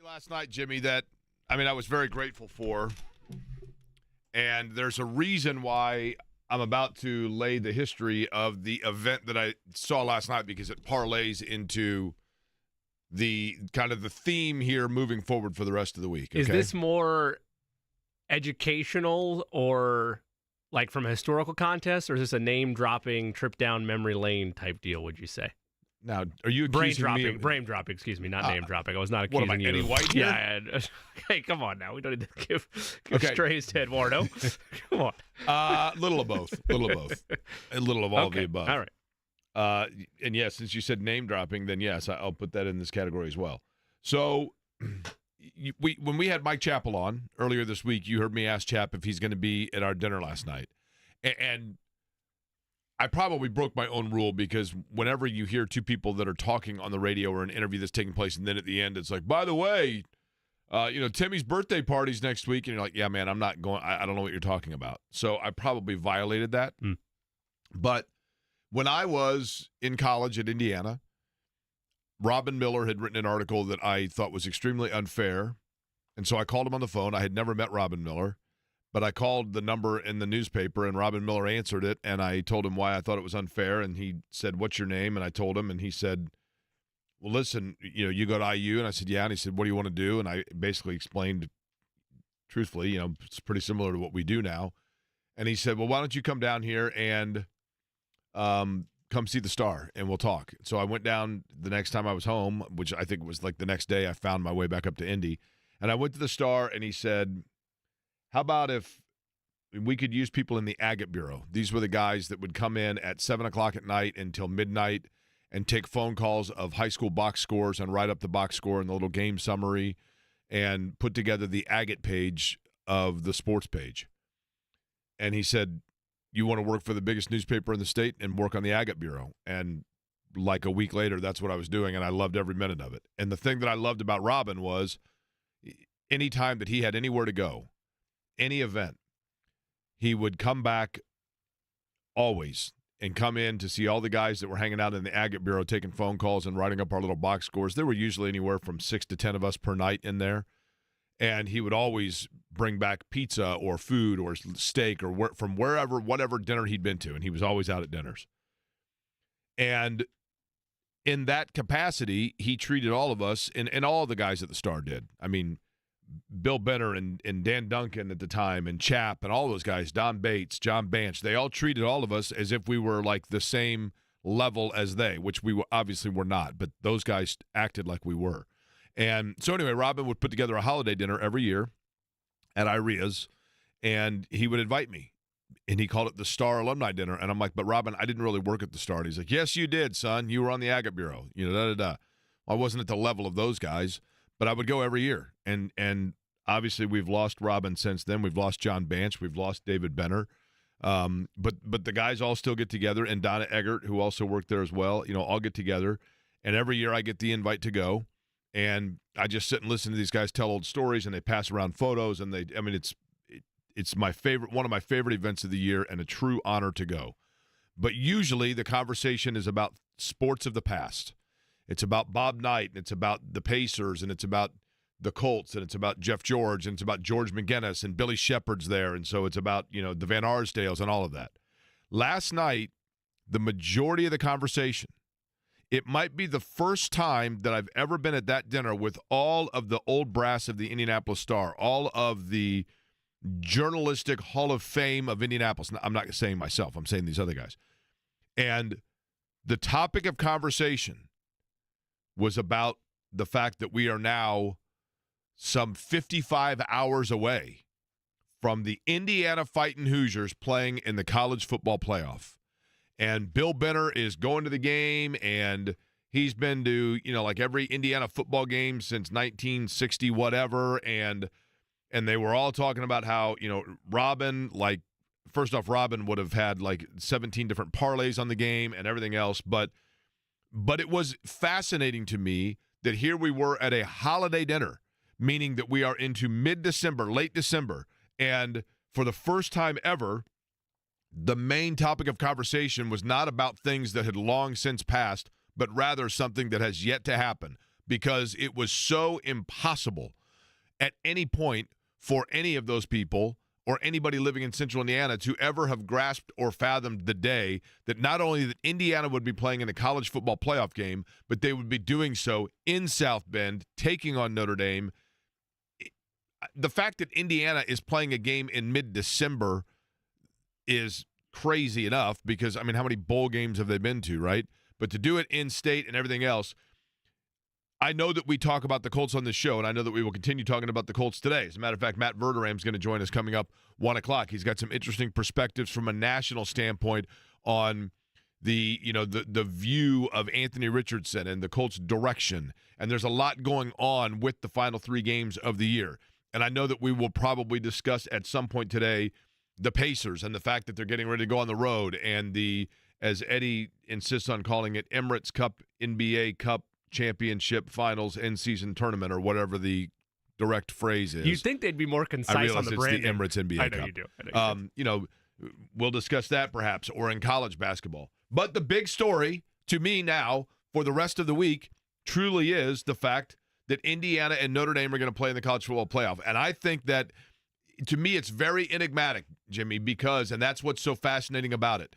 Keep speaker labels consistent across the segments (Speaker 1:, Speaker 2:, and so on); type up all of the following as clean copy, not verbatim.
Speaker 1: Last night, Jimmy, that I was very grateful for, and there's a reason why I'm about to lay the history of the event that I saw last night, because it parlays into the kind of the theme here moving forward for the rest of the week. Okay?
Speaker 2: Is this more educational or like from a historical contest, or is this a name-dropping, trip down memory lane type deal, would you say?
Speaker 1: Now, are you accusing me of...
Speaker 2: Brain dropping, excuse me, not name dropping. I was not accusing
Speaker 1: what am I,
Speaker 2: you.
Speaker 1: Eddie White here?
Speaker 2: Yeah. Hey, come on now. We don't need to give strays to Eduardo. Come on.
Speaker 1: Little of both. A little of all of the above.
Speaker 2: All right.
Speaker 1: And yes, since you said name dropping, then yes, I'll put that in this category as well. So, when we had Mike Chappell on earlier this week, you heard me ask Chap if he's going to be at our dinner last night. And I probably broke my own rule, because whenever you hear two people that are talking on the radio or an interview that's taking place, and then at the end it's like, by the way, Timmy's birthday party's next week, and you're like, yeah, man, I'm not going. I don't know what you're talking about. So I probably violated that. But when I was in college at Indiana, Robin Miller had written an article that I thought was extremely unfair, and so I called him on the phone. I had never met Robin Miller, but I called the number in the newspaper, and Robin Miller answered it, and I told him why I thought it was unfair, and he said, what's your name? And I told him, and he said, well, listen, you go to IU? And I said, yeah. And he said, what do you want to do? And I basically explained, truthfully, it's pretty similar to what we do now. And he said, well, why don't you come down here and come see the Star, and we'll talk. So I went down the next time I was home, which I think was like the next day. I found my way back up to Indy, and I went to the Star, and he said, how about if we could use people in the Agate Bureau? These were the guys that would come in at 7 o'clock at night until midnight and take phone calls of high school box scores and write up the box score and the little game summary and put together the Agate page of the sports page. And he said, you want to work for the biggest newspaper in the state and work on the Agate Bureau? And like a week later, that's what I was doing, and I loved every minute of it. And the thing that I loved about Robin was any time that he had anywhere to go, any event, he would come back always and come in to see all the guys that were hanging out in the Agate Bureau, taking phone calls and writing up our little box scores. There were usually anywhere from 6 to 10 of us per night in there. And he would always bring back pizza or food or steak or from wherever, whatever dinner he'd been to. And he was always out at dinners. And in that capacity, he treated all of us, and all the guys at the Star did. I mean, Bill Benner and Dan Duncan at the time, and Chap and all those guys, Don Bates, John Banch, they all treated all of us as if we were like the same level as they, which we obviously were not, but those guys acted like we were. And so anyway, Robin would put together a holiday dinner every year at IREA's, and he would invite me, and he called it the Star Alumni Dinner. And I'm like, but Robin, I didn't really work at the Star. And he's like, yes, you did, son. You were on the Agate Bureau. Well, I wasn't at the level of those guys, but I would go every year. And obviously we've lost Robin since then. We've lost John Banch. We've lost David Benner. But the guys all still get together, and Donna Eggert, who also worked there as well, all get together. And every year I get the invite to go. And I just sit and listen to these guys tell old stories, and they pass around photos, and it's my favorite, one of my favorite events of the year, and a true honor to go. But usually the conversation is about sports of the past. It's about Bob Knight, and it's about the Pacers, and it's about the Colts, and it's about Jeff George, and it's about George McGinnis, and Billy Shepard's there, and so it's about, the Van Arsdales and all of that. Last night, the majority of the conversation, it might be the first time that I've ever been at that dinner with all of the old brass of the Indianapolis Star, all of the journalistic Hall of Fame of Indianapolis. I'm not saying myself. I'm saying these other guys. And the topic of conversation was about the fact that we are now some 55 hours away from the Indiana Fighting Hoosiers playing in the college football playoff. And Bill Benner is going to the game, and he's been to, like every Indiana football game since 1960 whatever, and they were all talking about how, Robin, first off, Robin would have had 17 different parlays on the game and everything else, but it was fascinating to me that here we were at a holiday dinner, meaning that we are into mid-December, late December, and for the first time ever, the main topic of conversation was not about things that had long since passed, but rather something that has yet to happen. because it was so impossible at any point for any of those people or anybody living in central Indiana to ever have grasped or fathomed the day that not only that Indiana would be playing in a college football playoff game, but they would be doing so in South Bend, taking on Notre Dame. The fact that Indiana is playing a game in mid-December is crazy enough because, I mean, how many bowl games have they been to, right? But to do it in state and everything else, I know that we talk about the Colts on this show, and I know that we will continue talking about the Colts today. As a matter of fact, Matt Veram is going to join us coming up 1 o'clock. He's got some interesting perspectives from a national standpoint on the view of Anthony Richardson and the Colts' direction. And there's a lot going on with the final 3 games of the year. And I know that we will probably discuss at some point today the Pacers and the fact that they're getting ready to go on the road and the, as Eddie insists on calling it, Emirates Cup, NBA Cup, Championship Finals, in-season tournament, or whatever the direct phrase is.
Speaker 2: You'd think they'd be more concise on the brand.
Speaker 1: I realize it's the Emirates NBA Cup.
Speaker 2: I know you do.
Speaker 1: We'll discuss that perhaps, or in college basketball. But the big story to me now for the rest of the week truly is the fact that Indiana and Notre Dame are going to play in the college football playoff. And I think that, to me, it's very enigmatic, Jimmy, because, and that's what's so fascinating about it,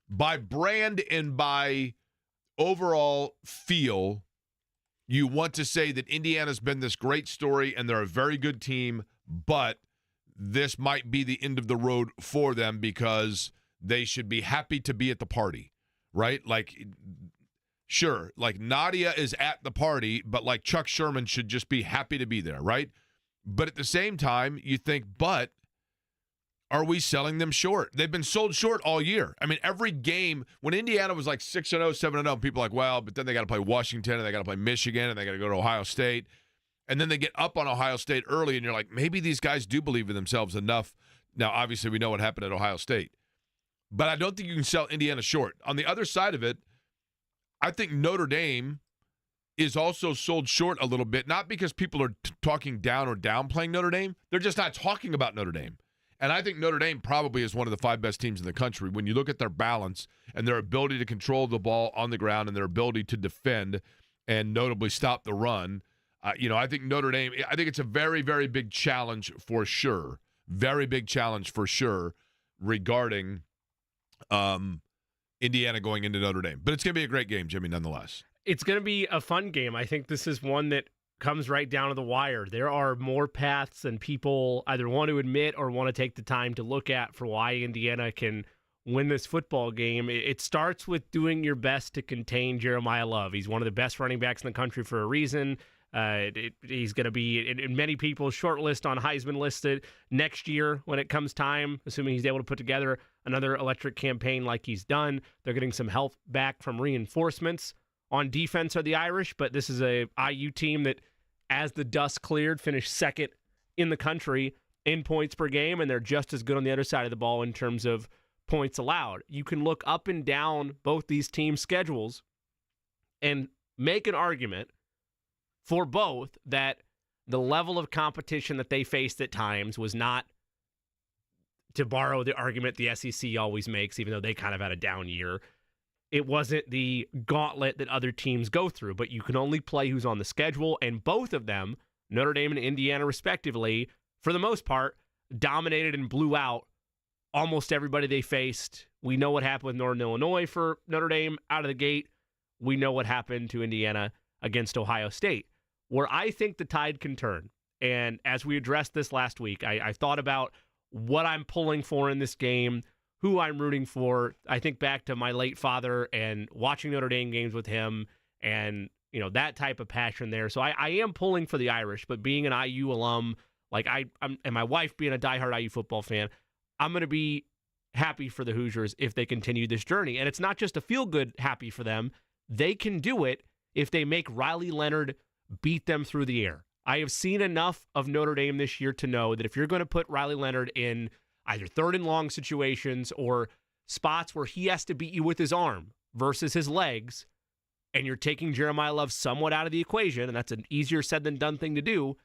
Speaker 1: by brand and by overall feel, you want to say that Indiana's been this great story and they're a very good team, but this might be the end of the road for them because they should be happy to be at the party, right? Like, sure, like Nadia is at the party, but like Chuck Sherman should just be happy to be there, right? But at the same time, you think, but are we selling them short? They've been sold short all year. I mean, every game, when Indiana was like 6-0, 7-0, people are like, well, but then they got to play Washington, and they got to play Michigan, and they got to go to Ohio State. And then they get up on Ohio State early, and you're like, maybe these guys do believe in themselves enough. Now, obviously, we know what happened at Ohio State. But I don't think you can sell Indiana short. On the other side of it, I think Notre Dame is also sold short a little bit, not because people are talking down or downplaying Notre Dame. They're just not talking about Notre Dame. And I think Notre Dame probably is one of the 5 best teams in the country when you look at their balance and their ability to control the ball on the ground and their ability to defend and notably stop the run. I think Notre Dame, I think it's a very, very big challenge for sure. Very big challenge for sure regarding Indiana going into Notre Dame. But it's going to be a great game, Jimmy, nonetheless.
Speaker 2: It's going to be a fun game. I think this is one that comes right down to the wire. There are more paths than people either want to admit or want to take the time to look at for why Indiana can win this football game. It starts with doing your best to contain Jeremiah Love. He's one of the best running backs in the country for a reason. He's going to be in many people's short list on Heisman listed next year when it comes time, assuming he's able to put together another electric campaign like he's done. They're getting some help back from reinforcements. On defense are the Irish, but this is a IU team that, as the dust cleared, finished second in the country in points per game, and they're just as good on the other side of the ball in terms of points allowed. You can look up and down both these teams' schedules and make an argument for both that the level of competition that they faced at times was not, to borrow the argument the SEC always makes, even though they kind of had a down year, it wasn't the gauntlet that other teams go through, but you can only play who's on the schedule, and both of them, Notre Dame and Indiana respectively, for the most part, dominated and blew out almost everybody they faced. We know what happened with Northern Illinois for Notre Dame out of the gate. We know what happened to Indiana against Ohio State. Where I think the tide can turn, and as we addressed this last week, I thought about what I'm pulling for in this game, who I'm rooting for. I think back to my late father and watching Notre Dame games with him and, that type of passion there. So I am pulling for the Irish, but being an IU alum, like I'm, and my wife being a diehard IU football fan, I'm going to be happy for the Hoosiers if they continue this journey. And it's not just a feel-good happy for them. They can do it if they make Riley Leonard beat them through the air. I have seen enough of Notre Dame this year to know that if you're going to put Riley Leonard in either third and long situations or spots where he has to beat you with his arm versus his legs, and you're taking Jeremiah Love somewhat out of the equation, and that's an easier said than done thing to do,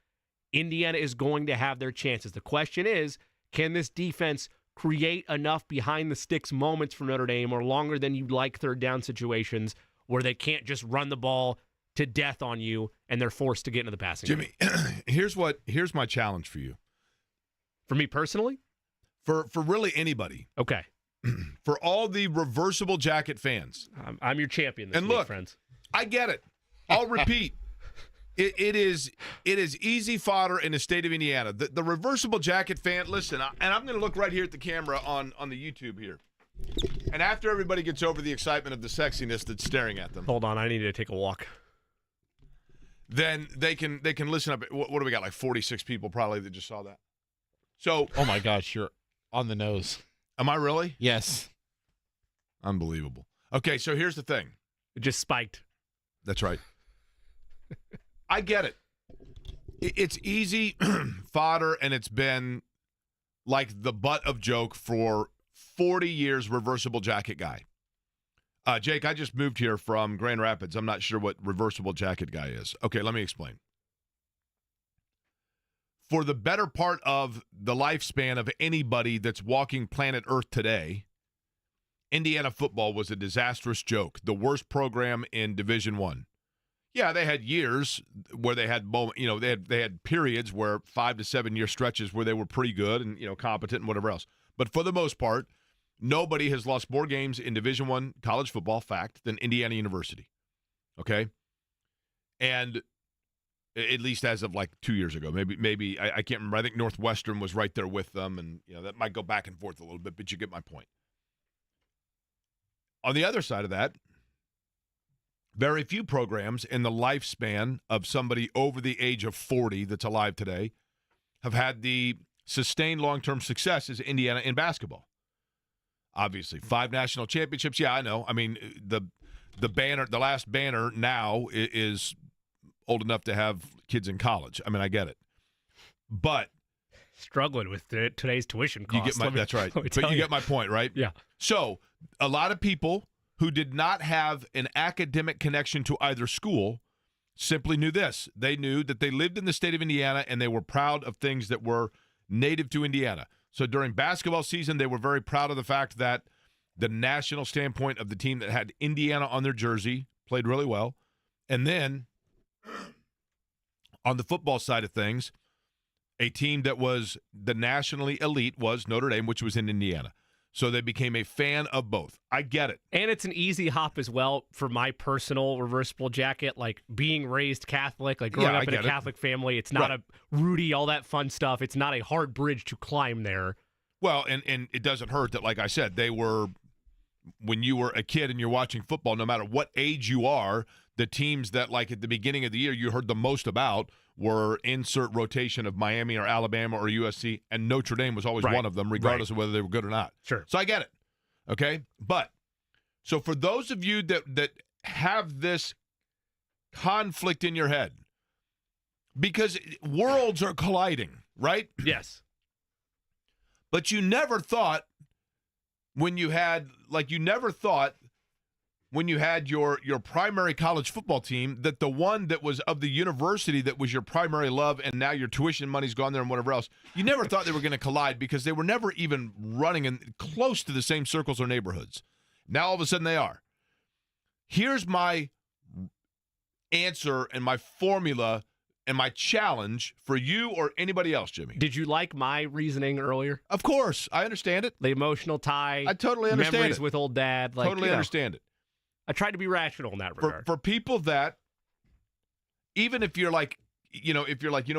Speaker 2: Indiana is going to have their chances. The question is, can this defense create enough behind-the-sticks moments for Notre Dame or longer than you'd like third down situations where they can't just run the ball to death on you, and they're forced to get into the passing game.
Speaker 1: Jimmy, here's my challenge for you.
Speaker 2: For me personally?
Speaker 1: For really anybody.
Speaker 2: Okay.
Speaker 1: For all the reversible jacket fans.
Speaker 2: I'm your champion this
Speaker 1: and
Speaker 2: week,
Speaker 1: look,
Speaker 2: friends.
Speaker 1: I get it. I'll repeat. It is easy fodder in the state of Indiana. The reversible jacket fan, listen, and I'm going to look right here at the camera on the YouTube here. And after everybody gets over the excitement of the sexiness that's staring at them.
Speaker 2: Hold on, I need to take a walk.
Speaker 1: Then they can listen up. What do we got, like 46 people probably that just saw that? So,
Speaker 3: oh my gosh, you're on the nose.
Speaker 1: Am I really?
Speaker 3: Yes.
Speaker 1: Unbelievable. Okay, so here's the thing.
Speaker 2: It just spiked.
Speaker 1: That's right. I get it. It's easy fodder, and it's been like the butt of joke for 40 years, reversible jacket guy. Jake, I just moved here from Grand Rapids. I'm not sure what reversible jacket guy is. Okay, let me explain. For the better part of the lifespan of anybody that's walking planet Earth today, Indiana football was a disastrous joke, the worst program in Division I. Yeah, they had years where they had, they had periods where 5 to 7 year stretches where they were pretty good and, competent and whatever else. But for the most part, nobody has lost more games in Division I college football, fact, than Indiana University. Okay? And at least as of like 2 years ago. Maybe I can't remember. I think Northwestern was right there with them, and that might go back and forth a little bit, but you get my point. On the other side of that, very few programs in the lifespan of somebody over the age of 40 that's alive today have had the sustained long-term success as Indiana in basketball. Obviously, 5 national championships. Yeah, I know. I mean, the last banner now is old enough to have kids in college. I mean, I get it. But
Speaker 2: struggling with today's tuition costs.
Speaker 1: That's right. But you get my point, right?
Speaker 2: Yeah.
Speaker 1: So a lot of people who did not have an academic connection to either school simply knew this. They knew that they lived in the state of Indiana and they were proud of things that were native to Indiana. So during basketball season, they were very proud of the fact that the national standpoint of the team that had Indiana on their jersey played really well. And then on the football side of things, a team that was the nationally elite was Notre Dame, which was in Indiana. So they became a fan of both. I get it.
Speaker 2: And it's an easy hop as well for my personal reversible jacket, like being raised Catholic, like growing up in a Catholic family. It's not a Rudy, all that fun stuff. It's not a hard bridge to climb there.
Speaker 1: Well, and it doesn't hurt that, like I said, they were, when you were a kid and you're watching football, no matter what age you are, the teams that, like at the beginning of the year, you heard the most about were insert rotation of Miami or Alabama or USC, and Notre Dame was always one of them, regardless of whether they were good or not.
Speaker 2: Sure.
Speaker 1: So I get it. Okay? But, so for those of you that have this conflict in your head, because worlds are colliding, right?
Speaker 2: Yes.
Speaker 1: But you never thought when you had your primary college football team that the one that was of the university that was your primary love and now your tuition money's gone there and whatever else, you never thought they were going to collide because they were never even running in close to the same circles or neighborhoods. Now all of a sudden they are. Here's my answer and my formula and my challenge for you or anybody else, Jimmy.
Speaker 2: Did you like my reasoning earlier?
Speaker 1: Of course. I understand it.
Speaker 2: The emotional tie.
Speaker 1: I totally understand
Speaker 2: memories
Speaker 1: it.
Speaker 2: with old dad.
Speaker 1: Totally understand it.
Speaker 2: I tried to be rational in that regard.
Speaker 1: For people that, even if you're like, you know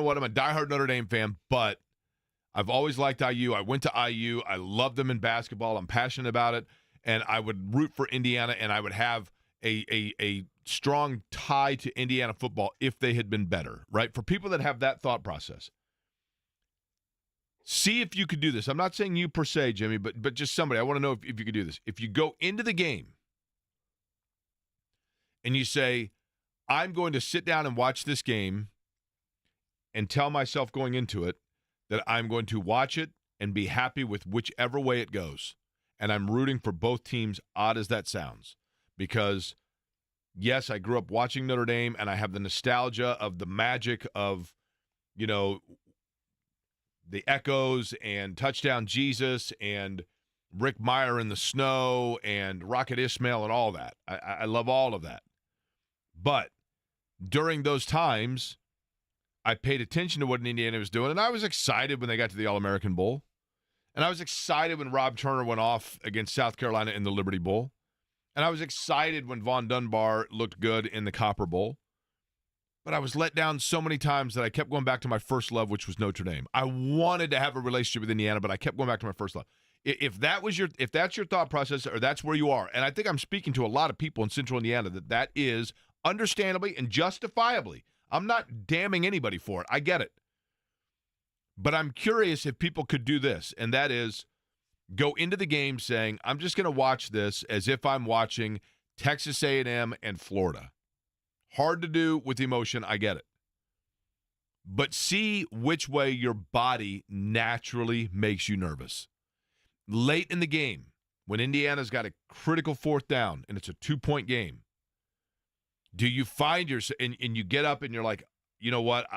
Speaker 1: what, I'm a diehard Notre Dame fan, but I've always liked IU. I went to IU. I love them in basketball. I'm passionate about it. And I would root for Indiana, and I would have a strong tie to Indiana football if they had been better, right? For people that have that thought process, see if you could do this. I'm not saying you per se, Jimmy, but just somebody. I want to know if you could do this. If you go into the game and you say, I'm going to sit down and watch this game and tell myself going into it that I'm going to watch it and be happy with whichever way it goes. And I'm rooting for both teams, odd as that sounds. Because, yes, I grew up watching Notre Dame, and I have the nostalgia of the magic of, the echoes and Touchdown Jesus and Rick Meyer in the snow and Rocket Ismail and all that. I love all of that. But during those times, I paid attention to what Indiana was doing, and I was excited when they got to the All-American Bowl. And I was excited when Rob Turner went off against South Carolina in the Liberty Bowl. And I was excited when Von Dunbar looked good in the Copper Bowl. But I was let down so many times that I kept going back to my first love, which was Notre Dame. I wanted to have a relationship with Indiana, but I kept going back to my first love. If that's your thought process, or that's where you are, and I think I'm speaking to a lot of people in Central Indiana that is understandably and justifiably. I'm not damning anybody for it. I get it. But I'm curious if people could do this, and that is go into the game saying, I'm just going to watch this as if I'm watching Texas A&M and Florida. Hard to do with emotion, I get it. But see which way your body naturally makes you nervous. Late in the game, when Indiana's got a critical fourth down, and it's a 2-point game, do you find yourself, and you get up and you're like, you know what,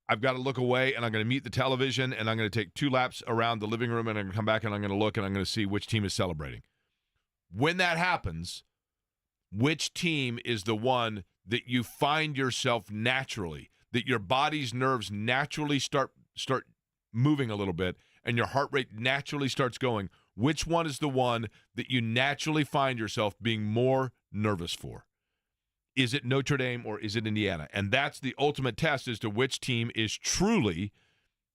Speaker 1: I've got to look away, and I'm going to mute the television, and I'm going to take 2 laps around the living room, and I'm going to come back, and I'm going to look, and I'm going to see which team is celebrating. When that happens, which team is the one that you find yourself naturally, that your body's nerves naturally start moving a little bit, and your heart rate naturally starts going? Which one is the one that you naturally find yourself being more nervous for? Is it Notre Dame or is it Indiana? And that's the ultimate test as to which team is truly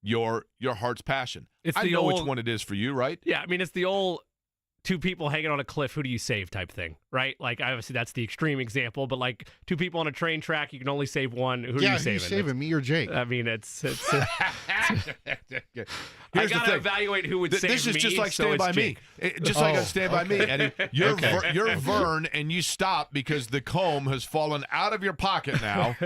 Speaker 1: your heart's passion. I know which one it is for you, right?
Speaker 2: Yeah, I mean, it's the old 2 people hanging on a cliff, who do you save type thing, right? Like, obviously, that's the extreme example, but like 2 people on a train track, you can only save one. Who are you saving?
Speaker 4: Yeah, saving, me or Jake?
Speaker 2: I mean, it's I
Speaker 1: Here's
Speaker 2: got
Speaker 1: the
Speaker 2: to
Speaker 1: thing.
Speaker 2: evaluate who would save me.
Speaker 1: This is just like
Speaker 2: so
Speaker 1: Stand
Speaker 2: it's
Speaker 1: By Me.
Speaker 2: Jake.
Speaker 1: Just like on Stand By Me, Eddie. You're
Speaker 4: Okay.
Speaker 1: Vern, and you stop because the comb has fallen out of your pocket now,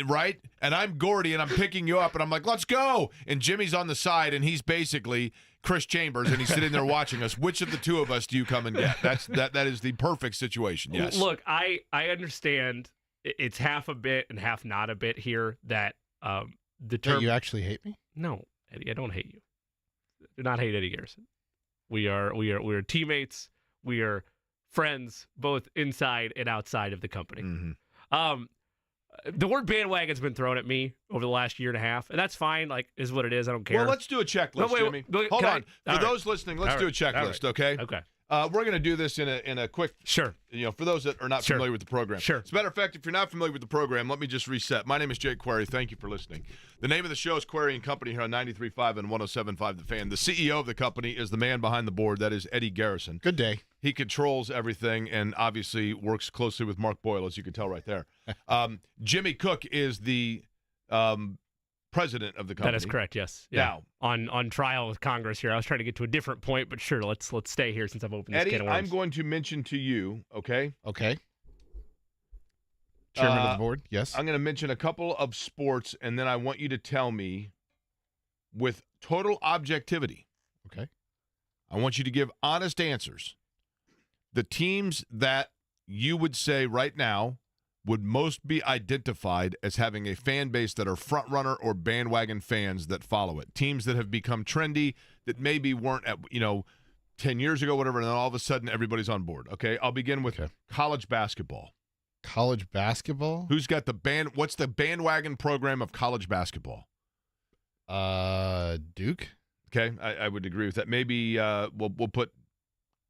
Speaker 1: right? And I'm Gordy, and I'm picking you up, and I'm like, let's go. And Jimmy's on the side, and he's basically Chris Chambers, and he's sitting there watching us. Which of the 2 of us do you come and get? That is the perfect situation, yes.
Speaker 2: Look, I understand it's half a bit and half not a bit here that the term.
Speaker 4: You actually hate me?
Speaker 2: No, Eddie, I don't hate you. Do not hate Eddie Garrison. We are teammates. We are friends, both inside and outside of the company.
Speaker 1: Mm-hmm.
Speaker 2: The word bandwagon's been thrown at me over the last year and a half, and that's fine. Like, is what it is. I don't care.
Speaker 1: Well, let's do a checklist, Jimmy. Hold on. For those listening, let's do a checklist, okay?
Speaker 2: Okay.
Speaker 1: We're going to do this in a quick.
Speaker 2: Sure.
Speaker 1: For those that are not familiar with the program.
Speaker 2: Sure.
Speaker 1: As a matter of fact, if you're not familiar with the program, let me just reset. My name is Jake Query. Thank you for listening. The name of the show is Query and Company here on 93.5 and 107.5 The Fan. The CEO of the company is the man behind the board. That is Eddie Garrison.
Speaker 4: Good day.
Speaker 1: He controls everything and obviously works closely with Mark Boyle, as you can tell right there. Jimmy Cook is the president of the company.
Speaker 2: That is correct. Yes. Yeah. Now, on trial with Congress here. I was trying to get to a different point, but sure, let's stay here since I've opened this
Speaker 1: Eddie,
Speaker 2: can of worms.
Speaker 1: I'm going to mention to you, okay?
Speaker 4: Okay. Chairman of the board, yes.
Speaker 1: I'm going to mention a couple of sports, and then I want you to tell me with total objectivity.
Speaker 4: Okay.
Speaker 1: I want you to give honest answers. The teams that you would say right now would most be identified as having a fan base that are front runner or bandwagon fans that follow it. Teams that have become trendy that maybe weren't at 10 years ago, whatever, and then all of a sudden everybody's on board. Okay, I'll begin with college basketball.
Speaker 4: College basketball?
Speaker 1: Who's got what's the bandwagon program of college basketball?
Speaker 4: Duke.
Speaker 1: Okay, I would agree with that. Maybe we'll put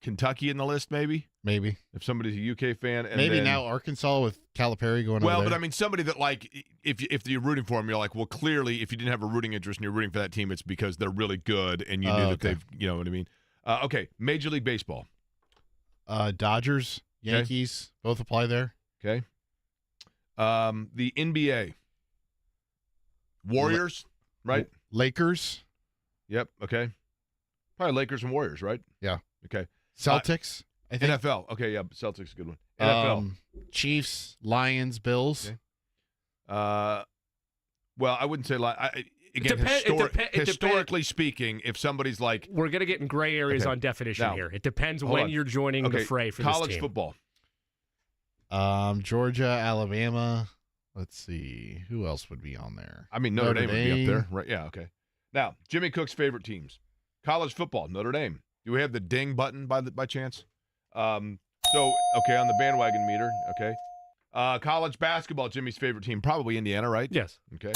Speaker 1: Kentucky in the list, maybe?
Speaker 4: Maybe.
Speaker 1: If somebody's a UK fan. And
Speaker 4: maybe
Speaker 1: then,
Speaker 4: now Arkansas with Calipari going on.
Speaker 1: Well, but I mean somebody that, like, if you're rooting for them, you're like, well, clearly if you didn't have a rooting interest and you're rooting for that team, it's because they're really good and you knew that they've, you know what I mean? Okay, Major League Baseball.
Speaker 4: Dodgers, Yankees, both apply there.
Speaker 1: Okay. The NBA. Warriors, right?
Speaker 4: Lakers.
Speaker 1: Yep, okay. Probably Lakers and Warriors, right?
Speaker 4: Yeah.
Speaker 1: Okay.
Speaker 4: Celtics, I think.
Speaker 1: NFL. Okay, yeah, Celtics is a good one. NFL.
Speaker 4: Chiefs, Lions, Bills.
Speaker 1: Okay. Well, I wouldn't say historically speaking, if somebody's like,
Speaker 2: we're going to get in gray areas on definition here. It depends when you're joining the fray for
Speaker 1: college
Speaker 2: this team.
Speaker 1: football.
Speaker 4: Georgia, Alabama. Let's see. Who else would be on there?
Speaker 1: I mean, Notre Dame would be up there. Right? Yeah, okay. Now, Jimmy Cook's favorite teams. College football, Notre Dame. Do we have the ding button by chance? On the bandwagon meter, okay. College basketball, Jimmy's favorite team, probably Indiana, right?
Speaker 2: Yes.
Speaker 1: Okay.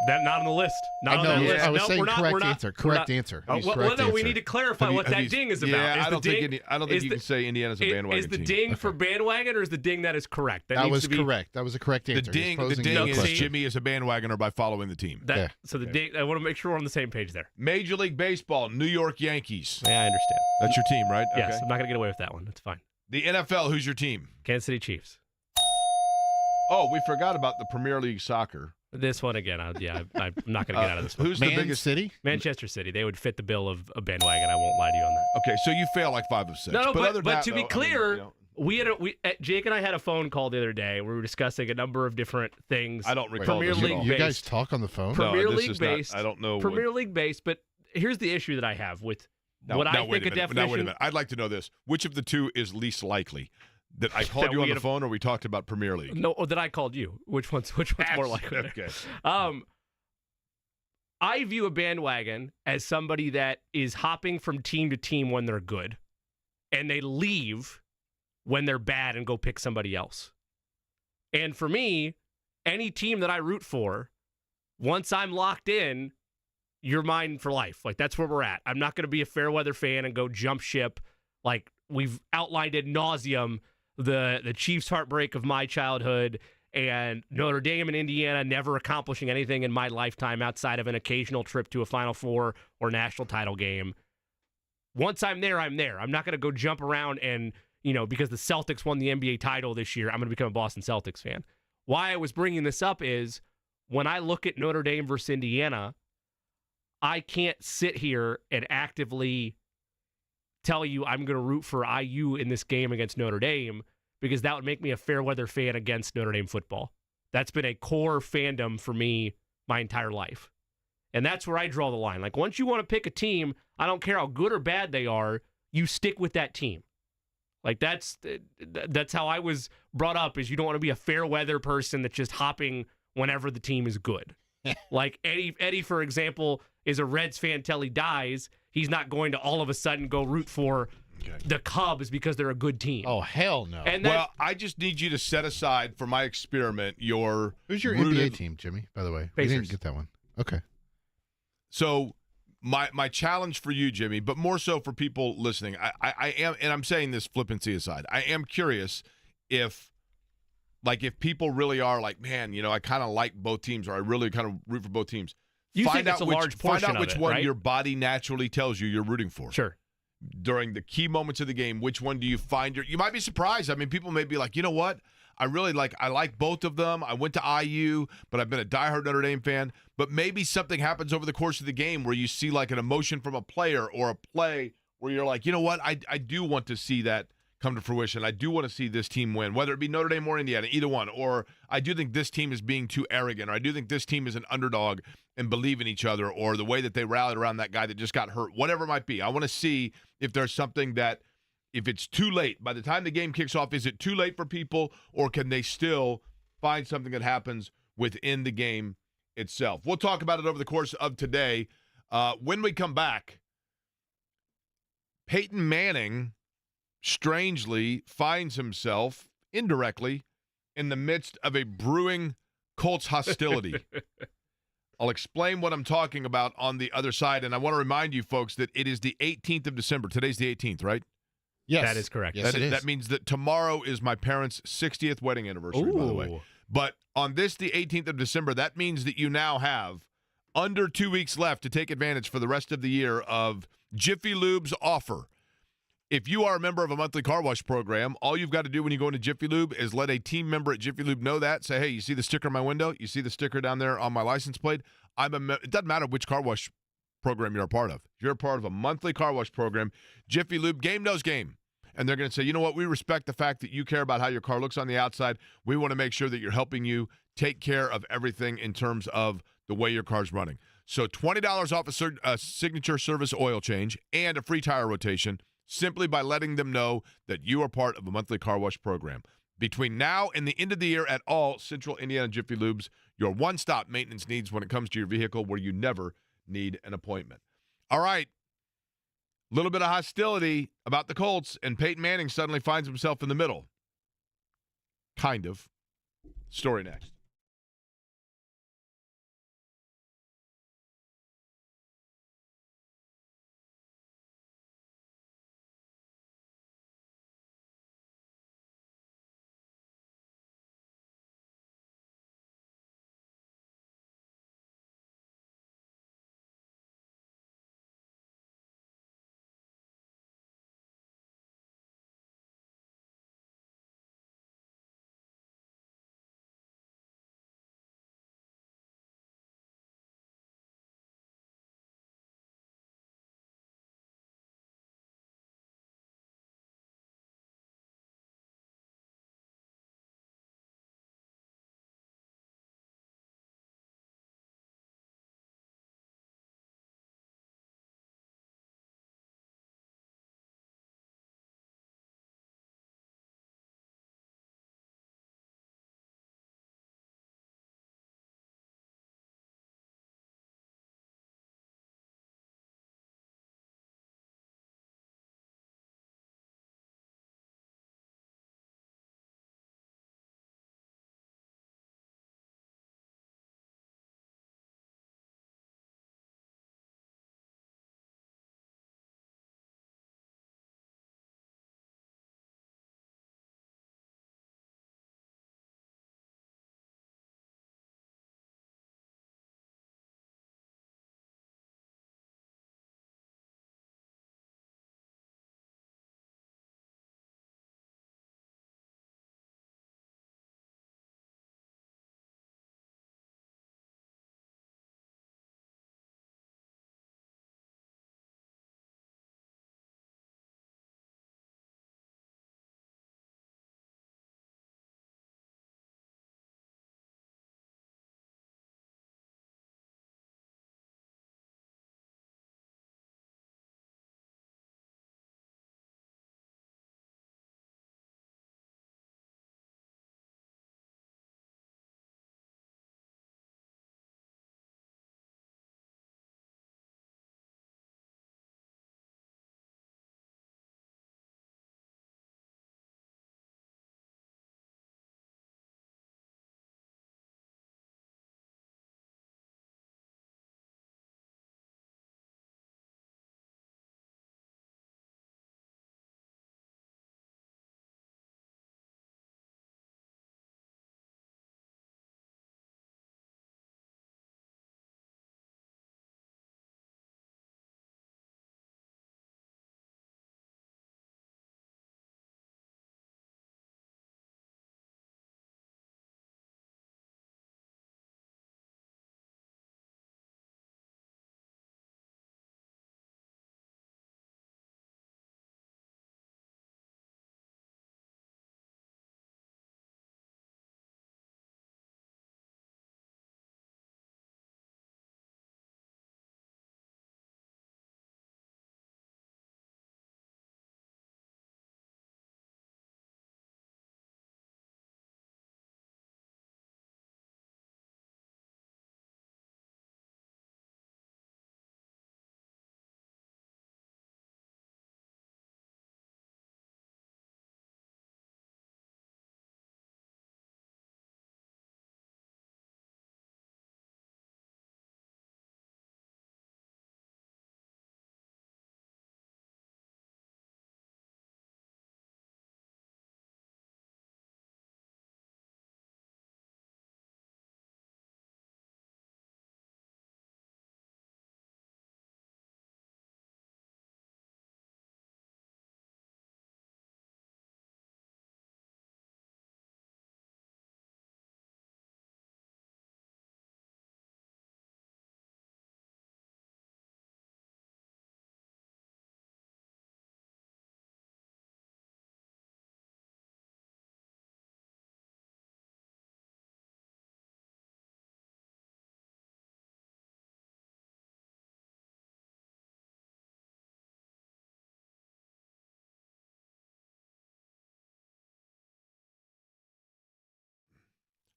Speaker 2: That not on the list. Not
Speaker 4: I
Speaker 2: on
Speaker 4: know.
Speaker 2: that
Speaker 4: Yeah,
Speaker 2: list.
Speaker 4: I was
Speaker 2: No,
Speaker 4: saying
Speaker 2: we're not,
Speaker 4: correct
Speaker 2: we're not,
Speaker 4: answer.
Speaker 2: we're
Speaker 4: Correct
Speaker 2: not-
Speaker 4: answer.
Speaker 2: well,
Speaker 4: Correct
Speaker 2: no, we
Speaker 4: answer.
Speaker 2: need to clarify what that ding is about.
Speaker 1: Yeah,
Speaker 2: Is
Speaker 1: I
Speaker 2: the
Speaker 1: don't
Speaker 2: ding,
Speaker 1: think I don't think
Speaker 2: is
Speaker 1: you
Speaker 2: the-
Speaker 1: can say Indiana's a bandwagon
Speaker 2: Is the
Speaker 1: team.
Speaker 2: ding for bandwagon or is the ding that is correct?
Speaker 4: That
Speaker 2: needs
Speaker 4: was
Speaker 2: to be,
Speaker 4: correct. That was a correct
Speaker 1: The
Speaker 4: answer. He's
Speaker 1: ding, the
Speaker 4: posing
Speaker 1: ding
Speaker 4: a
Speaker 1: is
Speaker 4: question.
Speaker 1: Jimmy is a bandwagoner by following the team.
Speaker 2: That,
Speaker 4: Yeah.
Speaker 2: So the ding. I want to make sure we're on the same page there.
Speaker 1: Major League Baseball, New York Yankees.
Speaker 2: Yeah, I understand.
Speaker 1: That's your team, right?
Speaker 2: Yes,
Speaker 1: Okay.
Speaker 2: I'm not gonna get away with that one. That's fine.
Speaker 1: The NFL, who's your team?
Speaker 2: Kansas City Chiefs.
Speaker 1: Oh, we forgot about the Premier League soccer.
Speaker 2: This one again. I'm not gonna get out of this one.
Speaker 1: Who's the
Speaker 4: Man
Speaker 1: biggest?
Speaker 4: City?
Speaker 2: Manchester City. They would fit the bill of a bandwagon. I won't lie to you on that.
Speaker 1: Okay, so you fail like 5 of 6.
Speaker 2: No,
Speaker 1: other than
Speaker 2: but
Speaker 1: that,
Speaker 2: to be
Speaker 1: though,
Speaker 2: clear, Jake and I had a phone call the other day. We were discussing a number of different things.
Speaker 1: I don't recall
Speaker 2: Premier
Speaker 1: this at
Speaker 2: League
Speaker 1: all.
Speaker 4: You guys
Speaker 2: based.
Speaker 4: talk on the phone?
Speaker 1: No,
Speaker 2: Premier
Speaker 1: this
Speaker 2: League
Speaker 1: is not-
Speaker 2: based.
Speaker 1: I don't know.
Speaker 2: Premier League based. But here's the issue that I have with what I
Speaker 1: wait
Speaker 2: think
Speaker 1: a
Speaker 2: a
Speaker 1: minute. Now, wait a
Speaker 2: definition.
Speaker 1: minute. I'd like to know this. Which of the two is least likely? That I called
Speaker 2: That
Speaker 1: you
Speaker 2: we
Speaker 1: on the
Speaker 2: had a-
Speaker 1: phone or we talked about Premier League?
Speaker 2: No, that I called you. Which one's more likely?
Speaker 1: Okay.
Speaker 2: I view a bandwagon as somebody that is hopping from team to team when they're good, and they leave when they're bad and go pick somebody else. And for me, any team that I root for, once I'm locked in, you're mine for life. Like, that's where we're at. I'm not going to be a fair weather fan and go jump ship. Like, we've outlined ad nauseum the Chiefs' heartbreak of my childhood and Notre Dame and Indiana never accomplishing anything in my lifetime outside of an occasional trip to a Final Four or national title game. Once I'm there, I'm there. I'm not going to go jump around and, because the Celtics won the NBA title this year, I'm going to become a Boston Celtics fan. Why I was bringing this up is when I look at Notre Dame versus Indiana, I can't sit here and actively tell you I'm going to root for IU in this game against Notre Dame because that would make me a fair weather fan against Notre Dame football. That's been a core fandom for me my entire life. And that's where I draw the line. Like, once you want to pick a team, I don't care how good or bad they are, you stick with that team. Like, that's how I was brought up, is you don't want to be a fair weather person that's just hopping whenever the team is good. Like Eddie, for example, is a Reds fan till he dies. He's not going to all of a sudden go root for the Cubs because they're a good team.
Speaker 4: Oh, hell no.
Speaker 2: And
Speaker 1: Well, I just need you to set aside for my experiment your
Speaker 4: Who's your
Speaker 1: rooted-
Speaker 4: NBA team, Jimmy, by the way?
Speaker 2: Pacers.
Speaker 4: We didn't get that one. Okay.
Speaker 1: So my challenge for you, Jimmy, but more so for people listening, I am, and I'm saying this flippancy aside, I am curious if people really are like, man, I kind of like both teams, or I really kind of root for both teams.
Speaker 2: You
Speaker 1: find
Speaker 2: think it's
Speaker 1: out
Speaker 2: a large portion
Speaker 1: Find out
Speaker 2: of
Speaker 1: which
Speaker 2: it,
Speaker 1: one
Speaker 2: right?
Speaker 1: your body naturally tells you you're rooting for.
Speaker 2: Sure.
Speaker 1: During the key moments of the game, which one do you find? You might be surprised. I mean, people may be like, you know what? I like both of them. I went to IU, but I've been a diehard Notre Dame fan. But maybe something happens over the course of the game where you see like an emotion from a player or a play where you're like, you know what? I do want to see that come to fruition. I do want to see this team win, whether it be Notre Dame or Indiana, either one. Or I do think this team is being too arrogant, or I do think this team is an underdog and believe in each other, or the way that they rallied around that guy that just got hurt, whatever it might be. I want to see if there's something that, if it's too late, by the time the game kicks off, is it too late for people, or can they still find something that happens within the game itself? We'll talk about it over the course of today. When we come back, Peyton Manning strangely finds himself indirectly in the midst of a brewing Colts hostility. I'll explain what I'm talking about on the other side, and I want to remind you folks that it is the 18th of December. Today's the 18th, right?
Speaker 4: Yes.
Speaker 2: That is correct.
Speaker 4: Yes, it is.
Speaker 1: That means that tomorrow is my parents' 60th wedding anniversary, by the way.
Speaker 2: Ooh.
Speaker 1: But on this, the 18th of December, that means that you now have under 2 weeks left to take advantage for the rest of the year of Jiffy Lube's offer. If you are a member of a monthly car wash program, all you've got to do when you go into Jiffy Lube is let a team member at Jiffy Lube know that. Say, hey, you see the sticker on my window? You see the sticker down there on my license plate? It doesn't matter which car wash program you're a part of. If you're a part of a monthly car wash program, Jiffy Lube, game knows game. And they're going to say, you know what, we respect the fact that you care about how your car looks on the outside. We want to make sure that you're helping you take care of everything in terms of the way your car's running. So $20 off a signature service oil change and a free tire rotation simply by letting them know that you are part of a monthly car wash program. Between now and the end of the year at all Central Indiana Jiffy Lubes, your one-stop maintenance needs when it comes to your vehicle, where you never need an appointment. All right. A little bit of hostility about the Colts, and Peyton Manning suddenly finds himself in the middle. Kind of. Story next.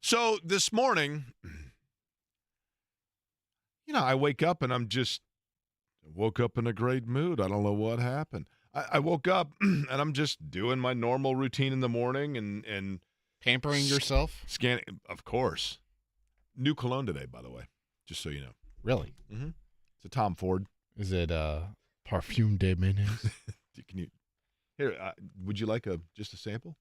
Speaker 1: So this morning, I wake up and woke up in a great mood. I don't know what happened. I woke up and I'm just doing my normal routine in the morning and
Speaker 4: Pampering yourself?
Speaker 1: Scanning, of course. New cologne today, by the way, just so you know.
Speaker 4: Really?
Speaker 1: Mm-hmm. It's a Tom Ford.
Speaker 4: Is it Parfum de Mayonnaise?
Speaker 1: Here, would you like just a sample?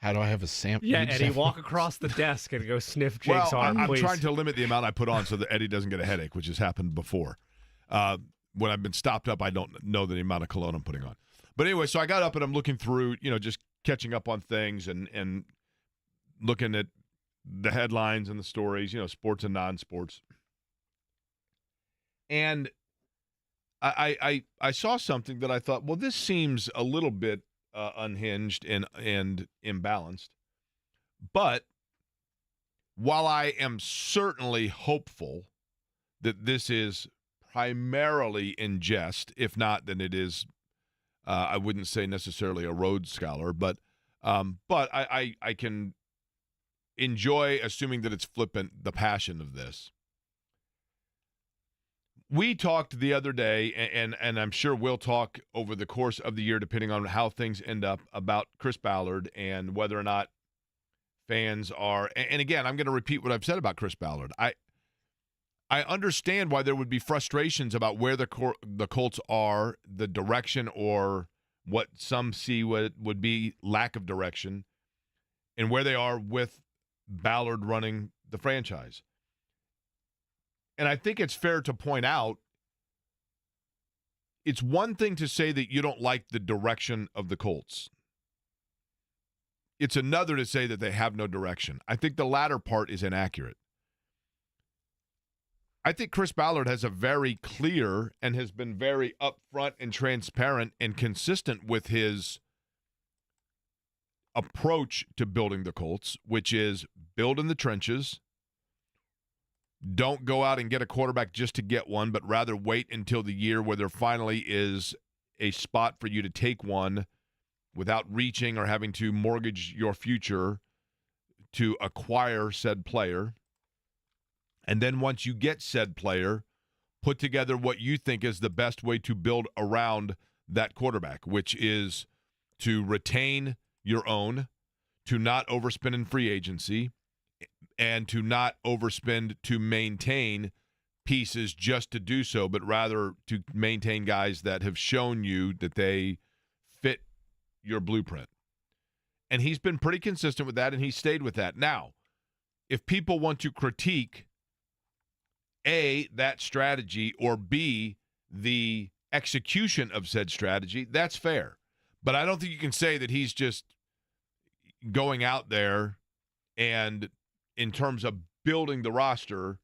Speaker 4: How do I have a sample?
Speaker 2: Yeah, Eddie, walk across the desk and go sniff Jake's arm,
Speaker 1: I'm
Speaker 2: please.
Speaker 1: trying to limit the amount I put on so that Eddie doesn't get a headache, which has happened before. When I've been stopped up, I don't know the amount of cologne I'm putting on. But anyway, so I got up and I'm looking through, just catching up on things and looking at the headlines and the stories, sports and non-sports. And I saw something that I thought, well, this seems a little bit unhinged and imbalanced. But while I am certainly hopeful that this is primarily in jest, if not, then it is, I wouldn't say necessarily a Rhodes Scholar, but I can enjoy assuming that it's flippant, the passion of this. We talked the other day, and I'm sure we'll talk over the course of the year, depending on how things end up, about Chris Ballard and whether or not fans are. And again, I'm going to repeat what I've said about Chris Ballard. I understand why there would be frustrations about where the Colts are, the direction, or what some see would be lack of direction, and where they are with Ballard running the franchise. And I think it's fair to point out, it's one thing to say that you don't like the direction of the Colts. It's another to say that they have no direction. I think the latter part is inaccurate. I think Chris Ballard has a very clear and has been very upfront and transparent and consistent with his approach to building the Colts, which is build in the trenches. Don't go out and get a quarterback just to get one, but rather wait until the year where there finally is a spot for you to take one without reaching or having to mortgage your future to acquire said player. And then once you get said player, put together what you think is the best way to build around that quarterback, which is to retain your own, to not overspend in free agency, and to not overspend to maintain pieces just to do so, but rather to maintain guys that have shown you that they fit your blueprint. And he's been pretty consistent with that, and he stayed with that. Now, if people want to critique A, that strategy, or B, the execution of said strategy, that's fair. But I don't think you can say that he's just going out there and in terms of building the roster,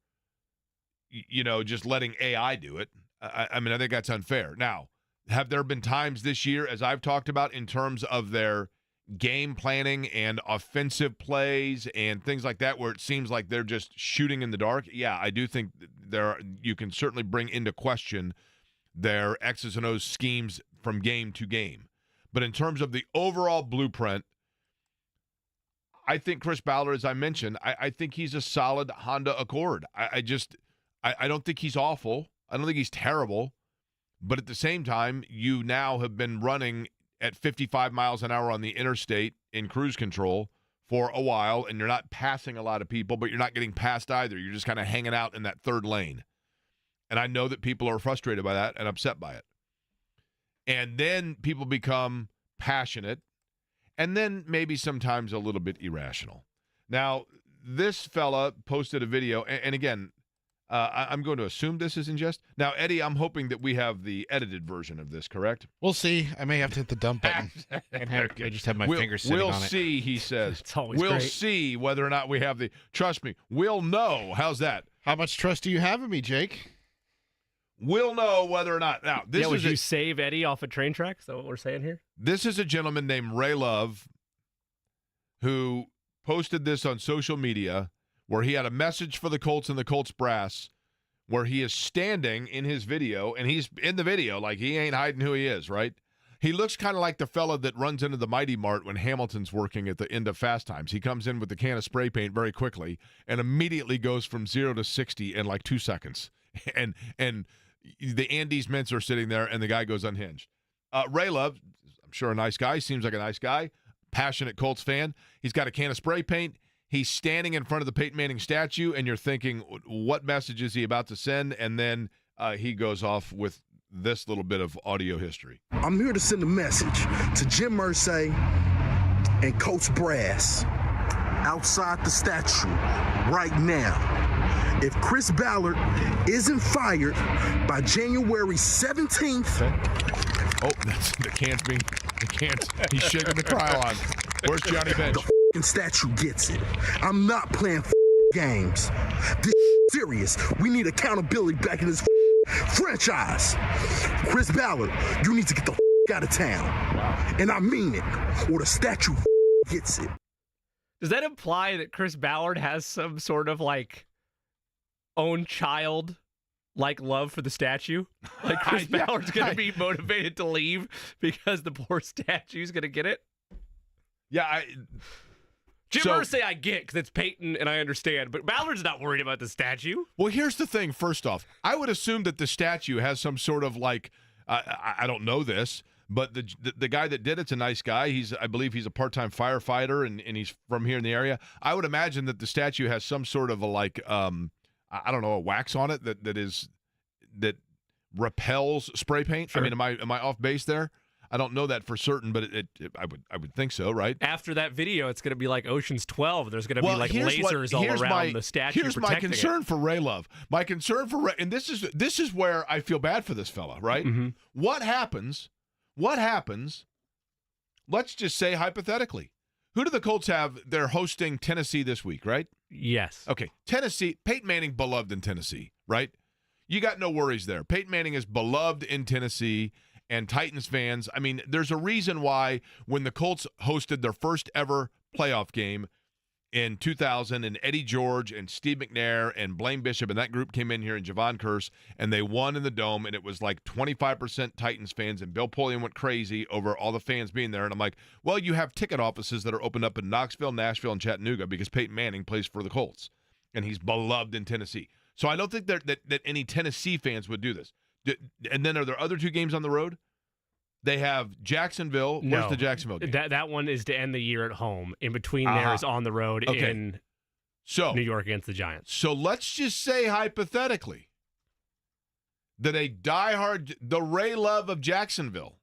Speaker 1: just letting AI do it. I mean, I think that's unfair. Now, have there been times this year, as I've talked about, in terms of their game planning and offensive plays and things like that, where it seems like they're just shooting in the dark? Yeah, I do think you can certainly bring into question their X's and O's schemes from game to game. But in terms of the overall blueprint, I think Chris Ballard, as I mentioned, I think he's a solid Honda Accord. I don't think he's awful. I don't think he's terrible. But at the same time, you now have been running at 55 miles an hour on the interstate in cruise control for a while, and you're not passing a lot of people, but you're not getting past either. You're just kind of hanging out in that third lane. And I know that people are frustrated by that and upset by it. And then people become passionate, and then maybe sometimes a little bit irrational. Now, this fella posted a video, and again, I'm going to assume this is in jest. Now, Eddie, I'm hoping that we have the edited version of this, correct?
Speaker 4: We'll see. I may have to hit the dump button. I just have my fingers sitting on it.
Speaker 1: We'll see, he says.
Speaker 2: It's always
Speaker 1: we'll
Speaker 2: great.
Speaker 1: see whether or not we have the... Trust me, we'll know. How's that?
Speaker 4: How much trust do you have in me, Jake?
Speaker 1: We'll know whether or not... Now, this
Speaker 2: would
Speaker 1: is
Speaker 2: you save Eddie off a train track? Is that what we're saying here?
Speaker 1: This is a gentleman named Ray Love who posted this on social media, where he had a message for the Colts and the Colts brass, where he is standing in his video, and he's in the video like he ain't hiding who he is, right? He looks kind of like the fella that runs into the Mighty Mart when Hamilton's working at the end of Fast Times. He comes in with the can of spray paint very quickly and immediately goes from 0 to 60 in like 2 seconds. And the Andes mints are sitting there, and the guy goes unhinged. Ray Love, I'm sure a nice guy, seems like a nice guy, passionate Colts fan. He's got a can of spray paint. He's standing in front of the Peyton Manning statue, and you're thinking, what message is he about to send? And then he goes off with this little bit of audio history.
Speaker 5: I'm here to send a message to Jim Irsay and Coach Brass outside the statue right now. If Chris Ballard isn't fired by January 17th.
Speaker 1: Okay. Oh, that's the cans. He's shaking the cryo on. Where's Johnny Bench?
Speaker 5: The statue gets it. I'm not playing games. This serious. We need accountability back in this franchise. Chris Ballard, you need to get the out of town. And I mean it, or the statue gets it.
Speaker 2: Does that imply that Chris Ballard has some sort of like own child like love for the statue? Like Chris Ballard's going to be motivated to leave because the poor statue's going to get it?
Speaker 1: Yeah,
Speaker 2: Jim Irsay I get because it's Peyton and I understand, but Ballard's not worried about the statue.
Speaker 1: Well, here's the thing. First off, I would assume that the statue has some sort of like, I don't know this, but the guy that did it's a nice guy. I believe he's a part-time firefighter and he's from here in the area. I would imagine that the statue has some sort of a like, I don't know, a wax on it that repels spray paint.
Speaker 2: Sure.
Speaker 1: I mean, am I off base there? I don't know that for certain, but I would think so, right?
Speaker 2: After that video, it's going to be like Ocean's 12. There's going to be like lasers all around the statue.
Speaker 1: Here's my concern for Ray Love. My concern for Ray, and this is where I feel bad for this fella, right?
Speaker 2: Mm-hmm.
Speaker 1: What happens? Let's just say hypothetically, who do the Colts have? They're hosting Tennessee this week, right?
Speaker 2: Yes.
Speaker 1: Okay, Tennessee. Peyton Manning beloved in Tennessee, right? You got no worries there. Peyton Manning is beloved in Tennessee. And Titans fans, I mean, there's a reason why when the Colts hosted their first ever playoff game in 2000, and Eddie George and Steve McNair and Blaine Bishop and that group came in here and Javon Curse, and they won in the Dome, and it was like 25% Titans fans, and Bill Polian went crazy over all the fans being there. And I'm like, well, you have ticket offices that are opened up in Knoxville, Nashville, and Chattanooga because Peyton Manning plays for the Colts, and he's beloved in Tennessee. So I don't think that any Tennessee fans would do this. And then are there other two games on the road? They have Jacksonville.
Speaker 2: No,
Speaker 1: where's the Jacksonville game?
Speaker 2: That one is to end the year at home. In between there is on the road in New York against the Giants.
Speaker 1: So let's just say hypothetically that the Ray Love of Jacksonville.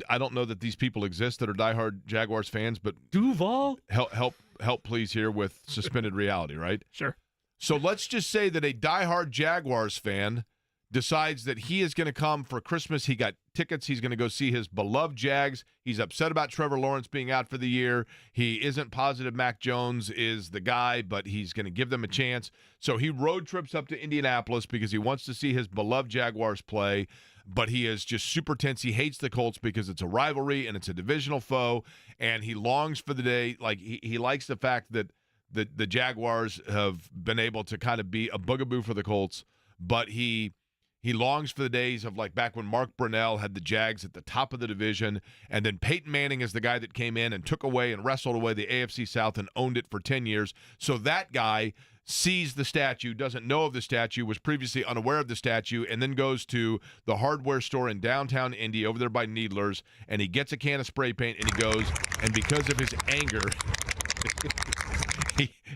Speaker 1: I don't know that these people exist that are diehard Jaguars fans, but
Speaker 2: Duval,
Speaker 1: help please here with suspended reality, right?
Speaker 2: Sure.
Speaker 1: So let's just say that a diehard Jaguars fan decides that he is going to come for Christmas. He got tickets. He's going to go see his beloved Jags. He's upset about Trevor Lawrence being out for the year. He isn't positive Mac Jones is the guy, but he's going to give them a chance. So he road trips up to Indianapolis because he wants to see his beloved Jaguars play, but he is just super tense. He hates the Colts because it's a rivalry and it's a divisional foe, and he longs for the day. Like he likes the fact that the Jaguars have been able to kind of be a bugaboo for the Colts, but he longs for the days of like back when Mark Brunell had the Jags at the top of the division, and then Peyton Manning is the guy that came in and took away and wrestled away the AFC South and owned it for 10 years. So that guy sees the statue, doesn't know of the statue, was previously unaware of the statue, and then goes to the hardware store in downtown Indy over there by Needler's, and he gets a can of spray paint, and he goes, and because of his anger,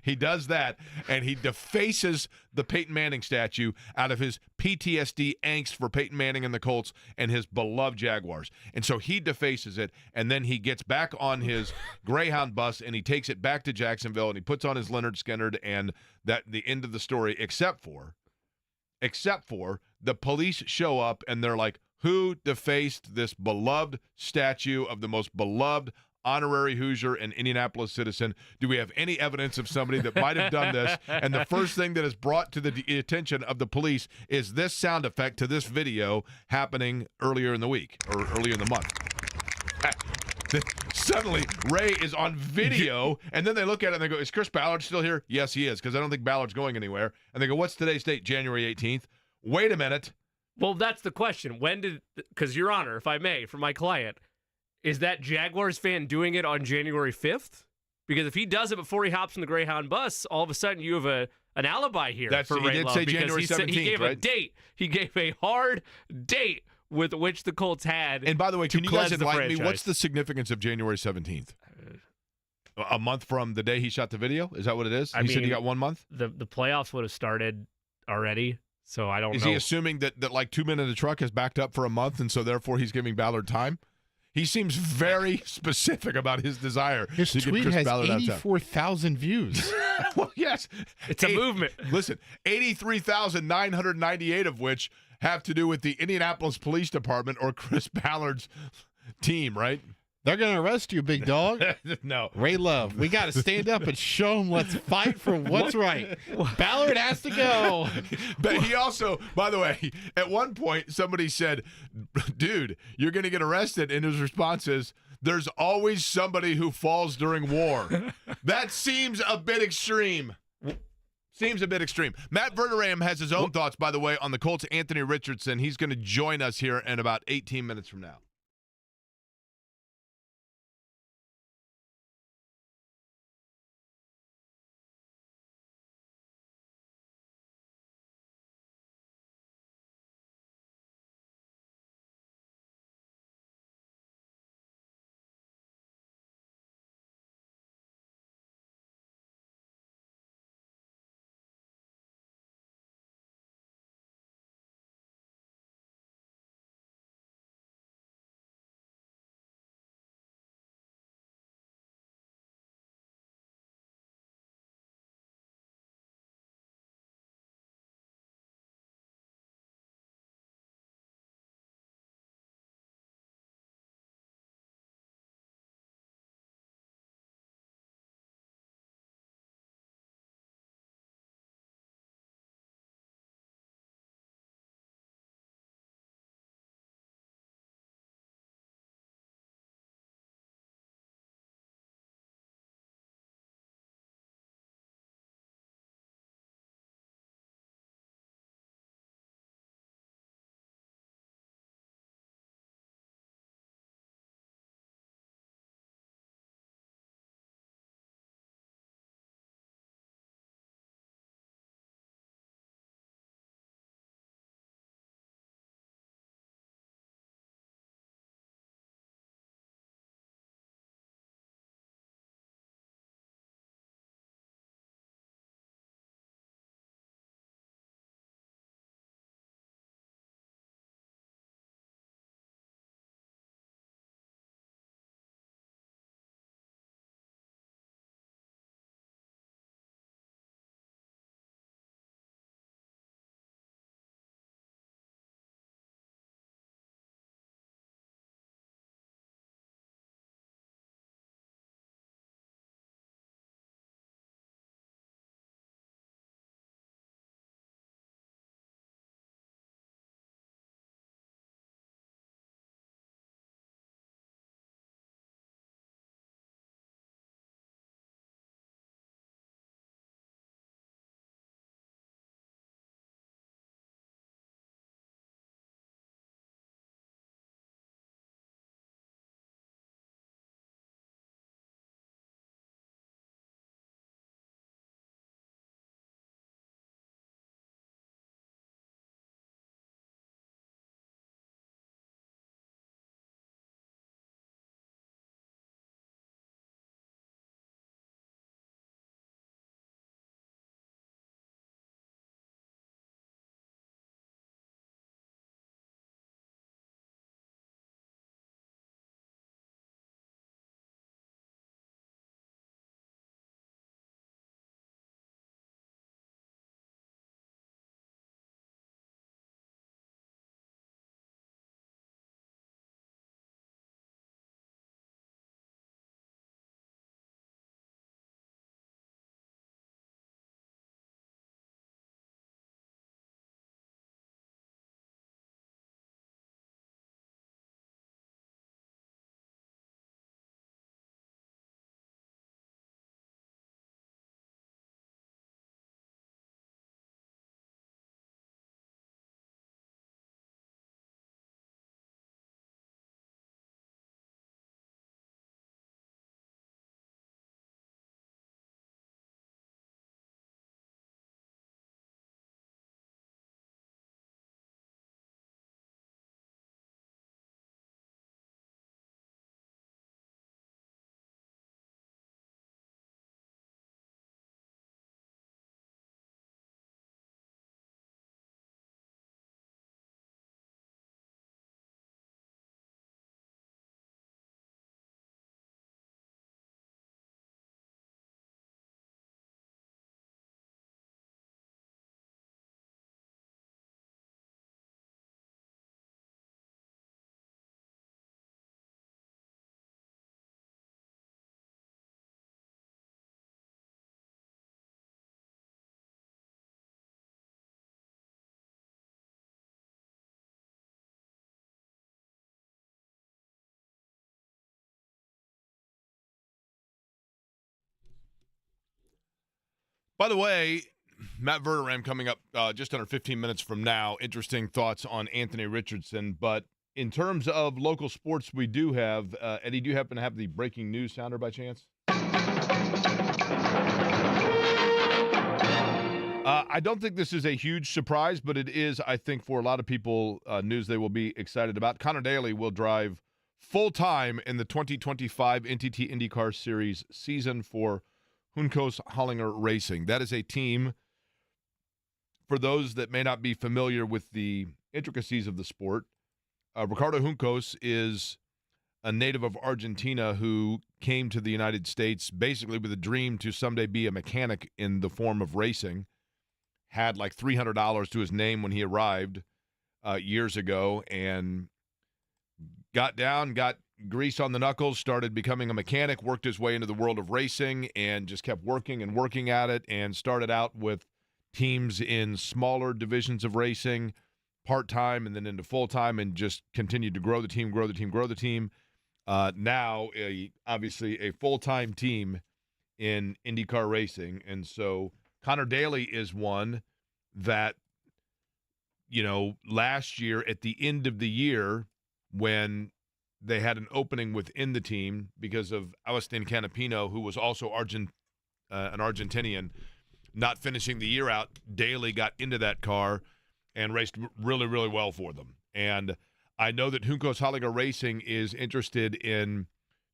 Speaker 1: he does that, and he defaces the Peyton Manning statue out of his PTSD angst for Peyton Manning and the Colts and his beloved Jaguars. And so he defaces it, and then he gets back on his Greyhound bus, and he takes it back to Jacksonville, and he puts on his Leonard Skinner, and that the end of the story, except for the police show up, and they're like, who defaced this beloved statue of the most beloved honorary Hoosier and Indianapolis citizen? Do we have any evidence of somebody that might have done this? And the first thing that is brought to the attention of the police is this sound effect to this video happening earlier in the week or earlier in the month. Suddenly, Ray is on video, and then they look at it and they go, is Chris Ballard still here? Yes, he is, because I don't think Ballard's going anywhere. And they go, what's today's date? January 18th. Wait a minute.
Speaker 2: Well, that's the question. Because, Your Honor, if I may, for my client, is that Jaguars fan doing it on January 5th? Because if he does it before he hops on the Greyhound bus, all of a sudden you have an alibi here for Ray Love.
Speaker 1: He did say January 17th,
Speaker 2: he gave
Speaker 1: right?
Speaker 2: a date. He gave a hard date with which the Colts had.
Speaker 1: And by the way,
Speaker 2: to
Speaker 1: can you guys
Speaker 2: cleanse the
Speaker 1: enlighten me?
Speaker 2: franchise.
Speaker 1: What's the significance of January 17th? A month from the day he shot the video? Is that what it is?
Speaker 2: I
Speaker 1: He said
Speaker 2: mean,
Speaker 1: he got 1 month?
Speaker 2: The playoffs would have started already, so I don't know.
Speaker 1: Is he assuming that like 2 men in the truck has backed up for a month, and so therefore he's giving Ballard time? He seems very specific about his desire
Speaker 4: His
Speaker 1: to
Speaker 4: tweet
Speaker 1: give Chris
Speaker 4: has
Speaker 1: Ballard out time.
Speaker 4: 84,000 views.
Speaker 1: Well, yes.
Speaker 2: It's a movement.
Speaker 1: Listen, 83,998 of which have to do with the Indianapolis Police Department or Chris Ballard's team, right?
Speaker 4: They're going to arrest you, big dog.
Speaker 1: No.
Speaker 4: Ray Love, we got to stand up and show them let's fight for what's right. Ballard has to go.
Speaker 1: But he also, by the way, at one point somebody said, dude, you're going to get arrested. And his response is, there's always somebody who falls during war. That seems a bit extreme. Seems a bit extreme. Matt Verderame has his own thoughts, by the way, on the Colts' Anthony Richardson. He's going to join us here in about 18 minutes from now. By the way, Matt Verderame coming up just under 15 minutes from now. Interesting thoughts on Anthony Richardson. But in terms of local sports, we do have, Eddie, do you happen to have the breaking news sounder by chance? I don't think this is a huge surprise, but it is, I think, for a lot of people, news they will be excited about. Connor Daly will drive full-time in the 2025 NTT IndyCar Series season for Juncos Hollinger Racing. That is a team, for those that may not be familiar with the intricacies of the sport, Ricardo Juncos is a native of Argentina who came to the United States basically with a dream to someday be a mechanic in the form of racing. Had like $300 to his name when he arrived years ago, and got grease on the knuckles, started becoming a mechanic, worked his way into the world of racing, and just kept working and working at it, and started out with teams in smaller divisions of racing, part-time and then into full-time, and just continued to grow the team. Now, obviously, a full-time team in IndyCar racing. And so Connor Daly is one that, last year at the end of the year when they had an opening within the team because of Agustin Canapino, who was also an Argentinian, not finishing the year out, Daly got into that car and raced really, really well for them. And I know that Juncos Hollinger Racing is interested in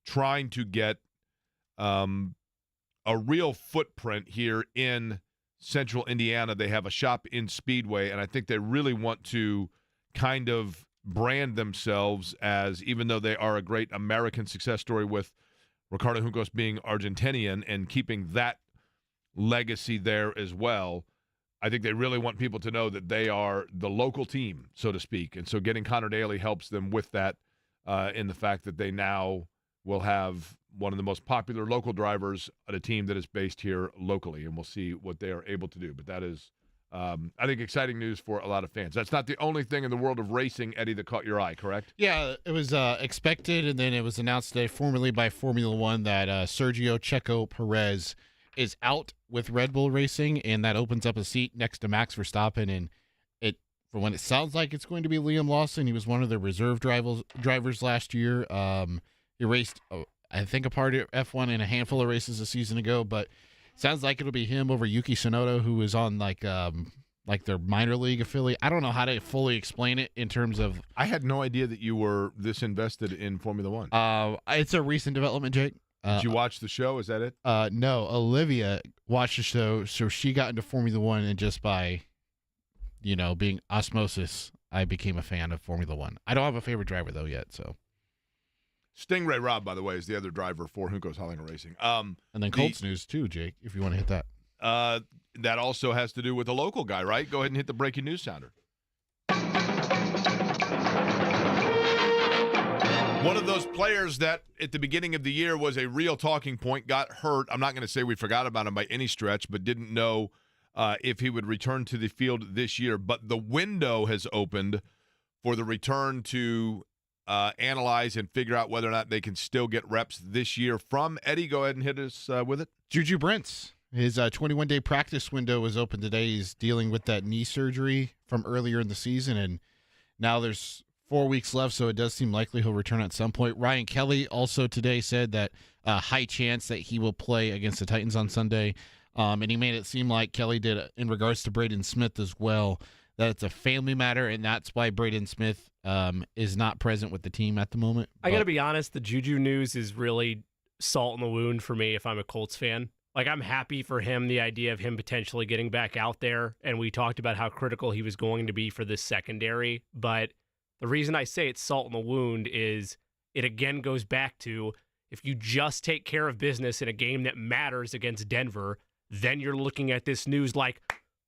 Speaker 1: trying to get a real footprint here in Central Indiana. They have a shop in Speedway, and I think they really want to kind of brand themselves as, even though they are a great American success story with Ricardo Juncos being Argentinian and keeping that legacy there as well, I think they really want people to know that they are the local team, so to speak. And so getting Connor Daly helps them with that in the fact that they now will have one of the most popular local drivers at a team that is based here locally, and we'll see what they are able to do. But that is, I think, exciting news for a lot of fans. That's not the only thing in the world of racing, Eddie, that caught your eye, correct?
Speaker 4: Yeah, it was expected, and then it was announced today formally by Formula One that Sergio Checo Perez is out with Red Bull Racing, and that opens up a seat next to Max Verstappen. And for when it sounds like it's going to be Liam Lawson, he was one of the reserve drivers last year. He raced, I think, a part of F1 in a handful of races a season ago, but it sounds like it'll be him over Yuki Tsunoda, who is on like their minor league affiliate. I don't know how to fully explain it in terms of.
Speaker 1: I had no idea that you were this invested in Formula One.
Speaker 4: It's a recent development, Jake.
Speaker 1: Did you watch the show? Is that it?
Speaker 4: No, Olivia watched the show, so she got into Formula One, and just by, being osmosis, I became a fan of Formula One. I don't have a favorite driver, though, yet, so.
Speaker 1: Stingray Robb, by the way, is the other driver for Juncos Hollinger Racing.
Speaker 4: And then Colts news, too, Jake, if you want to hit that.
Speaker 1: That also has to do with a local guy, right? Go ahead and hit the breaking news sounder. One of those players that at the beginning of the year was a real talking point, got hurt. I'm not going to say we forgot about him by any stretch, but didn't know if he would return to the field this year. But the window has opened for the return to analyze and figure out whether or not they can still get reps this year from Eddie. Go ahead and hit us with it.
Speaker 4: Juju Brents. His 21-day practice window was open today. He's dealing with that knee surgery from earlier in the season, and now there's 4 weeks left, so it does seem likely he'll return at some point. Ryan Kelly also today said that high chance that he will play against the Titans on Sunday, and he made it seem like Kelly did in regards to Braden Smith as well, that it's a family matter, and that's why Braden Smith is not present with the team at the moment.
Speaker 2: I got to be honest, the Juju news is really salt in the wound for me if I'm a Colts fan. Like, I'm happy for him, the idea of him potentially getting back out there, and we talked about how critical he was going to be for this secondary, but the reason I say it's salt in the wound is it again goes back to, if you just take care of business in a game that matters against Denver, then you're looking at this news like,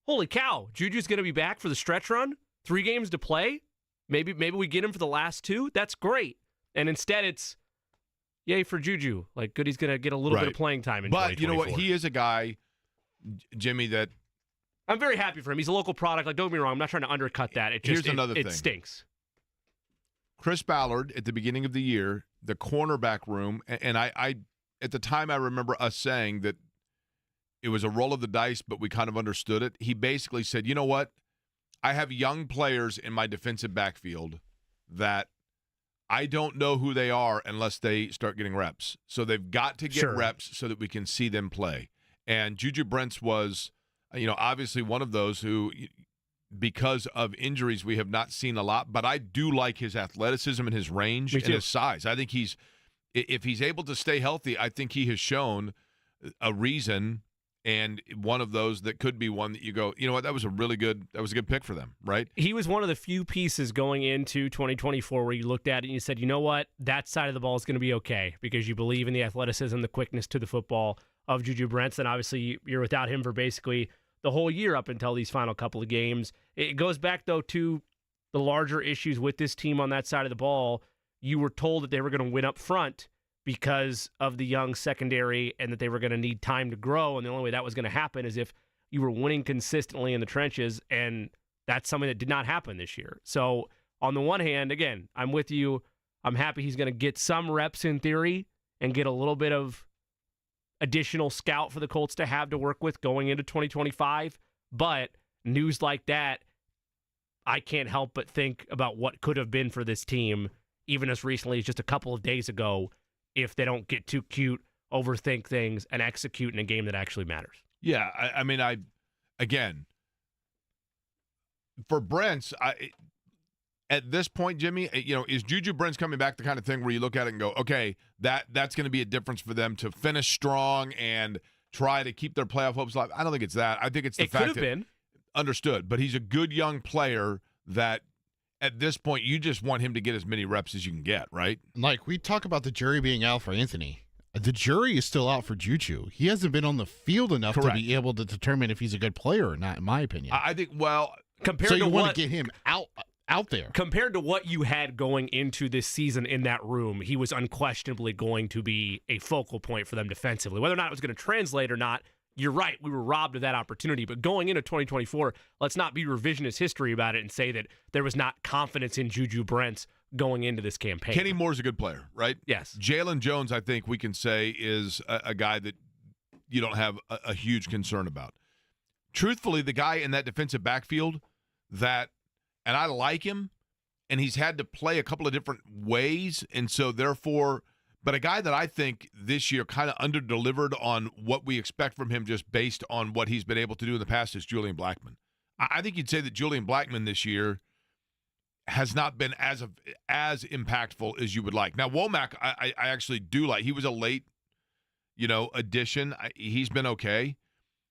Speaker 2: holy cow, Juju's going to be back for the stretch run? 3 games to play? Maybe we get him for the last 2? That's great. And instead it's, yay for Juju. Like, good, he's going to get a little bit of playing time in 2024.
Speaker 1: But you know what? He is a guy, Jimmy, that
Speaker 2: I'm very happy for him. He's a local product. Like, don't get me wrong, I'm not trying to undercut that. It just,
Speaker 1: Here's another thing.
Speaker 2: It stinks.
Speaker 1: Chris Ballard, at the beginning of the year, the cornerback room, and I at the time I remember us saying that it was a roll of the dice, but we kind of understood it. He basically said, you know what? I have young players in my defensive backfield that I don't know who they are unless they start getting reps. So they've got to get reps so that we can see them play. And Juju Brents was, obviously one of those who, because of injuries, we have not seen a lot. But I do like his athleticism and his range and his size. I think if he's able to stay healthy, I think he has shown a reason. And one of those that could be one that you go, you know what, that was a good pick for them, right?
Speaker 2: He was one of the few pieces going into 2024 where you looked at it and you said, you know what, that side of the ball is going to be okay because you believe in the athleticism, the quickness to the football of Juju Brents. And obviously you're without him for basically the whole year up until these final couple of games. It goes back, though, to the larger issues with this team on that side of the ball. You were told that they were going to win up front because of the young secondary and that they were going to need time to grow. And the only way that was going to happen is if you were winning consistently in the trenches. And that's something that did not happen this year. So on the one hand, again, I'm with you. I'm happy he's going to get some reps in theory and get a little bit of additional scout for the Colts to have to work with going into 2025. But news like that, I can't help but think about what could have been for this team, even as recently as just a couple of days ago, if they don't get too cute, overthink things, and execute in a game that actually matters.
Speaker 1: Yeah, again, for Brents, at this point, Jimmy, is Juju Brents coming back the kind of thing where you look at it and go, okay, that's going to be a difference for them to finish strong and try to keep their playoff hopes alive? I don't think it's that. I think it's the fact that – it could have been. Understood, but he's a good young player that – at this point, you just want him to get as many reps as you can get, right?
Speaker 4: Like, we talk about the jury being out for Anthony. The jury is still out for Juju. He hasn't been on the field enough to be able to determine if he's a good player or not, in my opinion.
Speaker 1: I think, well,
Speaker 2: compared to
Speaker 4: want to get him out there.
Speaker 2: Compared to what you had going into this season in that room, he was unquestionably going to be a focal point for them defensively. Whether or not it was going to translate or not, you're right, we were robbed of that opportunity. But going into 2024, let's not be revisionist history about it and say that there was not confidence in Juju Brents going into this campaign.
Speaker 1: Kenny Moore's a good player, right?
Speaker 2: Yes.
Speaker 1: Jalen Jones, I think we can say, is a guy that you don't have a huge concern about. Truthfully, the guy in that defensive backfield and I like him, and he's had to play a couple of different ways, and so therefore – but a guy that I think this year kind of under-delivered on what we expect from him just based on what he's been able to do in the past is Julian Blackmon. I think you'd say that Julian Blackmon this year has not been as impactful as you would like. Now, Womack, I actually do like. He was a late, addition. He's been okay.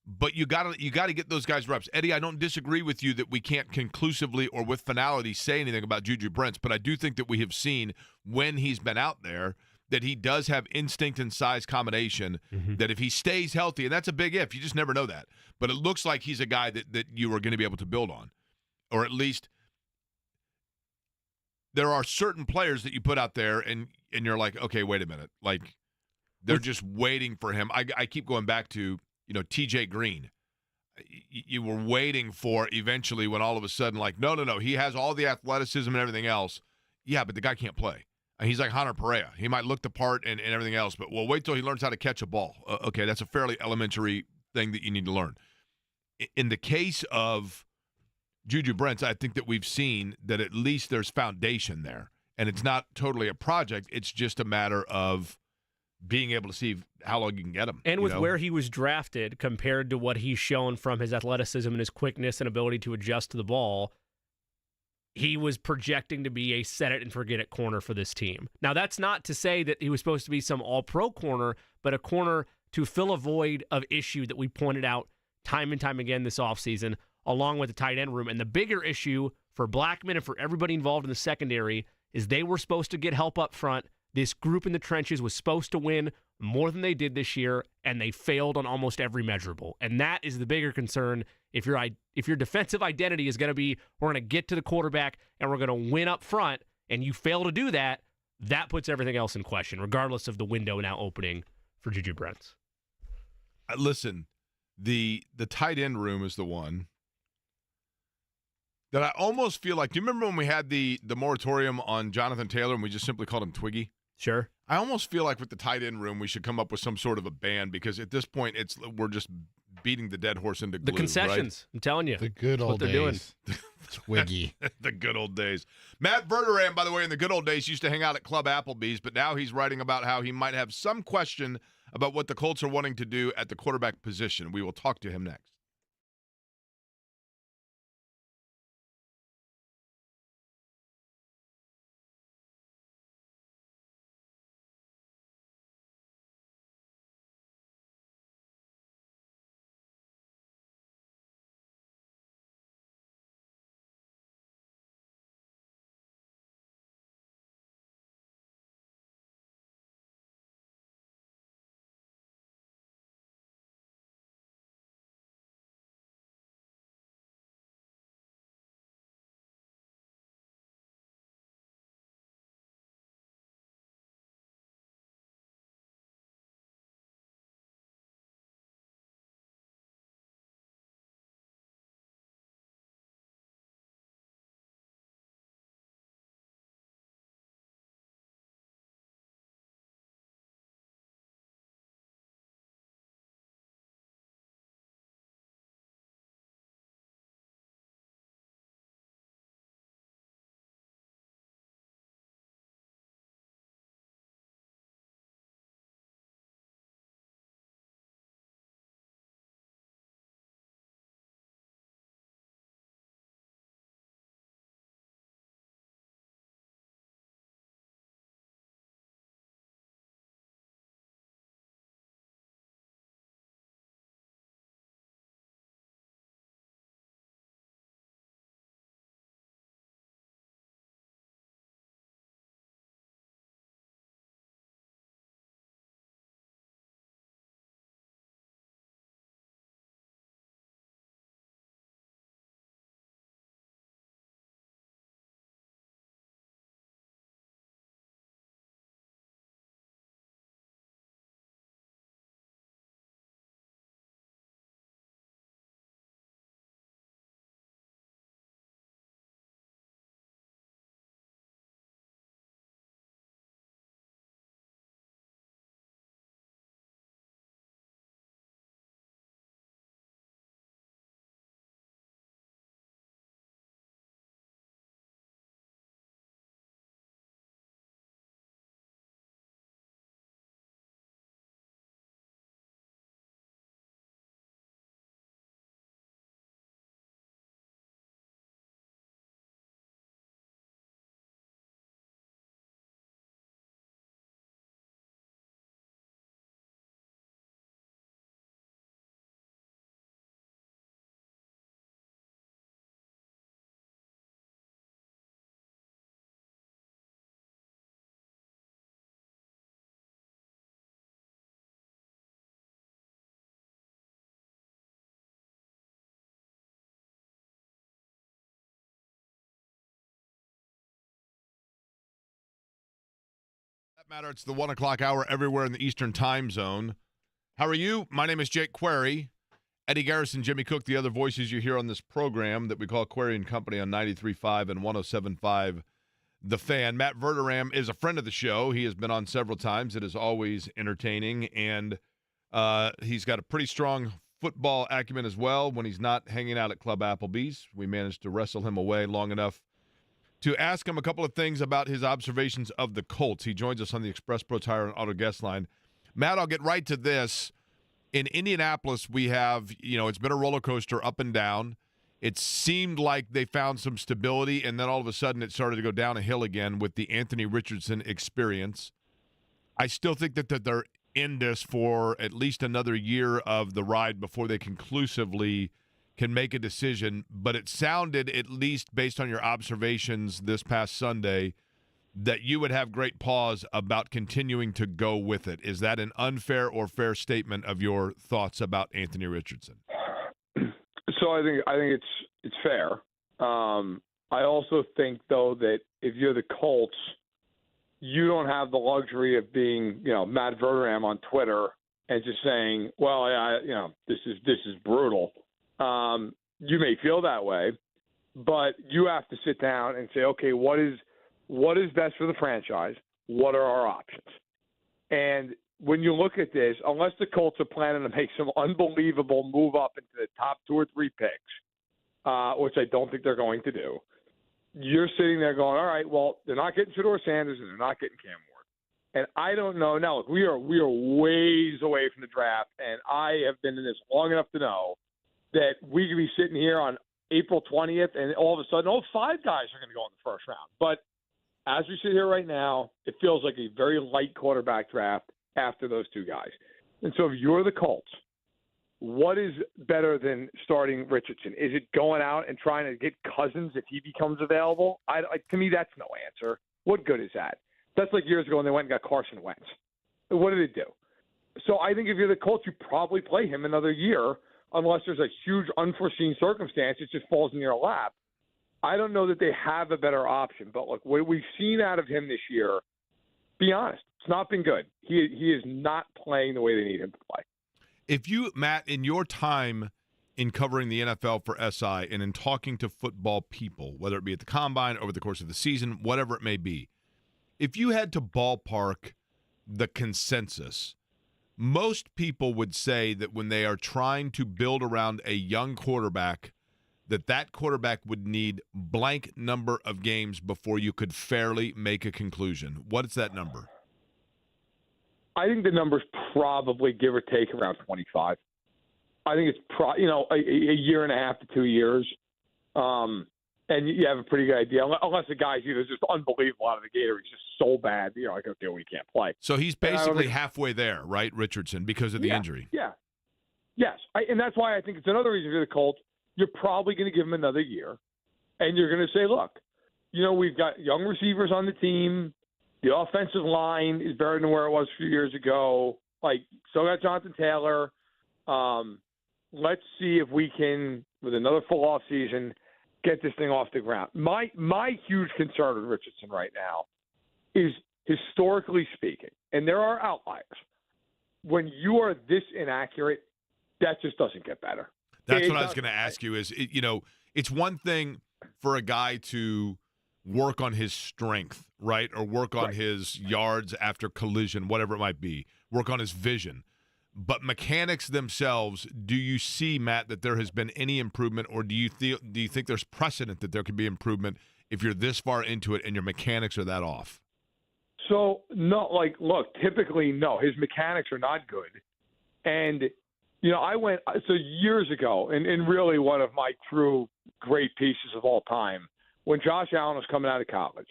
Speaker 1: But you got to get those guys reps. Eddie, I don't disagree with you that we can't conclusively or with finality say anything about Juju Brents, but I do think that we have seen when he's been out there that he does have instinct and size combination, that if he stays healthy, and that's a big if, you just never know that. But it looks like he's a guy that you are going to be able to build on. Or at least there are certain players that you put out there and you're like, okay, wait a minute. Like, they're just waiting for him. I keep going back to, TJ Green. You were waiting for eventually when all of a sudden, like, no, he has all the athleticism and everything else. Yeah, but the guy can't play. He's like Hunter Perea. He might look the part and everything else, but wait till he learns how to catch a ball. Okay, that's a fairly elementary thing that you need to learn. In the case of Juju Brents, I think that we've seen that at least there's foundation there, and it's not totally a project. It's just a matter of being able to see how long you can get him.
Speaker 2: And with where he was drafted compared to what he's shown from his athleticism and his quickness and ability to adjust to the ball, he was projecting to be a set-it-and-forget-it corner for this team. Now, that's not to say that he was supposed to be some all-pro corner, but a corner to fill a void of issue that we pointed out time and time again this offseason, along with the tight end room. And the bigger issue for Blackmon and for everybody involved in the secondary is they were supposed to get help up front. This group in the trenches was supposed to win more than they did this year, and they failed on almost every measurable. And that is the bigger concern. If your defensive identity is going to be, we're going to get to the quarterback and we're going to win up front, and you fail to do that, that puts everything else in question, regardless of the window now opening for Juju Brents.
Speaker 1: Listen, the tight end room is the one that I almost feel like, do you remember when we had the moratorium on Jonathan Taylor and we just simply called him Twiggy?
Speaker 2: Sure.
Speaker 1: I almost feel like with the tight end room, we should come up with some sort of a ban, because at this point we're just beating the dead horse into glue.
Speaker 2: The concessions,
Speaker 1: right?
Speaker 2: I'm telling you.
Speaker 4: The good
Speaker 2: what
Speaker 4: old
Speaker 2: they're
Speaker 4: days. Twiggy.
Speaker 1: The good old days. Matt Verderame, by the way, in the good old days, used to hang out at Club Applebee's, but now he's writing about how he might have some question about what the Colts are wanting to do at the quarterback position. We will talk to him next. Matter. It's the 1 o'clock hour everywhere in the Eastern time zone. How are you? My name is Jake Query. Eddie Garrison, Jimmy Cook, the other voices you hear on this program that we call Query and Company on 93.5 and 107.5 The Fan. Matt Veram is a friend of the show. He has been on several times. It is always entertaining, and he's got a pretty strong football acumen as well when he's not hanging out at Club Applebee's. We managed to wrestle him away long enough to ask him a couple of things about his observations of the Colts. He joins us on the Express Pro Tire and Auto Guest line. Matt, I'll get right to this. In Indianapolis, we have, it's been a roller coaster up and down. It seemed like they found some stability, and then all of a sudden it started to go down a hill again with the Anthony Richardson experience. I still think that they're in this for at least another year of the ride before they conclusively can make a decision, but it sounded, at least based on your observations this past Sunday, that you would have great pause about continuing to go with it. Is that an unfair or fair statement of your thoughts about Anthony Richardson?
Speaker 6: So I think it's fair. I also think, though, that if you're the Colts, you don't have the luxury of being, Matt Veram on Twitter and just saying, well, this is brutal. You may feel that way, but you have to sit down and say, okay, what is best for the franchise? What are our options? And when you look at this, unless the Colts are planning to make some unbelievable move up into the top 2 or 3 picks, which I don't think they're going to do, you're sitting there going, all right, well, they're not getting Shedeur Sanders and they're not getting Cam Ward. And I don't know. Now, look, we are ways away from the draft, and I have been in this long enough to know that we could be sitting here on April 20th, and all of a sudden, 5 guys are going to go in the first round. But as we sit here right now, it feels like a very light quarterback draft after those 2 guys. And so if you're the Colts, what is better than starting Richardson? Is it going out and trying to get Cousins if he becomes available? To me, that's no answer. What good is that? That's like years ago when they went and got Carson Wentz. What did it do? So I think if you're the Colts, you probably play him another year unless there's a huge unforeseen circumstance. It just falls in your lap. I don't know that they have a better option. But look, what we've seen out of him this year, be honest, it's not been good. He is not playing the way they need him to play.
Speaker 1: If you, Matt, in your time in covering the NFL for SI and in talking to football people, whether it be at the Combine, over the course of the season, whatever it may be, if you had to ballpark the consensus, most people would say that when they are trying to build around a young quarterback, that quarterback would need blank number of games before you could fairly make a conclusion. What is that number?
Speaker 6: I think the number's probably, give or take, around 25. I think it's a year and a half to 2 years. And you have a pretty good idea, unless the guy's either just unbelievable out of the gate or he's just so bad, like, okay, we can't play.
Speaker 1: So he's basically halfway there, right, Richardson, because of the injury?
Speaker 6: Yeah. Yes. And that's why I think it's another reason for the Colts. You're probably going to give him another year. And you're going to say, look, we've got young receivers on the team. The offensive line is better than where it was a few years ago. Still got Jonathan Taylor. Let's see if we can, with another full off season, get this thing off the ground. My huge concern with Richardson right now is, historically speaking, and there are outliers, when you are this inaccurate, that just doesn't get better.
Speaker 1: That's what I was going to ask you is, it's one thing for a guy to work on his strength, right, or work on his yards after collision, whatever it might be, work on his vision. But mechanics themselves, do you see, Matt, that there has been any improvement, or do you think there's precedent that there could be improvement if you're this far into it and your mechanics are that off?
Speaker 6: So, no, look, typically, no. His mechanics are not good. And, years ago, and really one of my true great pieces of all time, when Josh Allen was coming out of college,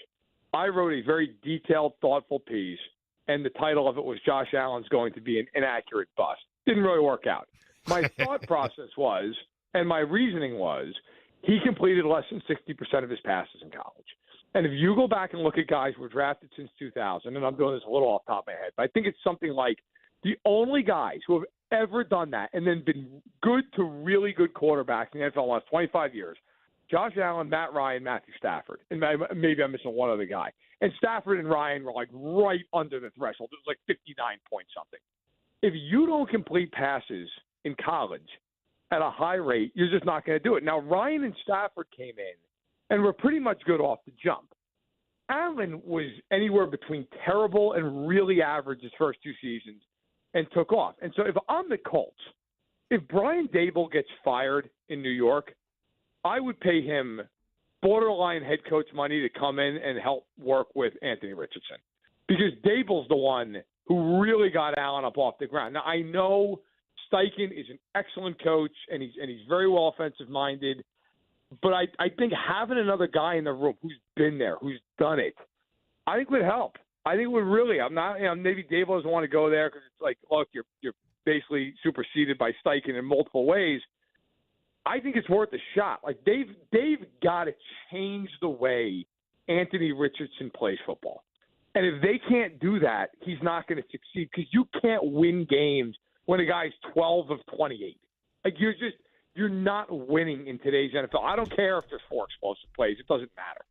Speaker 6: I wrote a very detailed, thoughtful piece, and the title of it was Josh Allen's going to be an inaccurate bust. Didn't really work out. My thought process was, and my reasoning was, he completed less than 60% of his passes in college. And if you go back and look at guys who were drafted since 2000, and I'm doing this a little off the top of my head, but I think it's something like the only guys who have ever done that and then been good to really good quarterbacks in the NFL in the last 25 years, Josh Allen, Matt Ryan, Matthew Stafford. And maybe I'm missing one other guy. And Stafford and Ryan were right under the threshold. It was 59 point something. If you don't complete passes in college at a high rate, you're just not going to do it. Now, Ryan and Stafford came in and were pretty much good off the jump. Allen was anywhere between terrible and really average his first 2 seasons and took off. And so if I'm the Colts, if Brian Daboll gets fired in New York, I would pay him borderline head coach money to come in and help work with Anthony Richardson, because Daboll's the one who really got Allen up off the ground. Now, I know Steichen is an excellent coach and he's very well offensive minded, but I think having another guy in the room who's been there, who's done it, I think would help. I think it would really. Maybe Daboll doesn't want to go there because it's look, you're basically superseded by Steichen in multiple ways. I think it's worth a shot. They've got to change the way Anthony Richardson plays football. And if they can't do that, he's not going to succeed, because you can't win games when a guy's 12 of 28. You're not winning in today's NFL. I don't care if there's 4 explosive plays. It doesn't matter.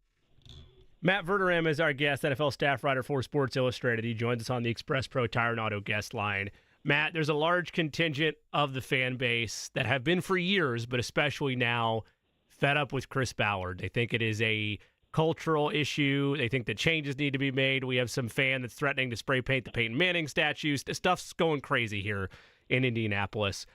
Speaker 2: Matt Verderame is our guest, NFL staff writer for Sports Illustrated. He joins us on the Express Pro Tire and Auto guest line. Matt, there's a large contingent of the fan base that have been for years, but especially now, fed up with Chris Ballard. They think it is a cultural issue. They think that changes need to be made. We have some fan that's threatening to spray paint the Peyton Manning statues. Stuff's going crazy here in Indianapolis.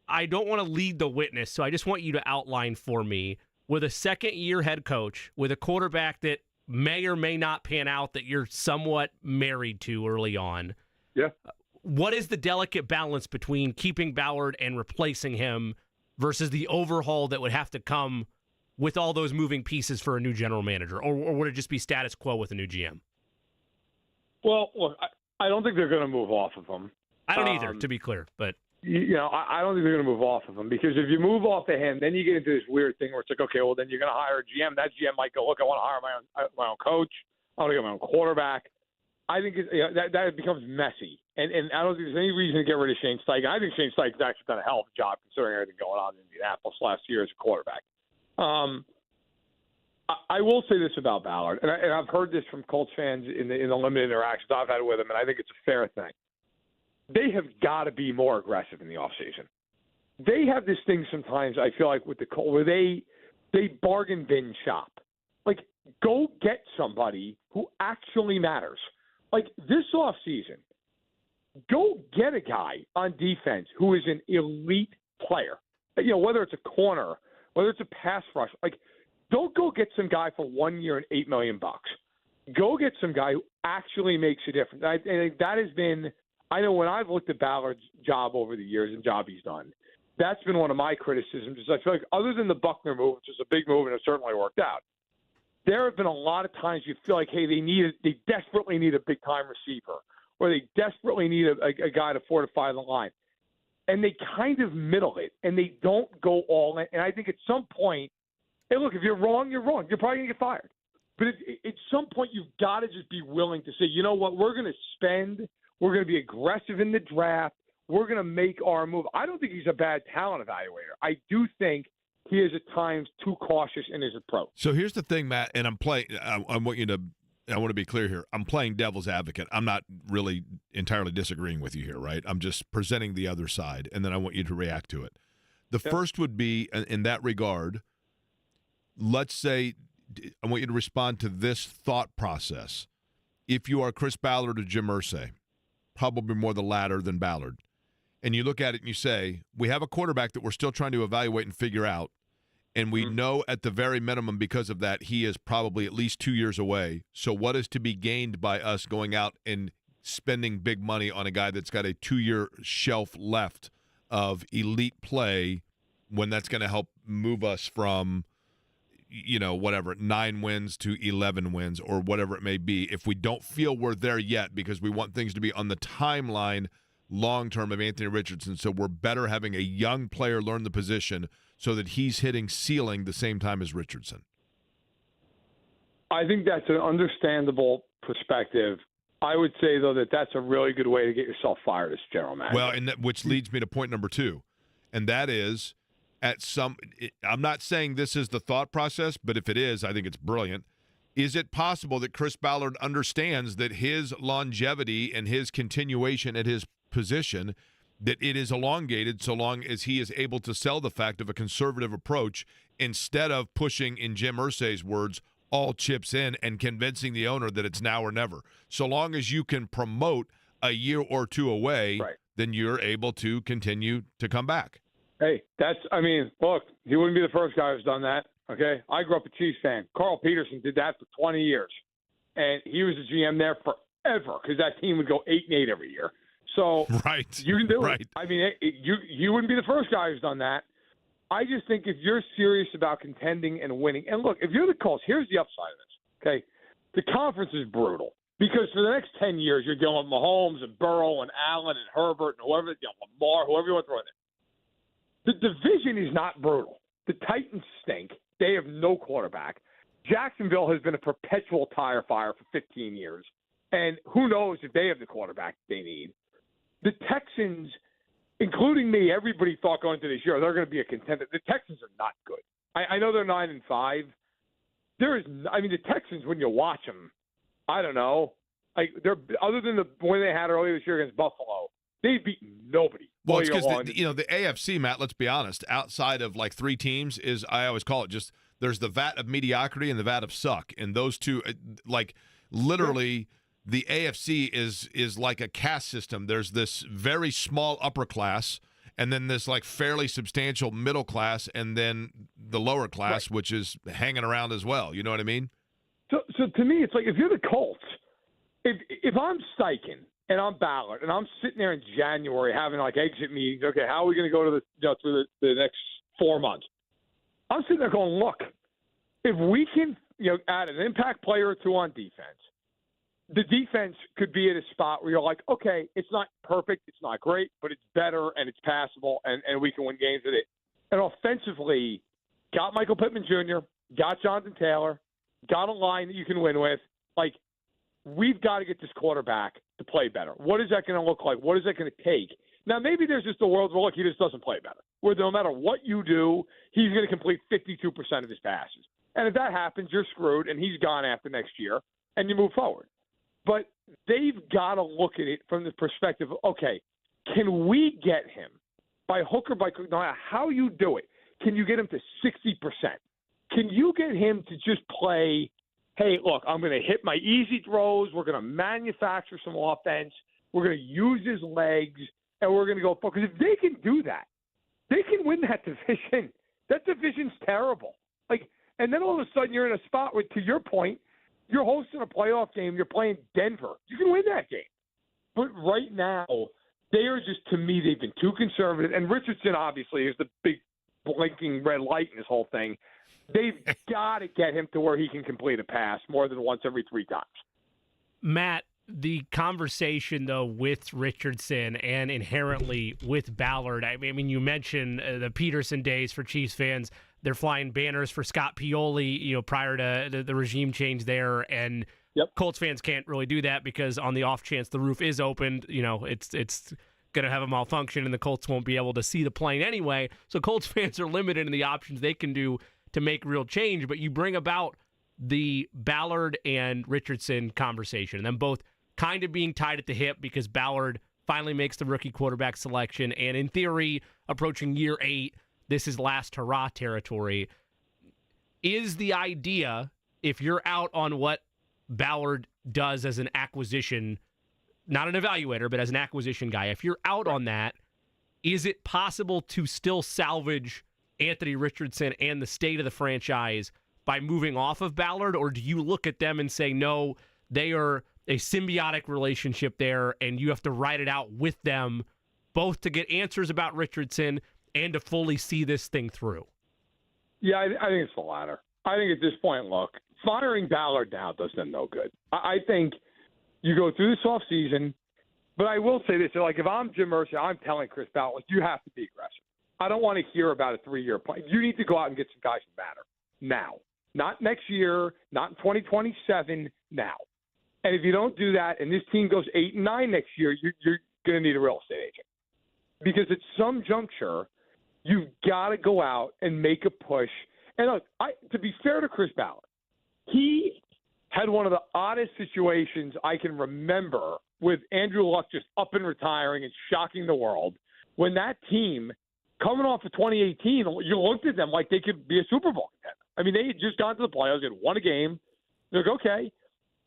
Speaker 2: I don't want to lead the witness, so I just want you to outline for me, with a second-year head coach, with a quarterback that may or may not pan out that you're somewhat married to early on.
Speaker 6: Yeah.
Speaker 2: What is the delicate balance between keeping Ballard and replacing him versus the overhaul that would have to come with all those moving pieces for a new general manager? Or would it just be status quo with a new GM?
Speaker 6: Well, look, I don't think they're going to move off of him.
Speaker 2: I don't either, to be clear. But
Speaker 6: I don't think they're going to move off of him, because if you move off of him, then you get into this weird thing where it's like, okay, well, then you're going to hire a GM. That GM might go, look, I want to hire my own coach. I want to get my own quarterback. I think that becomes messy. And I don't think there's any reason to get rid of Shane Steichen. I think Shane Steichen's actually done a hell of a job considering everything going on in Indianapolis last year as a quarterback. I will say this about Ballard, and I've heard this from Colts fans in the limited interactions I've had with him, and I think it's a fair thing. They have got to be more aggressive in the offseason. They have this thing sometimes, I feel like, with the Colts, where they bargain bin shop. Like, go get somebody who actually matters. Like, this offseason, go get a guy on defense who is an elite player. Whether it's a corner, whether it's a pass rush. Like, don't go get some guy for 1 year and $8 million. Go get some guy who actually makes a difference. I think that has been – I know when I've looked at Ballard's job over the years and job he's done, that's been one of my criticisms. Is I feel like other than the Buckner move, which is a big move and it certainly worked out, there have been a lot of times you feel like, hey, they desperately need a big-time receiver, or they desperately need a guy to fortify the line. And they kind of middle it, and they don't go all in. And I think at some point, hey, look, if you're wrong, you're wrong. You're probably going to get fired. But at some point, you've got to just be willing to say, you know what, we're going to spend – we're going to be aggressive in the draft. We're going to make our move. I don't think he's a bad talent evaluator. I do think he is at times too cautious in his approach.
Speaker 1: So here's the thing, Matt, and I want to be clear here. I'm playing devil's advocate. I'm not really entirely disagreeing with you here, right? I'm just presenting the other side, and then I want you to react to it. The first would be, in that regard, let's say I want you to respond to this thought process. If you are Chris Ballard or Jim Irsay, probably more the latter than Ballard, and you look at it and you say, we have a quarterback that we're still trying to evaluate and figure out, and we know at the very minimum because of that he is probably at least 2 years away. So what is to be gained by us going out and spending big money on a guy that's got a 2-year shelf left of elite play when that's going to help move us from – 9 wins to 11 wins or whatever it may be, if we don't feel we're there yet because we want things to be on the timeline long-term of Anthony Richardson, so we're better having a young player learn the position so that he's hitting ceiling the same time as Richardson.
Speaker 6: I think that's an understandable perspective. I would say, though, that's a really good way to get yourself fired as general manager.
Speaker 1: Well, which leads me to point number 2, and that is – I'm not saying this is the thought process, but if it is, I think it's brilliant. Is it possible that Chris Ballard understands that his longevity and his continuation at his position, that it is elongated so long as he is able to sell the fact of a conservative approach instead of pushing, in Jim Irsay's words, all chips in and convincing the owner that it's now or never? So long as you can promote a year or two away, then you're able to continue to come back.
Speaker 6: Hey, look, he wouldn't be the first guy who's done that, okay? I grew up a Chiefs fan. Carl Peterson did that for 20 years, and he was a GM there forever because that team would go 8-8 every year. So you can do it. I mean, you wouldn't be the first guy who's done that. I just think if you're serious about contending and winning, and look, if you're the Colts, here's the upside of this, okay? The conference is brutal because for the next 10 years, you're dealing with Mahomes and Burrow and Allen and Herbert and Lamar, whoever you want to throw in there. The division is not brutal. The Titans stink. They have no quarterback. Jacksonville has been a perpetual tire fire for 15 years. And who knows if they have the quarterback they need. The Texans, including me, everybody thought going into this year they're going to be a contender. The Texans are not good. I know they're 9-5. The Texans, when you watch them, I don't know. They're other than the win they had earlier this year against Buffalo, they've beaten nobody.
Speaker 1: Well, it's because the AFC, Matt, let's be honest, outside of like 3 teams, is, I always call it just There's the vat of mediocrity and the vat of suck, and those two, like literally, the AFC is like a caste system. There's this very small upper class, and then this like fairly substantial middle class, and then the lower class, which is hanging around as well. You know what I mean?
Speaker 6: So to me, it's like if you're the Colts, if I'm Steichen and I'm Ballard and I'm sitting there in January having like exit meetings, okay, how are we going to go to through the next 4 months? I'm sitting there going, look, if we can add an impact player or two on defense, the defense could be at a spot where you're like, okay, it's not perfect, it's not great, but it's better and it's passable, and we can win games with it. And offensively, got Michael Pittman Jr., got Jonathan Taylor, got a line that you can win with. Like, we've got to get this quarterback to play better. What is that going to look like? What is that going to take? Now, maybe there's just a world where, look, he just doesn't play better, where no matter what you do, he's going to complete 52% of his passes. And if that happens, you're screwed, and he's gone after next year, and you move forward. But they've got to look at it from the perspective of, okay, can we get him by hook or by crook, no matter how you do it, can you get him to 60%? Can you get him to just play, hey, look, I'm going to hit my easy throws, we're going to manufacture some offense, we're going to use his legs, and we're going to go – because if they can do that, they can win that division. That division's terrible. And then all of a sudden you're in a spot where, to your point, you're hosting a playoff game. You're playing Denver. You can win that game. But right now, they are just, to me, they've been too conservative. And Richardson, obviously, is the big blinking red light in this whole thing. They've got to get him to where he can complete a pass more than once every 3 times.
Speaker 2: Matt, the conversation, though, with Richardson and inherently with Ballard, I mean, you mentioned the Peterson days for Chiefs fans. They're flying banners for Scott Pioli, prior to the regime change there, and Colts fans can't really do that because on the off chance the roof is opened, it's going to have a malfunction and the Colts won't be able to see the plane anyway. So Colts fans are limited in the options they can do to make real change. But you bring about the Ballard and Richardson conversation, and them both kind of being tied at the hip because Ballard finally makes the rookie quarterback selection, and in theory, approaching year 8, this is last hurrah territory. Is the idea, if you're out on what Ballard does as an acquisition, not an evaluator, but as an acquisition guy, if you're out on that, is it possible to still salvage Anthony Richardson and the state of the franchise by moving off of Ballard? Or do you look at them and say, no, they are a symbiotic relationship there, and you have to ride it out with them, both to get answers about Richardson and to fully see this thing through?
Speaker 6: Yeah, I think it's the latter. I think at this point, look, firing Ballard now does them no good. I think you go through this offseason, but I will say this. Like, if I'm Jim Irsay, I'm telling Chris Ballard, you have to be aggressive. I don't want to hear about a 3-year plan. You need to go out and get some guys who matter now. Not next year, not in 2027, now. And if you don't do that and this team goes 8-9 next year, you're going to need a real estate agent. Because at some juncture, you've got to go out and make a push. And look, to be fair to Chris Ballard, he had one of the oddest situations I can remember with Andrew Luck just up and retiring and shocking the world. When that team, coming off of 2018, you looked at them like they could be a Super Bowl contender. I mean, they had just gone to the playoffs, had won a game. They're like, okay.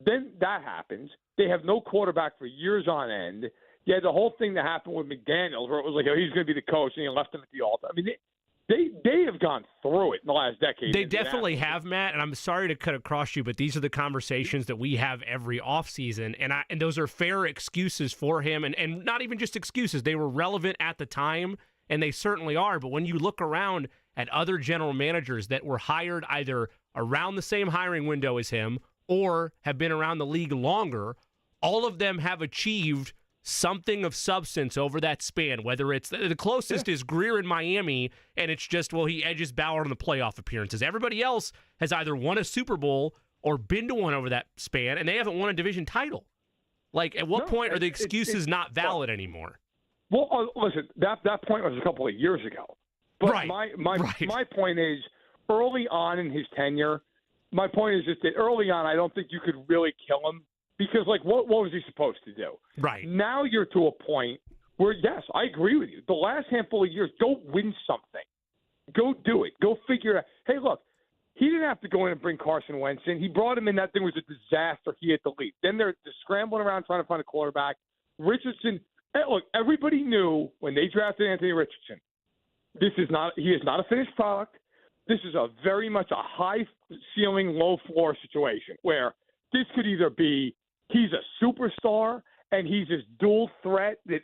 Speaker 6: Then that happens. They have no quarterback for years on end. You had the whole thing that happened with McDaniels where it was like, oh, he's going to be the coach, and he left him at the altar. I mean, they have gone through it in the last decade.
Speaker 2: They definitely have, Matt, and I'm sorry to cut across you, but these are the conversations that we have every offseason, and those are fair excuses for him, and not even just excuses. They were relevant at the time, and they certainly are, but when you look around at other general managers that were hired either around the same hiring window as him or have been around the league longer, all of them have achieved something of substance over that span, whether it's the closest is Greer in Miami, and it's just, well, he edges Ballard on the playoff appearances. Everybody else has either won a Super Bowl or been to one over that span, and they haven't won a division title. Like, at what point are the excuses not valid anymore?
Speaker 6: Well, listen, that point was a couple of years ago. But
Speaker 2: right.
Speaker 6: My point is, early on in his tenure, my point is just that early on, I don't think you could really kill him because, like, what was he supposed to do?
Speaker 2: Right.
Speaker 6: Now you're to a point where, yes, I agree with you. The last handful of years, go win something. Go do it. Go figure it out. Hey, look, He didn't have to go in and bring Carson Wentz in. He brought him in. That thing was a disaster. He had to leave. Then they're scrambling around trying to find a quarterback. Richardson, look, everybody knew when they drafted Anthony Richardson, he is not a finished product. This is a very much a high ceiling, low floor situation where this could either be he's a superstar and he's this dual threat that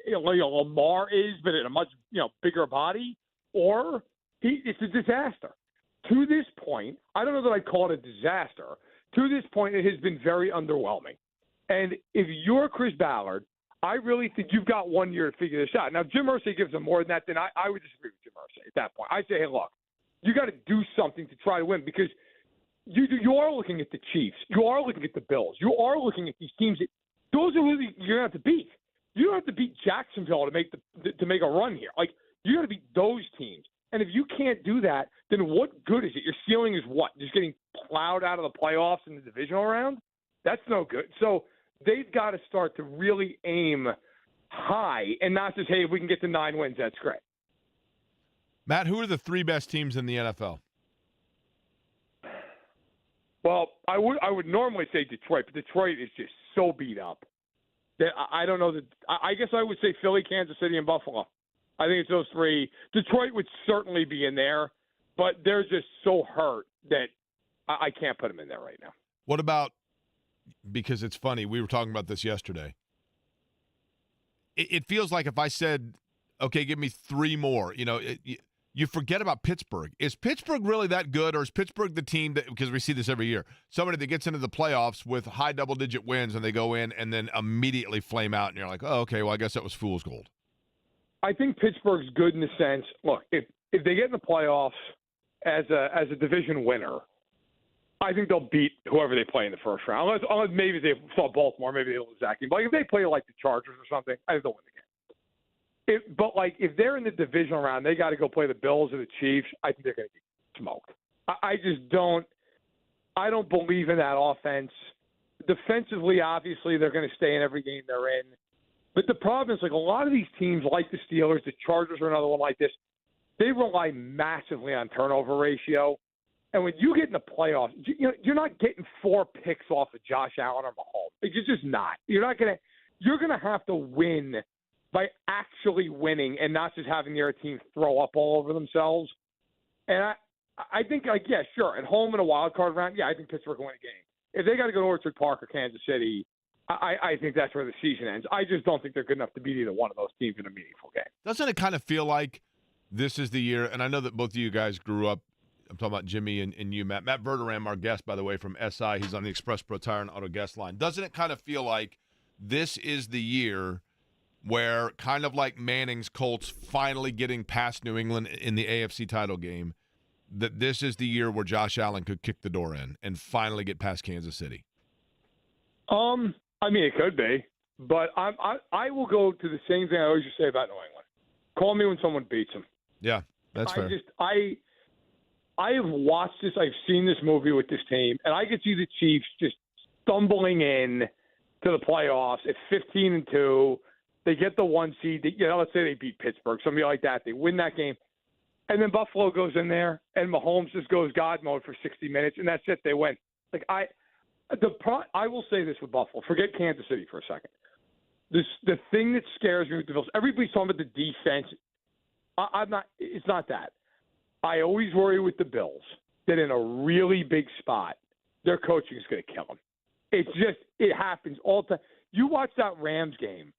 Speaker 6: Lamar is, but in a much bigger body, or it's a disaster. To this point, I don't know that I'd call it a disaster. To this point, it has been very underwhelming. And if you're Chris Ballard, I really think you've got 1 year to figure this out. Now, if Jim Irsay gives them more than that, then I would disagree with Jim Irsay at that point. I say, hey, look, you got to do something to try to win because you are looking at the Chiefs. You are looking at the Bills. You are looking at these teams. Those are really you're going to have to beat. You don't have to beat Jacksonville to make a run here. Like, you got to beat those teams. And if you can't do that, then what good is it? Your ceiling is what? Just getting plowed out of the playoffs in the divisional round? That's no good. So they've got to start to really aim high and not just, hey, if we can get to 9 wins, that's great.
Speaker 1: Matt, who are the 3 best teams in the NFL?
Speaker 6: Well, I would normally say Detroit, but Detroit is just so beat up that I don't know that. I guess I would say Philly, Kansas City, and Buffalo. I think it's those 3. Detroit would certainly be in there, but they're just so hurt that I can't put them in there right now.
Speaker 1: What about, because it's funny, we were talking about this yesterday. It feels like if I said, okay, give me 3 more, you forget about Pittsburgh. Is Pittsburgh really that good, or is Pittsburgh the team that, because we see this every year, somebody that gets into the playoffs with high double-digit wins and they go in and then immediately flame out and you're like, oh, okay, well, I guess that was fool's gold.
Speaker 6: I think Pittsburgh's good in the sense, look, if they get in the playoffs as a division winner, I think they'll beat whoever they play in the first round. Unless maybe they saw Baltimore, maybe they'll lose that game. But if they play like the Chargers or something, I think they'll win the game. But if they're in the divisional round, they got to go play the Bills or the Chiefs. I think they're going to get smoked. I just don't. I don't believe in that offense. Defensively, obviously, they're going to stay in every game they're in. But the problem is, like, a lot of these teams, like the Steelers, the Chargers are another one like this, they rely massively on turnover ratio. And when you get in the playoffs, you're not getting 4 picks off of Josh Allen or Mahomes. You're just not. You're going to have to win by actually winning and not just having the other team throw up all over themselves. And I think, yeah, sure, at home in a wild card round, yeah, I think Pittsburgh will win a game. If they got to go to Orchard Park or Kansas City, I think that's where the season ends. I just don't think they're good enough to beat either one of those teams in a meaningful game.
Speaker 1: Doesn't it kind of feel like this is the year, and I know that both of you guys grew up, I'm talking about Jimmy and you, Matt. Matt Verderame, our guest, by the way, from SI. He's on the Express Pro Tire and Auto guest line. Doesn't it kind of feel like this is the year where, kind of like Manning's Colts finally getting past New England in the AFC title game, that this is the year where Josh Allen could kick the door in and finally get past Kansas City?
Speaker 6: I mean, it could be, but I will go to the same thing I always say about New England. Call me when someone beats them.
Speaker 1: Yeah, that's fair.
Speaker 6: I have watched this. I've seen this movie with this team, and I could see the Chiefs just stumbling in to the playoffs at 15-2. They get the 1 seed. Let's say they beat Pittsburgh, somebody like that. They win that game, and then Buffalo goes in there, and Mahomes just goes God mode for 60 minutes, and that's it. They win. I will say this with Buffalo. Forget Kansas City for a second. The thing that scares me with the Bills, everybody's talking about the defense. It's not that. I always worry with the Bills that in a really big spot, their coaching is going to kill them. It happens all the time. You watch that Rams game,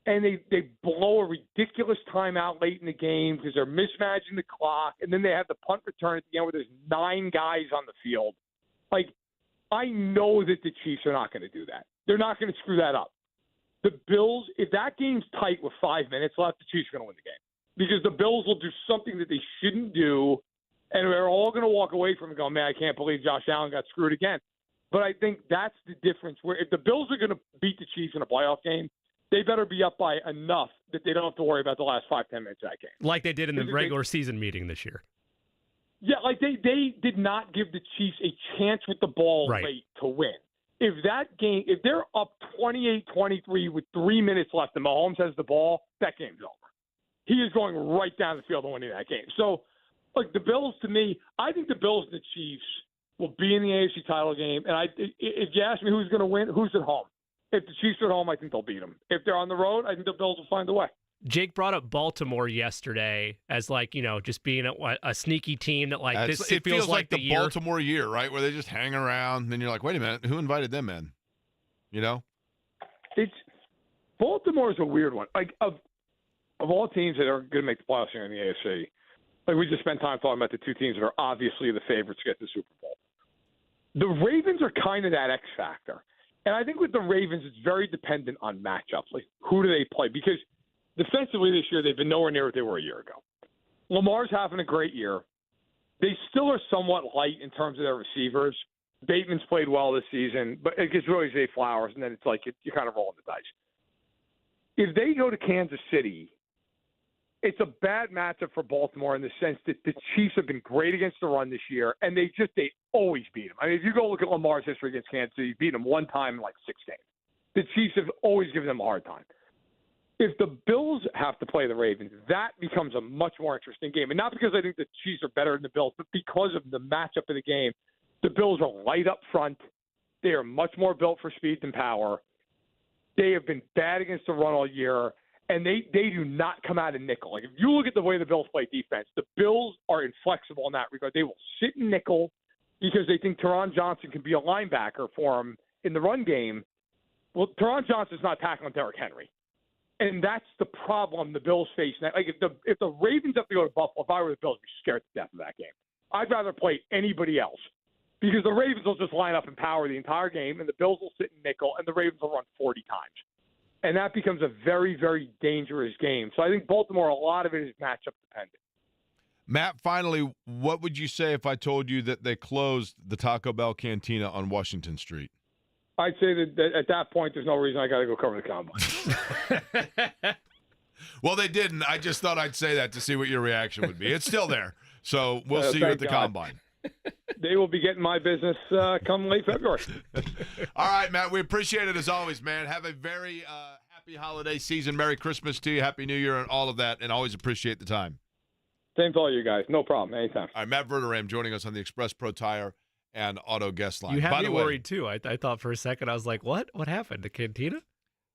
Speaker 6: and they blow a ridiculous timeout late in the game because they're mismatching the clock, and then they have the punt return at the end where there's 9 guys on the field. I know that the Chiefs are not going to do that. They're not going to screw that up. The Bills, if that game's tight with 5 minutes left, the Chiefs are going to win the game. Because the Bills will do something that they shouldn't do, and they're all going to walk away from it going, man, I can't believe Josh Allen got screwed again. But I think that's the difference, where if the Bills are going to beat the Chiefs in a playoff game, they better be up by enough that they don't have to worry about the last 5-10 minutes of that game.
Speaker 2: Like they did in the regular season meeting this year.
Speaker 6: Yeah, they did not give the Chiefs a chance with the ball late to win. If they're up 28-23 with 3 minutes left and Mahomes has the ball, that game's over. He is going right down the field and winning that game. So Like the Bills, to me, I think the Bills and the Chiefs will be in the AFC title game. And if you ask me who's going to win, who's at home? If the Chiefs are at home, I think they'll beat them. If they're on the road, I think the Bills will find a way.
Speaker 2: Jake brought up Baltimore yesterday as just being a sneaky team that
Speaker 1: it feels like the
Speaker 2: year.
Speaker 1: Baltimore year, right? Where they just hang around, and then you're like, wait a minute, who invited them in?
Speaker 6: Baltimore's a weird one. Like of all teams that are going to make the playoffs here in the AFC, like we just spent time talking about the two teams that are obviously the favorites to get the Super Bowl. The Ravens are kind of that X factor. And I think with the Ravens, it's very dependent on matchups. Like, who do they play? Because defensively this year, they've been nowhere near what they were a year ago. Lamar's having a great year. They still are somewhat light in terms of their receivers. Bateman's played well this season, but it's really Zay Flowers, and then it's like you're kind of rolling the dice. If they go to Kansas City, it's a bad matchup for Baltimore in the sense that the Chiefs have been great against the run this year, and they always beat them. I mean, if you go look at Lamar's history against Kansas City, he's beaten them one time in like 6 games. The Chiefs have always given them a hard time. If the Bills have to play the Ravens, that becomes a much more interesting game. And not because I think the Chiefs are better than the Bills, but because of the matchup of the game. The Bills are light up front. They are much more built for speed than power. They have been bad against the run all year, and they do not come out in nickel. Like, if you look at the way the Bills play defense, the Bills are inflexible in that regard. They will sit in nickel because they think Teron Johnson can be a linebacker for them in the run game. Well, Teron Johnson's not tackling Derrick Henry. And that's the problem the Bills face. Like, if the Ravens have to go to Buffalo, if I were the Bills, I'd be scared to death of that game. I'd rather play anybody else because the Ravens will just line up in power the entire game, and the Bills will sit in nickel, and the Ravens will run 40 times. And that becomes a very, very dangerous game. So I think Baltimore, a lot of it is matchup dependent.
Speaker 1: Matt, finally, what would you say if I told you that they closed the Taco Bell Cantina on Washington Street?
Speaker 6: I'd say that at that point, there's no reason I got to go cover the combine.
Speaker 1: Well, they didn't. I just thought I'd say that to see what your reaction would be. It's still there. So we'll see you at the combine.
Speaker 6: They will be getting my business come late February.
Speaker 1: All right, Matt. We appreciate it as always, man. Have a very happy holiday season. Merry Christmas to you. Happy New Year and all of that. And always appreciate the time.
Speaker 6: Same to all you guys. No problem. Anytime.
Speaker 1: All right, Matt Verderame joining us on the Express Pro Tire and Auto Guest Line.
Speaker 2: You had
Speaker 1: By
Speaker 2: me
Speaker 1: the way,
Speaker 2: worried, too. I thought for a second, I was like, what? What happened? The Cantina?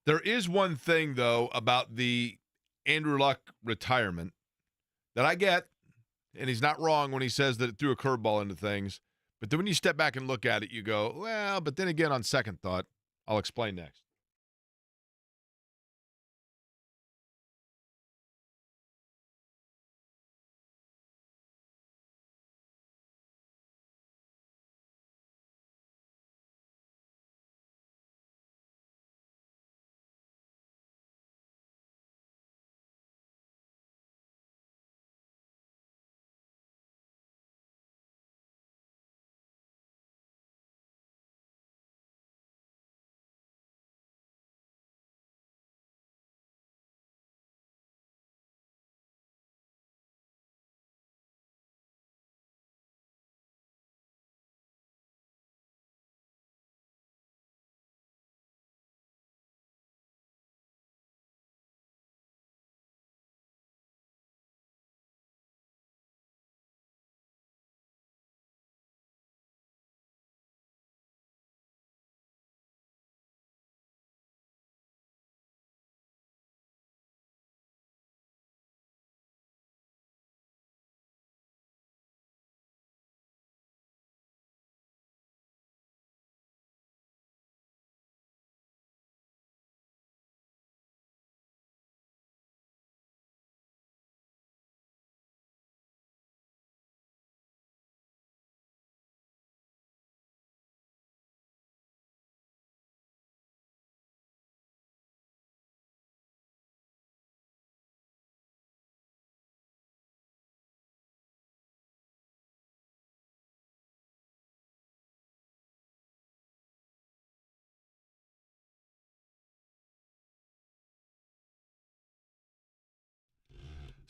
Speaker 1: There is one thing, though, about the Andrew Luck retirement that I get, and he's not wrong when he says that it threw a curveball into things. But then when you step back and look at it, you go, well, but then again, on second thought, I'll explain next.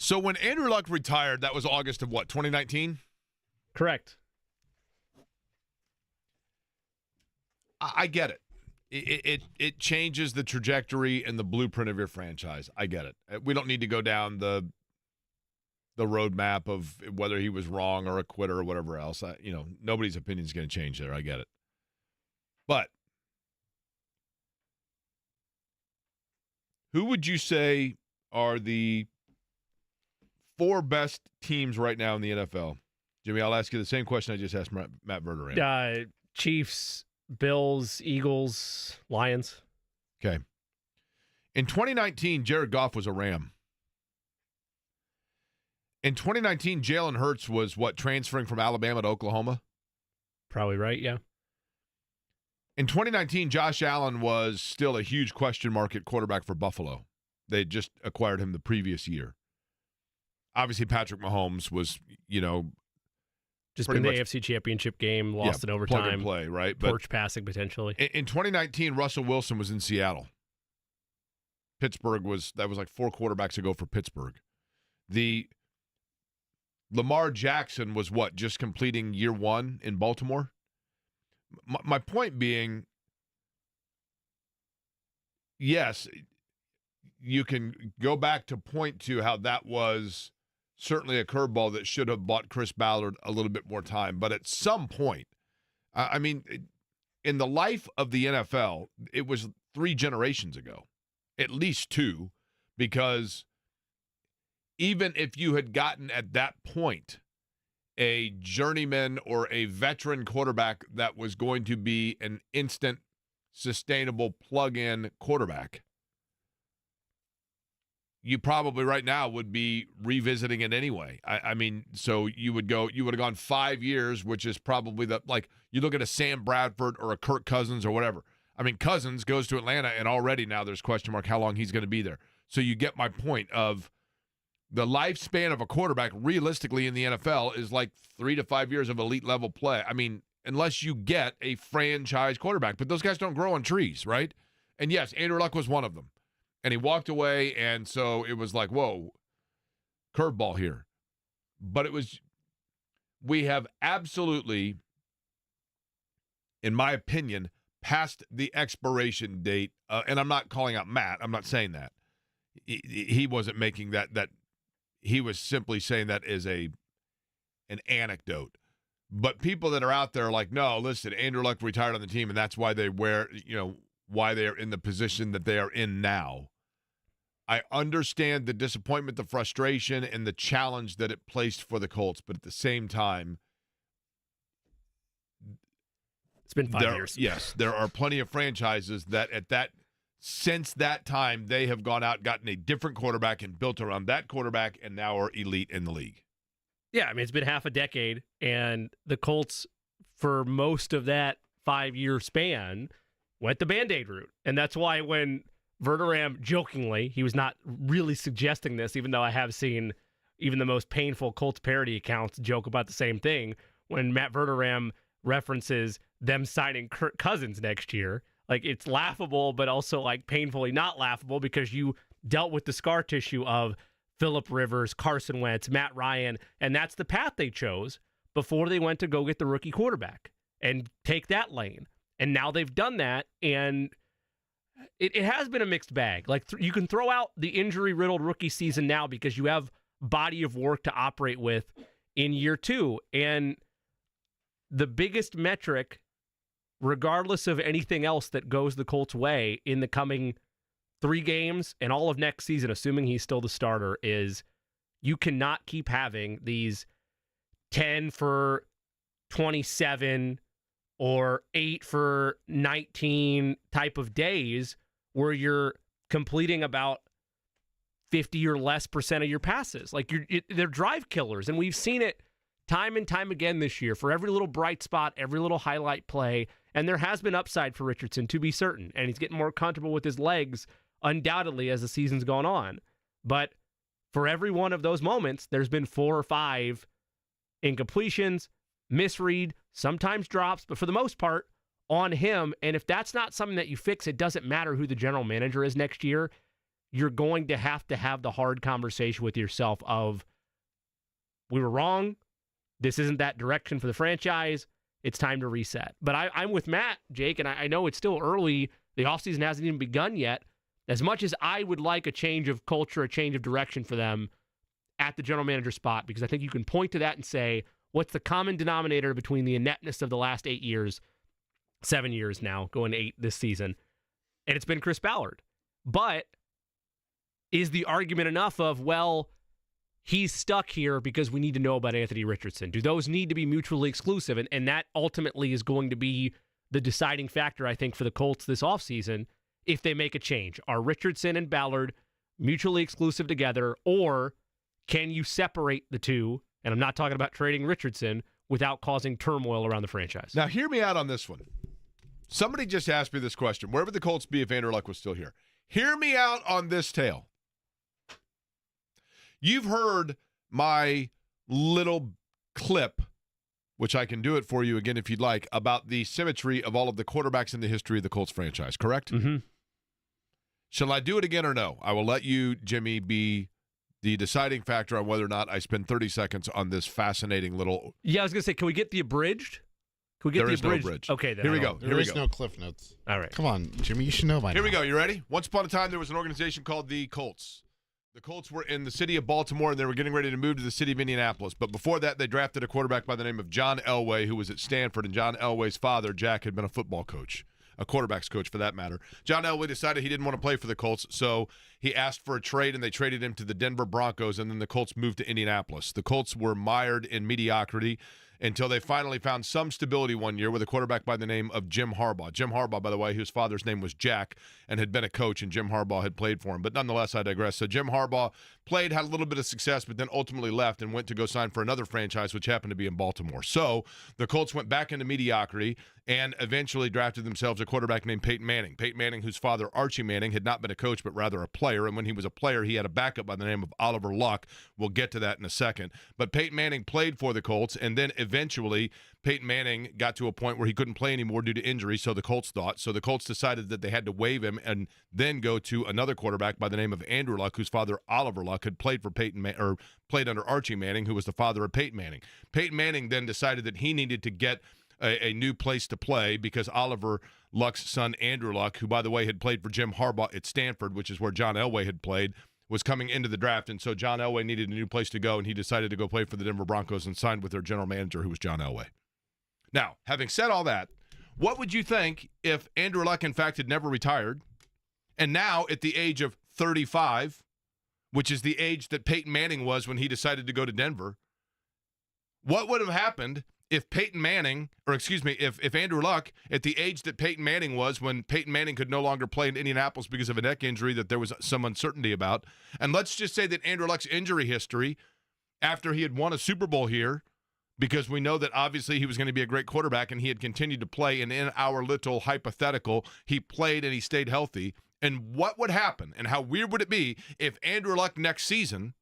Speaker 1: So when Andrew Luck retired, that was August of what, 2019?
Speaker 2: Correct.
Speaker 1: I get it. It changes the trajectory and the blueprint of your franchise. I get it. We don't need to go down the the roadmap of whether he was wrong or a quitter or whatever else. Nobody's opinion is going to change there. I get it. But who would you say are the 4 best teams right now in the NFL? Jimmy, I'll ask you the same question I just asked Matt Verderame.
Speaker 2: Chiefs, Bills, Eagles, Lions.
Speaker 1: Okay. In 2019, Jared Goff was a Ram. In 2019, Jalen Hurts was transferring from Alabama to Oklahoma?
Speaker 2: Probably right, yeah.
Speaker 1: In 2019, Josh Allen was still a huge question mark at quarterback for Buffalo. They had just acquired him the previous year. Obviously, Patrick Mahomes was,
Speaker 2: just been the AFC Championship game, lost in overtime.
Speaker 1: Plug and play, right?
Speaker 2: Torch passing potentially.
Speaker 1: In 2019, Russell Wilson was in Seattle. Pittsburgh was 4 quarterbacks ago for Pittsburgh. The Lamar Jackson was just completing year 1 in Baltimore? My point being, yes, you can go back to point to how that was certainly a curveball that should have bought Chris Ballard a little bit more time. But at some point, in the life of the NFL, it was 3 generations ago, at least 2, because even if you had gotten at that point a journeyman or a veteran quarterback that was going to be an instant, sustainable plug-in quarterback, you probably right now would be revisiting it anyway. So you would have gone 5 years, which is probably you look at a Sam Bradford or a Kirk Cousins or whatever. Cousins goes to Atlanta, and already now there's question mark how long he's going to be there. So you get my point of the lifespan of a quarterback realistically in the NFL is 3 to 5 years of elite level play. Unless you get a franchise quarterback, but those guys don't grow on trees, right? And yes, Andrew Luck was one of them. And he walked away, and so it was whoa, curveball here. But we have absolutely, in my opinion, passed the expiration date. And I'm not calling out Matt. I'm not saying that. He wasn't making that. He was simply saying that as an anecdote. But people that are out there are no, listen, Andrew Luck retired on the team, and that's why why they are in the position that they are in now. I understand the disappointment, the frustration, and the challenge that it placed for the Colts, but at the same time,
Speaker 2: it's been 5 years.
Speaker 1: Yes, there are plenty of franchises that since that time, they have gone out, gotten a different quarterback, and built around that quarterback, and now are elite in the league.
Speaker 2: Yeah, it's been half a decade, and the Colts, for most of that 5-year span, went the Band-Aid route. And that's why when Verderame, jokingly, he was not really suggesting this, even though I have seen even the most painful Colts parody accounts joke about the same thing, when Matt Verderame references them signing Kirk Cousins next year. It's laughable, but also painfully not laughable because you dealt with the scar tissue of Phillip Rivers, Carson Wentz, Matt Ryan, and that's the path they chose before they went to go get the rookie quarterback and take that lane. And now they've done that, and it has been a mixed bag. You can throw out the injury-riddled rookie season now because you have body of work to operate with in year 2. And the biggest metric, regardless of anything else that goes the Colts' way in the coming 3 games and all of next season, assuming he's still the starter, is you cannot keep having these 10 for 27 or 8 for 19 type of days where you're completing about 50 or less percent of your passes. They're drive killers, and we've seen it time and time again this year for every little bright spot, every little highlight play, and there has been upside for Richardson, to be certain, and he's getting more comfortable with his legs, undoubtedly, as the season's gone on. But for every one of those moments, there's been 4 or 5 incompletions, misread, sometimes drops, but for the most part, on him. And if that's not something that you fix, it doesn't matter who the general manager is next year. You're going to have the hard conversation with yourself of, we were wrong. This isn't that direction for the franchise. It's time to reset. But I'm with Matt, Jake, and I know it's still early. The offseason hasn't even begun yet. As much as I would like a change of culture, a change of direction for them, at the general manager spot, because I think you can point to that and say, what's the common denominator between the ineptness of the last 8 years, 7 years now, going 8 this season, and it's been Chris Ballard. But is the argument enough of, well, he's stuck here because we need to know about Anthony Richardson? Do those need to be mutually exclusive? And that ultimately is going to be the deciding factor, I think, for the Colts this offseason if they make a change. Are Richardson and Ballard mutually exclusive together, or can you separate the two? And I'm not talking about trading Richardson without causing turmoil around the franchise.
Speaker 1: Now, hear me out on this one. Somebody just asked me this question. Where would the Colts be if Andrew Luck was still here? Hear me out on this tale. You've heard my little clip, which I can do it for you again if you'd like, about the symmetry of all of the quarterbacks in the history of the Colts franchise, correct?
Speaker 2: Mm-hmm.
Speaker 1: Shall I do it again or no? I will let you, Jimmy, be the deciding factor on whether or not I spend 30 seconds on this fascinating little...
Speaker 2: Yeah, I was going to say, can we get the abridged? Can we get
Speaker 1: There
Speaker 2: the
Speaker 1: is no
Speaker 2: abridged?
Speaker 1: abridged.
Speaker 2: Okay, then.
Speaker 1: Here we go.
Speaker 4: There is no Cliff Notes.
Speaker 2: All right.
Speaker 4: Come on, Jimmy, you should know by now.
Speaker 1: Here we go. You ready? Once upon a time, there was an organization called the Colts. The Colts were in the city of Baltimore, and they were getting ready to move to the city of Indianapolis. But before that, they drafted a quarterback by the name of John Elway, who was at Stanford, and John Elway's father, Jack, had been a football coach, a quarterback's coach for that matter. John Elway decided he didn't want to play for the Colts, so he asked for a trade, and they traded him to the Denver Broncos, and then the Colts moved to Indianapolis. The Colts were mired in mediocrity until they finally found some stability one year with a quarterback by the name of Jim Harbaugh. Jim Harbaugh, by the way, whose father's name was Jack and had been a coach, and Jim Harbaugh had played for him. But nonetheless, I digress. So Jim Harbaugh played, had a little bit of success, but then ultimately left and went to go sign for another franchise, which happened to be in Baltimore. So the Colts went back into mediocrity and eventually drafted themselves a quarterback named Peyton Manning. Peyton Manning, whose father, Archie Manning, had not been a coach, but rather a player. And when he was a player, he had a backup by the name of Oliver Luck. We'll get to that in a second. But Peyton Manning played for the Colts, and then eventually Peyton Manning got to a point where he couldn't play anymore due to injury, so the Colts thought. So the Colts decided that they had to waive him and then go to another quarterback by the name of Andrew Luck, whose father, Oliver Luck, had played for played under Archie Manning, who was the father of Peyton Manning. Peyton Manning then decided that he needed to get a new place to play because Oliver Luck's son, Andrew Luck, who, by the way, had played for Jim Harbaugh at Stanford, which is where John Elway had played, was coming into the draft. And so John Elway needed a new place to go, and he decided to go play for the Denver Broncos and signed with their general manager, who was John Elway. Now, having said all that, what would you think if Andrew Luck, in fact, had never retired, and now at the age of 35, which is the age that Peyton Manning was when he decided to go to Denver, what would have happened if if Andrew Luck, at the age that Peyton Manning was when Peyton Manning could no longer play in Indianapolis because of a neck injury that there was some uncertainty about, and let's just say that Andrew Luck's injury history after he had won a Super Bowl here, because we know that obviously he was going to be a great quarterback and he had continued to play, and in our little hypothetical, he played and he stayed healthy. And what would happen and how weird would it be if Andrew Luck next season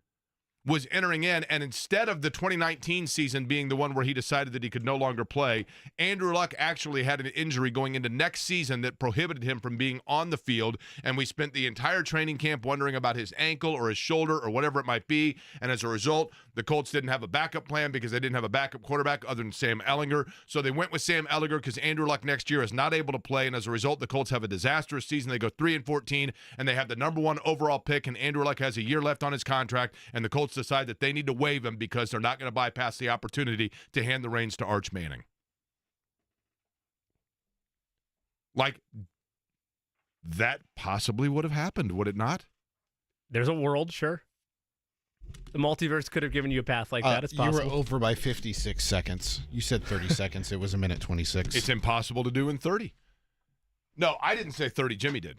Speaker 1: was entering in, and instead of the 2019 season being the one where he decided that he could no longer play, Andrew Luck actually had an injury going into next season that prohibited him from being on the field, and we spent the entire training camp wondering about his ankle or his shoulder or whatever it might be, and as a result, the Colts didn't have a backup plan because they didn't have a backup quarterback other than Sam Ehlinger, so they went with Sam Ehlinger because Andrew Luck next year is not able to play, and as a result, the Colts have a disastrous season. They go 3-14, and they have the number 1 overall pick, and Andrew Luck has a year left on his contract, and the Colts decide that they need to waive him because they're not going to bypass the opportunity to hand the reins to Arch Manning. Like, that possibly would have happened, would it not?
Speaker 2: There's a world, sure. The multiverse could have given you a path like that. It's possible.
Speaker 4: You were over by 56 seconds. You said 30 seconds. It was a minute 26.
Speaker 1: It's impossible to do in 30. No, I didn't say 30. Jimmy did.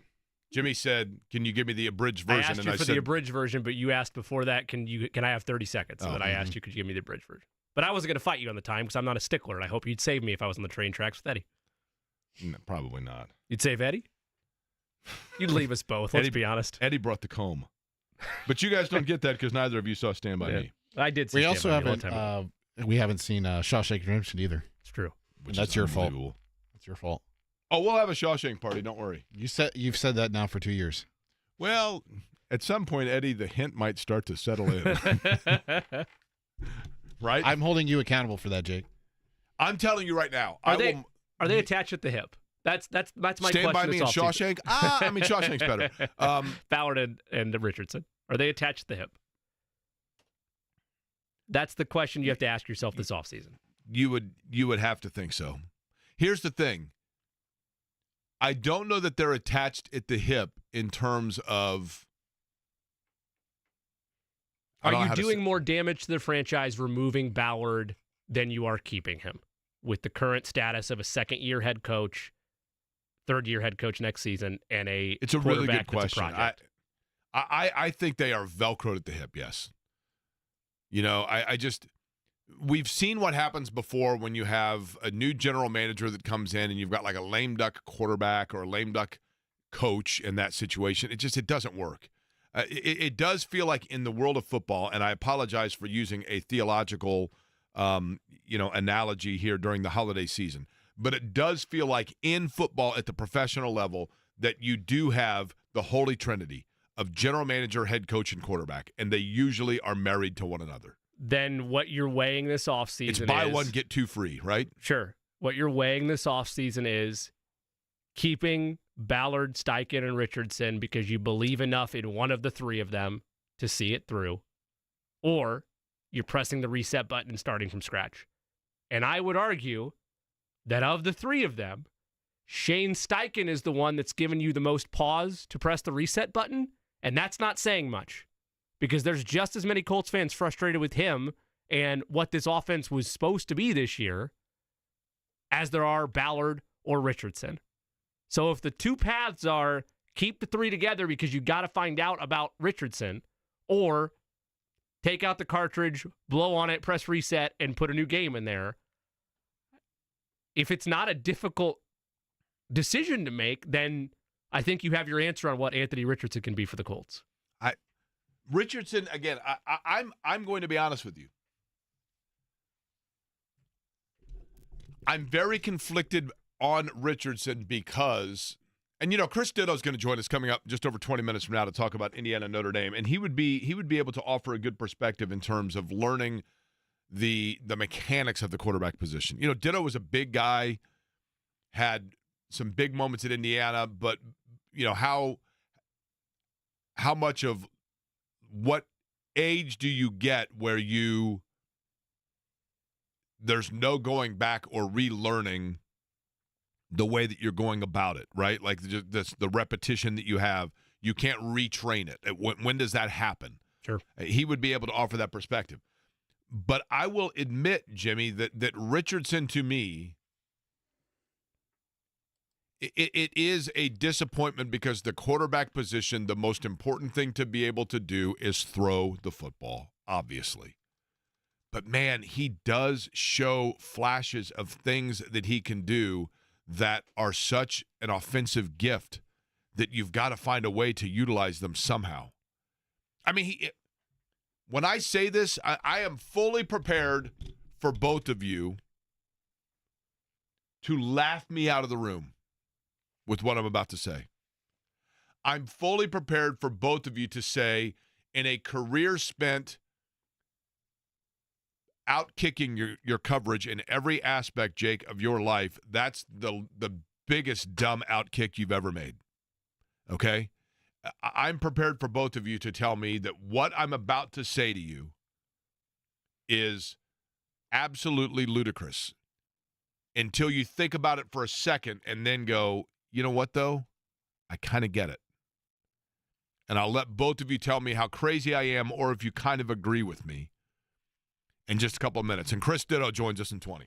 Speaker 1: Jimmy said, "Can you give me the abridged version?"
Speaker 2: I asked you for the abridged version, but you asked before that, "Can I have 30 seconds?" And then I asked you, "Could you give me the abridged version?" But I wasn't going to fight you on the time because I'm not a stickler, and I hope you'd save me if I was on the train tracks with Eddie.
Speaker 1: No, probably not.
Speaker 2: You'd save Eddie? You'd leave us both, let's be honest.
Speaker 1: Eddie brought the comb. But you guys don't get that because neither of you saw Stand By Me.
Speaker 2: I did see
Speaker 4: We
Speaker 2: Stand
Speaker 4: also
Speaker 2: By Me a long
Speaker 4: haven't
Speaker 2: time ago.
Speaker 4: we haven't seen Shawshank Redemption either.
Speaker 2: It's true.
Speaker 1: Which
Speaker 4: That's
Speaker 1: is
Speaker 4: your fault.
Speaker 1: unbelievable.
Speaker 4: That's your fault.
Speaker 1: Oh, we'll have a Shawshank party. Don't worry.
Speaker 4: You've said that now for 2 years.
Speaker 1: Well, at some point, Eddie, the hint might start to settle in. Right?
Speaker 4: I'm holding you accountable for that, Jake.
Speaker 1: I'm telling you right now.
Speaker 2: Are they attached at the hip? That's my question.
Speaker 1: Stand By Me and
Speaker 2: offseason.
Speaker 1: Shawshank? I mean, Shawshank's better.
Speaker 2: Ballard and Richardson. Are they attached at the hip? That's the question you have to ask yourself this offseason.
Speaker 1: You would have to think so. Here's the thing. I don't know that they're attached at the hip in terms of.
Speaker 2: Are you doing more damage to the franchise removing Ballard than you are keeping him with the current status of a second-year head coach, third-year head coach next season, and
Speaker 1: It's a really good
Speaker 2: that's
Speaker 1: question.
Speaker 2: a project?
Speaker 1: I think they are Velcroed at the hip, yes. You know, we've seen what happens before when you have a new general manager that comes in and you've got like a lame duck quarterback or a lame duck coach in that situation. It doesn't work. It does feel like in the world of football, and I apologize for using a theological, analogy here during the holiday season, but it does feel like in football at the professional level that you do have the holy trinity of general manager, head coach, and quarterback, and they usually are married to one another.
Speaker 2: Then what you're weighing this offseason is...
Speaker 1: It's buy one, get two free, right?
Speaker 2: Sure. What you're weighing this offseason is keeping Ballard, Steichen, and Richardson because you believe enough in one of the three of them to see it through, or you're pressing the reset button and starting from scratch. And I would argue that of the three of them, Shane Steichen is the one that's given you the most pause to press the reset button, and that's not saying much because there's just as many Colts fans frustrated with him and what this offense was supposed to be this year as there are Ballard or Richardson. So if the two paths are keep the three together because you got to find out about Richardson, or take out the cartridge, blow on it, press reset, and put a new game in there, if it's not a difficult decision to make, then I think you have your answer on what Anthony Richardson can be for the Colts.
Speaker 1: Richardson, again, I'm going to be honest with you. I'm very conflicted on Richardson because, and Chris Dittoe is going to join us coming up just over 20 minutes from now to talk about Indiana Notre Dame, and he would be able to offer a good perspective in terms of learning the mechanics of the quarterback position. Dittoe was a big guy, had some big moments at Indiana, but how much of what age do you get where there's no going back or relearning the way that you're going about it, right? Like the repetition that you have, you can't retrain it. When does that happen?
Speaker 2: Sure.
Speaker 1: He would be able to offer that perspective. But I will admit, Jimmy, that Richardson to me, it is a disappointment because the quarterback position, the most important thing to be able to do is throw the football, obviously. But, man, he does show flashes of things that he can do that are such an offensive gift that you've got to find a way to utilize them somehow. I mean, when I say this, I am fully prepared for both of you to laugh me out of the room with what I'm about to say. I'm fully prepared for both of you to say, in a career spent out-kicking your coverage in every aspect, Jake, of your life, that's the biggest dumb out-kick you've ever made. Okay? I'm prepared for both of you to tell me that what I'm about to say to you is absolutely ludicrous until you think about it for a second and then go, you know what, though? I kind of get it. And I'll let both of you tell me how crazy I am or if you kind of agree with me in just a couple of minutes. And Chris Dittoe joins us in 20.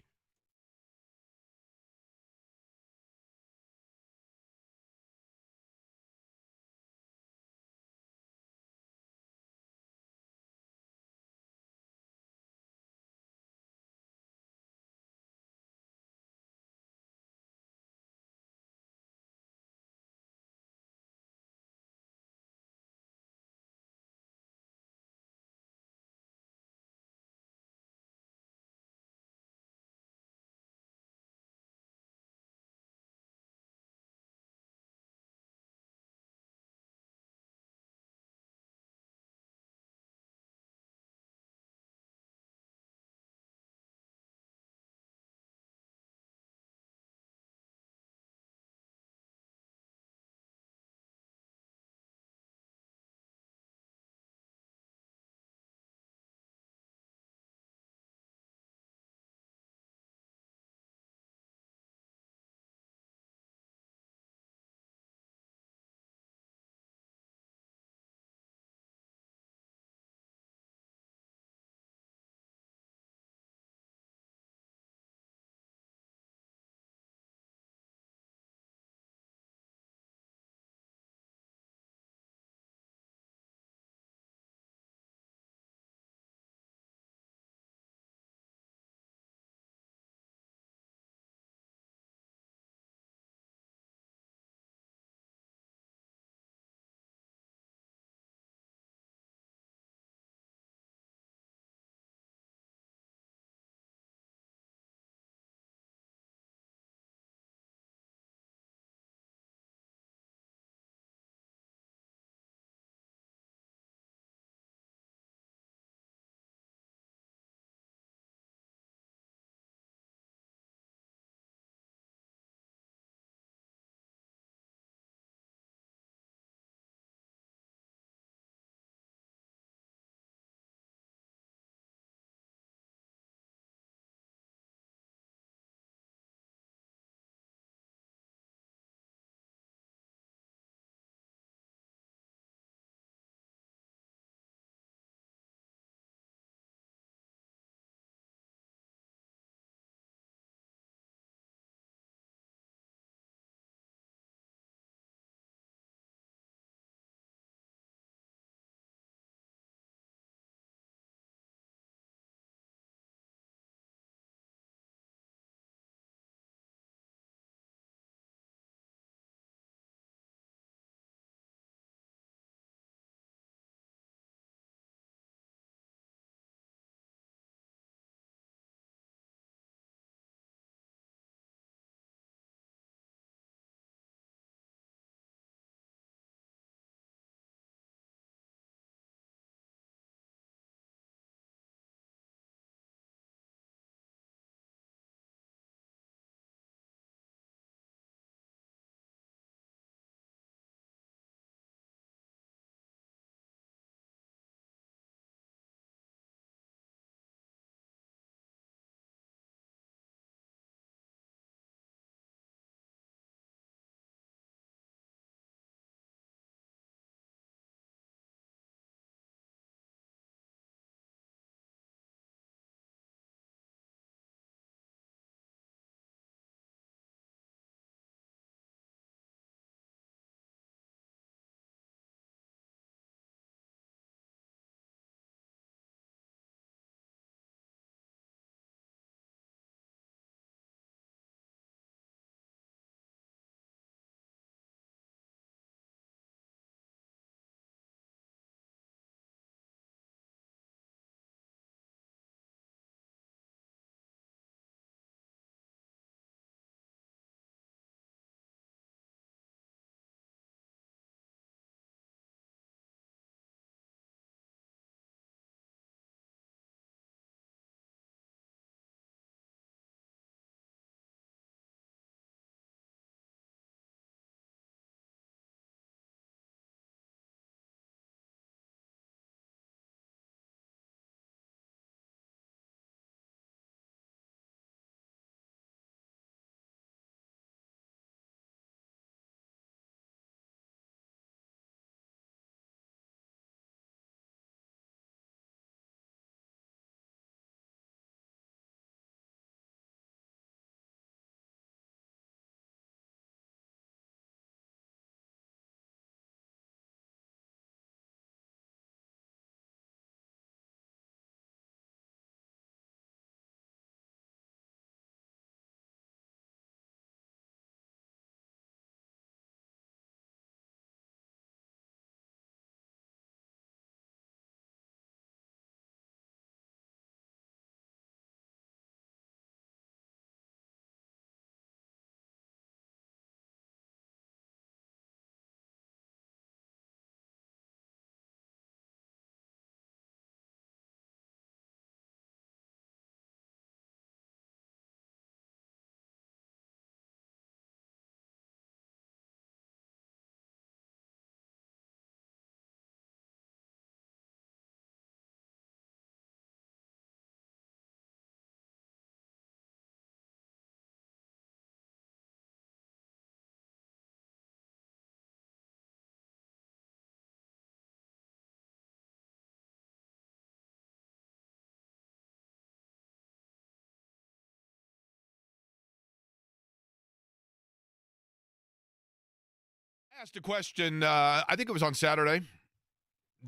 Speaker 1: asked a question, I think it was on Saturday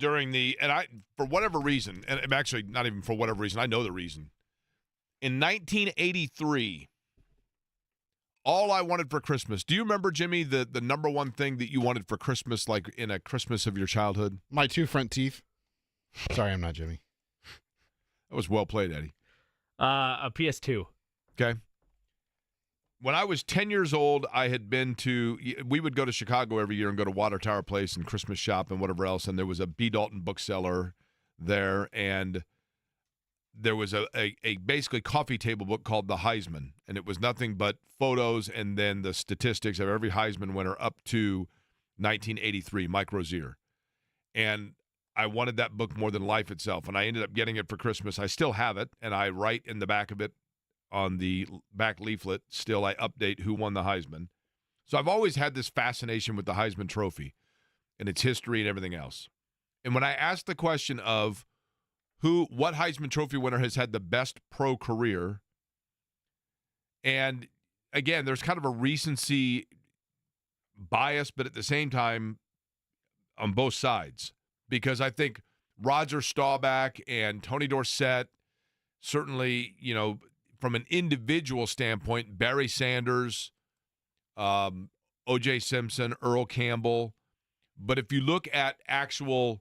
Speaker 1: for whatever reason, and actually not even for whatever reason, I know the reason. In 1983, all I wanted for Christmas. Do you remember, Jimmy, the number one thing that you wanted for Christmas, like in a Christmas of your childhood?
Speaker 4: My 2 front teeth. Sorry, I'm not Jimmy.
Speaker 1: That was well played, Eddie.
Speaker 2: A PS2.
Speaker 1: Okay. When I was 10 years old, we would go to Chicago every year and go to Water Tower Place and Christmas shop and whatever else, and there was a B. Dalton bookseller there, and there was a basically coffee table book called the Heisman, and it was nothing but photos and then the statistics of every Heisman winner up to 1983, Mike Rozier. And I wanted that book more than life itself, and I ended up getting it for Christmas. I still have it, and I write in the back of it on the back leaflet, still I update who won the Heisman. So I've always had this fascination with the Heisman Trophy and its history and everything else. And when I asked the question of what Heisman Trophy winner has had the best pro career, and again, there's kind of a recency bias, but at the same time, on both sides, because I think Roger Staubach and Tony Dorsett, certainly, from an individual standpoint, Barry Sanders, O.J. Simpson, Earl Campbell. But if you look at actual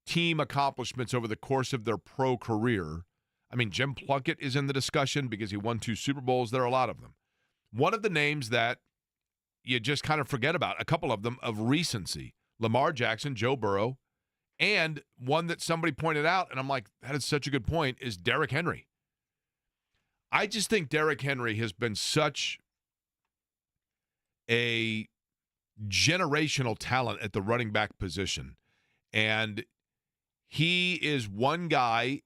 Speaker 1: team accomplishments over the course of their pro career, I mean, Jim Plunkett is in the discussion because he won 2 Super Bowls. There are a lot of them. One of the names that you just kind of forget about, a couple of them of recency, Lamar Jackson, Joe Burrow, and one that somebody pointed out, and I'm like, that is such a good point, is Derrick Henry. I just think Derrick Henry has been such a generational talent at the running back position. And he is one guy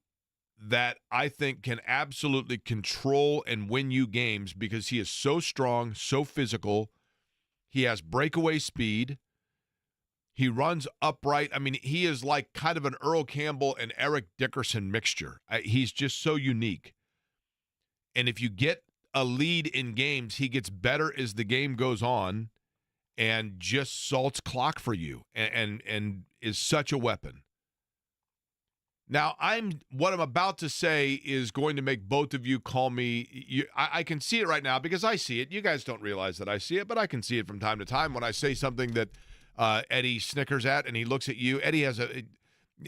Speaker 1: that I think can absolutely control and win you games because he is so strong, so physical. He has breakaway speed. He runs upright. I mean, he is like kind of an Earl Campbell and Eric Dickerson mixture. He's just so unique. And if you get a lead in games, he gets better as the game goes on and just salts clock for you and is such a weapon. Now, what I'm about to say is going to make both of you call me. I can see it right now because I see it. You guys don't realize that I see it, but I can see it from time to time when I say something that Eddie snickers at and he looks at you. Eddie has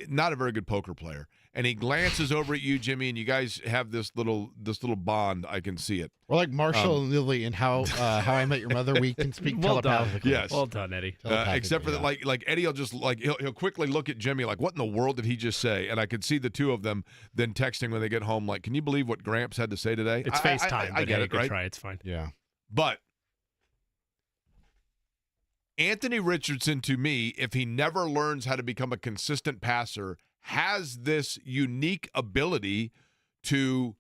Speaker 1: not a very good poker player. And he glances over at you, Jimmy, and you guys have this little bond. I can see it.
Speaker 4: We're like Marshall and Lily in How I Met Your Mother. We can speak telepathically.
Speaker 1: Yes.
Speaker 2: Well done, Eddie.
Speaker 1: Except for that, like Eddie will just he'll quickly look at Jimmy like, what in the world did he just say? And I could see the two of them then texting when they get home, like, can you believe what Gramps had to say today?
Speaker 2: It's FaceTime.
Speaker 1: I get it, right?
Speaker 2: Try. It's fine.
Speaker 4: Yeah.
Speaker 1: But Anthony Richardson, to me, if he never learns how to become a consistent passer, has this unique ability to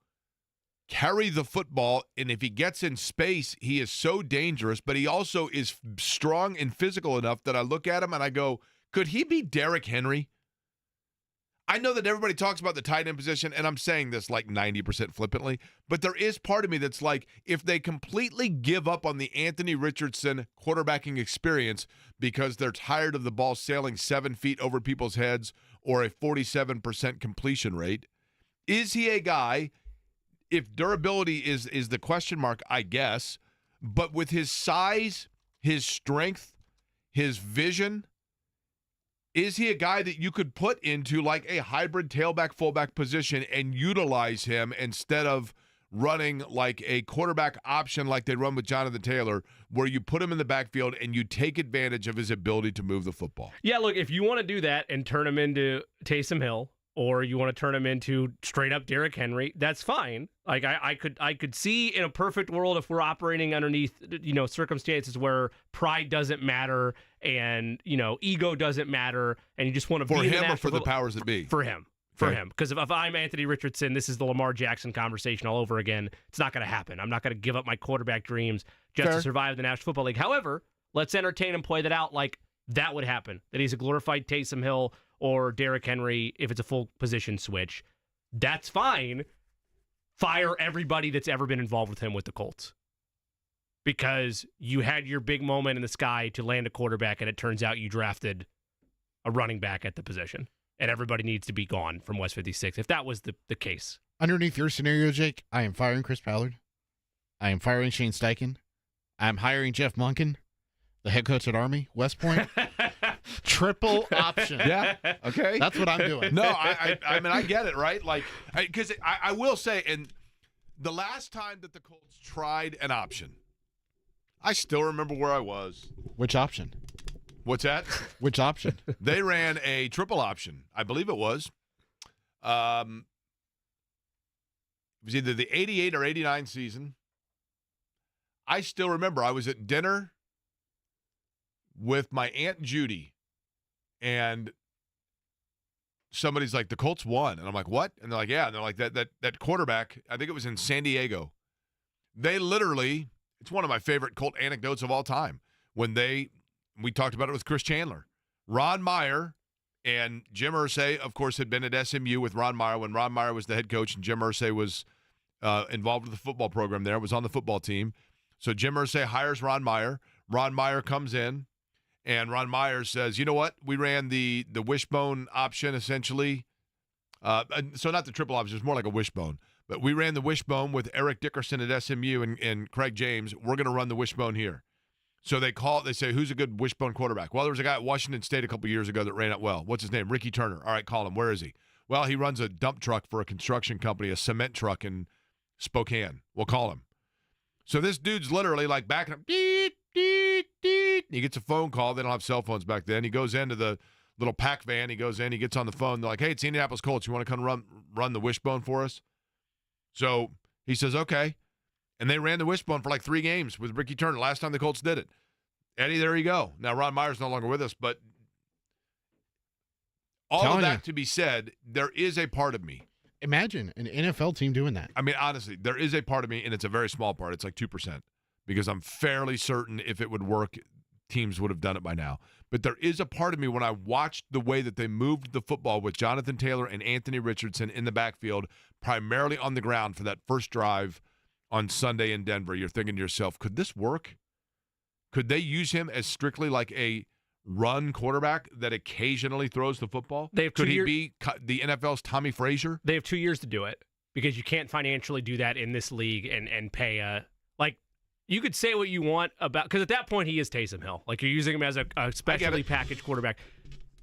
Speaker 1: carry the football, and if he gets in space, he is so dangerous, but he also is strong and physical enough that I look at him and I go, could he be Derrick Henry? I know that everybody talks about the tight end position, and I'm saying this like 90% flippantly, but there is part of me that's like, if they completely give up on the Anthony Richardson quarterbacking experience because they're tired of the ball sailing 7 feet over people's heads or a 47% completion rate, is he a guy, if durability is the question mark, I guess, but with his size, his strength, his vision, is he a guy that you could put into like a hybrid tailback fullback position and utilize him instead of running like a quarterback option like they run with Jonathan Taylor, where you put him in the backfield and you take advantage of his ability to move the football?
Speaker 2: Yeah, look, if you want to do that and turn him into Taysom Hill, or you want to turn him into straight up Derrick Henry, that's fine. Like I could see in a perfect world, if we're operating underneath, circumstances where pride doesn't matter and, ego doesn't matter, and you just want to
Speaker 1: for
Speaker 2: be
Speaker 1: him or for the powers that be.
Speaker 2: For him. Because if I'm Anthony Richardson, this is the Lamar Jackson conversation all over again. It's not going to happen. I'm not going to give up my quarterback dreams just to survive the National Football League. However, let's entertain and play that out like that would happen, that he's a glorified Taysom Hill or Derrick Henry if it's a full position switch. That's fine. Fire everybody that's ever been involved with him with the Colts. because you had your big moment in the sky to land a quarterback, and it turns out you drafted a running back at the position, and everybody needs to be gone from West 56, if that was the case.
Speaker 4: Underneath your scenario, Jake, I am firing Chris Ballard. I am firing Shane Steichen. I'm hiring Jeff Monken, the head coach at Army, West Point. Triple option.
Speaker 1: Yeah. Okay.
Speaker 4: That's what I'm doing.
Speaker 1: No, I mean, I get it, right? Like, because I will say, and the last time that the Colts tried an option, I still remember where I was.
Speaker 4: Which option?
Speaker 1: What's that?
Speaker 4: Which option?
Speaker 1: They ran a triple option. I believe it was. It was either the 88 or 89 season. I still remember I was at dinner with my Aunt Judy, and somebody's like, the Colts won. And I'm like, what? And they're like, yeah. And they're like, that quarterback, I think it was in San Diego. They literally, it's one of my favorite Colt anecdotes of all time. When we talked about it with Chris Chandler. Ron Meyer and Jim Irsay, of course, had been at SMU with Ron Meyer when Ron Meyer was the head coach and Jim Irsay was involved with the football program there, was on the football team. So Jim Irsay hires Ron Meyer. Ron Meyer comes in, and Ron Meyer says, you know what? We ran the wishbone option, essentially. So not the triple option. It's more like a wishbone. But we ran the wishbone with Eric Dickerson at SMU and Craig James. We're going to run the wishbone here. So they say, who's a good wishbone quarterback? Well, there was a guy at Washington State a couple years ago that ran it well. What's his name? Ricky Turner. All right, call him. Where is he? Well, he runs a dump truck for a construction company, a cement truck in Spokane. We'll call him. So this dude's literally like backing up. He gets a phone call. They don't have cell phones back then. He goes into the little pack van. He goes in. He gets on the phone. They're like, hey, it's the Indianapolis Colts. You want to come run the wishbone for us? So he says, okay. And they ran the wishbone for like 3 games with Ricky Turner. Last time the Colts did it. Eddie, there you go. Now, Ron Meyer's no longer with us, but all of that to be said, there is a part of me.
Speaker 4: Imagine an NFL team doing that.
Speaker 1: I mean, honestly, there is a part of me, and it's a very small part. It's like 2%, because I'm fairly certain if it would work, teams would have done it by now. But there is a part of me when I watched the way that they moved the football with Jonathan Taylor and Anthony Richardson in the backfield, primarily on the ground for that first drive on Sunday in Denver. You're thinking to yourself, could this work? Could they use him as strictly like a run quarterback that occasionally throws the football? Could he be the NFL's Tommy Frazier?
Speaker 2: They have 2 years to do it because you can't financially do that in this league and pay a like. You could say what you want about, because at that point he is Taysom Hill. Like, you're using him as a specially packaged quarterback.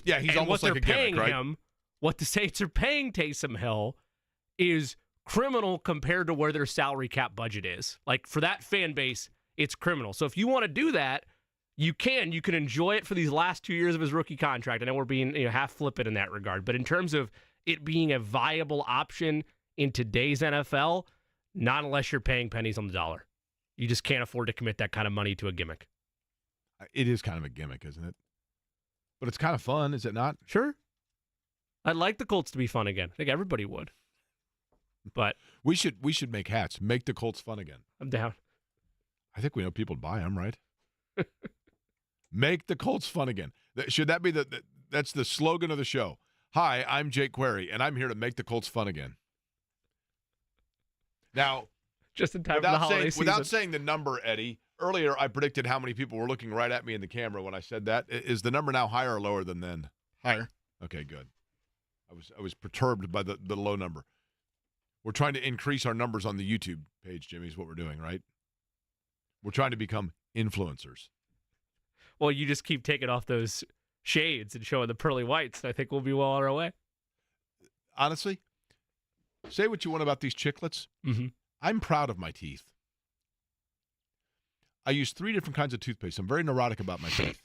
Speaker 1: Yeah, he's almost like a gimmick, right?
Speaker 2: What the Saints are paying Taysom Hill is criminal compared to where their salary cap budget is. Like, for that fan base, it's criminal. So if you want to do that, you can enjoy it for these last 2 years of his rookie contract. I know we're being half flippant in that regard, but in terms of it being a viable option in today's NFL, not unless you're paying pennies on the dollar. You just can't afford to commit that kind of money to a gimmick.
Speaker 1: It is kind of a gimmick, isn't it? But it's kind of fun, is it not?
Speaker 2: Sure. I'd like the Colts to be fun again. I think everybody would. But
Speaker 1: we should make hats. Make the Colts fun again.
Speaker 2: I'm down.
Speaker 1: I think we know people to buy them, right? Make the Colts fun again. Should that be that's the slogan of the show? Hi, I'm Jake Query, and I'm here to make the Colts fun again. Now,
Speaker 2: just in time for the holiday season.
Speaker 1: Without saying the number, Eddie, earlier I predicted how many people were looking right at me in the camera when I said that. Is the number now higher or lower than then?
Speaker 4: Higher.
Speaker 1: Okay, good. I was perturbed by the low number. We're trying to increase our numbers on the YouTube page, Jimmy, is what we're doing, right? We're trying to become influencers.
Speaker 2: Well, you just keep taking off those shades and showing the pearly whites. I think we'll be well on our way.
Speaker 1: Honestly, say what you want about these chiclets.
Speaker 2: Mm-hmm.
Speaker 1: I'm proud of my teeth. I use 3 different kinds of toothpaste. I'm very neurotic about my teeth.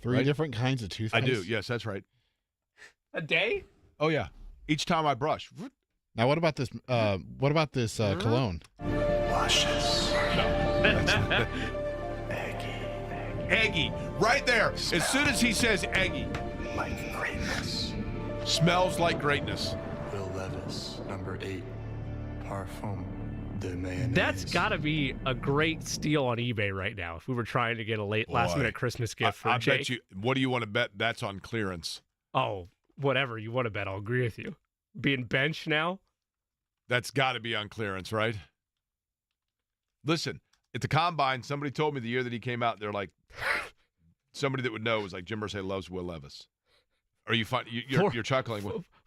Speaker 4: 3 different kinds of toothpaste?
Speaker 1: I do. Yes, that's right.
Speaker 2: A day?
Speaker 1: Oh, yeah. Each time I brush.
Speaker 4: Now, what about this cologne?
Speaker 5: Luscious.
Speaker 1: No.
Speaker 5: Eggy.
Speaker 1: Eggy. Right there. As soon as he says eggy.
Speaker 5: Like greatness.
Speaker 1: Smells like greatness.
Speaker 7: Will Levis, number 8. Parfum de mayonnaise.
Speaker 2: That's got to be a great steal on eBay right now if we were trying to get a last-minute Christmas gift for Jake.
Speaker 1: Bet you. What do you want to bet that's on clearance?
Speaker 2: Oh, whatever you want to bet, I'll agree with you. Being benched now?
Speaker 1: That's got to be on clearance, right? Listen, At the Combine, somebody told me the year that he came out, they're like, somebody that would know was like, Jim Irsay loves Will Levis. Are you fun? You're chuckling.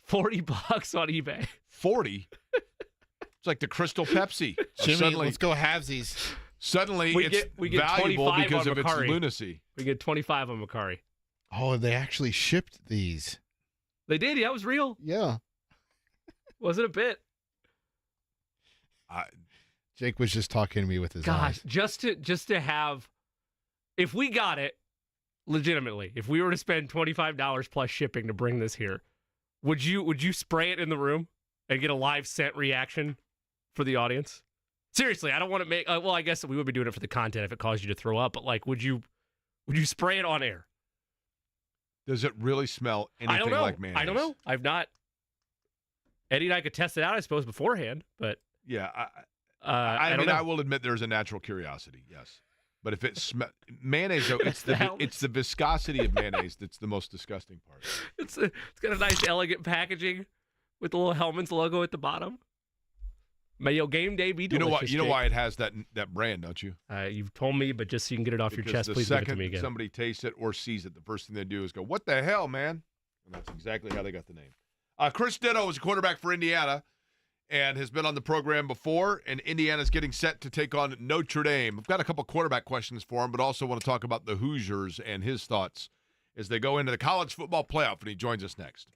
Speaker 2: $40 on eBay.
Speaker 1: 40? It's like the Crystal Pepsi.
Speaker 4: Jimmy,
Speaker 1: Suddenly,
Speaker 4: let's go halvesies.
Speaker 1: suddenly
Speaker 2: We
Speaker 1: it's
Speaker 2: get
Speaker 1: valuable
Speaker 2: 25
Speaker 1: because
Speaker 2: on
Speaker 1: of its
Speaker 2: Macari.
Speaker 1: lunacy.
Speaker 2: We get 25 on Macari.
Speaker 4: Oh, they actually shipped these.
Speaker 2: They did. Yeah, it was real.
Speaker 4: Yeah.
Speaker 2: Wasn't a bit.
Speaker 4: Jake was just talking to me with his
Speaker 2: Gosh,
Speaker 4: eyes.
Speaker 2: just to have, if we got it, legitimately, if we were to spend $25 plus shipping to bring this here, would you spray it in the room and get a live scent reaction for the audience? Seriously, I don't want to make. Well, I guess we would be doing it for the content if it caused you to throw up. But like, would you spray it on air?
Speaker 1: Does it really smell anything
Speaker 2: I don't know.
Speaker 1: like mayonnaise?
Speaker 2: I don't know. I've not. Eddie and I could test it out, I suppose, beforehand. But
Speaker 1: Yeah,
Speaker 2: I
Speaker 1: I
Speaker 2: don't
Speaker 1: mean,
Speaker 2: know.
Speaker 1: I will admit there's a natural curiosity, yes. But if it mayonnaise, though, it's the viscosity of mayonnaise that's the most disgusting part.
Speaker 2: It's got a nice, elegant packaging with the little Hellman's logo at the bottom. Mayo game day be delicious.
Speaker 1: You know why it has that brand, don't you?
Speaker 2: You've told me, but just so you can get it off your
Speaker 1: Because
Speaker 2: chest, please give it to me
Speaker 1: the
Speaker 2: again.
Speaker 1: second somebody tastes it or sees it, the first thing they do is go, "What the hell, man?" And that's exactly how they got the name. Chris Dittoe is a quarterback for Indiana and has been on the program before, and Indiana's getting set to take on Notre Dame. I've got a couple quarterback questions for him, but also want to talk about the Hoosiers and his thoughts as they go into the college football playoff, and he joins us next.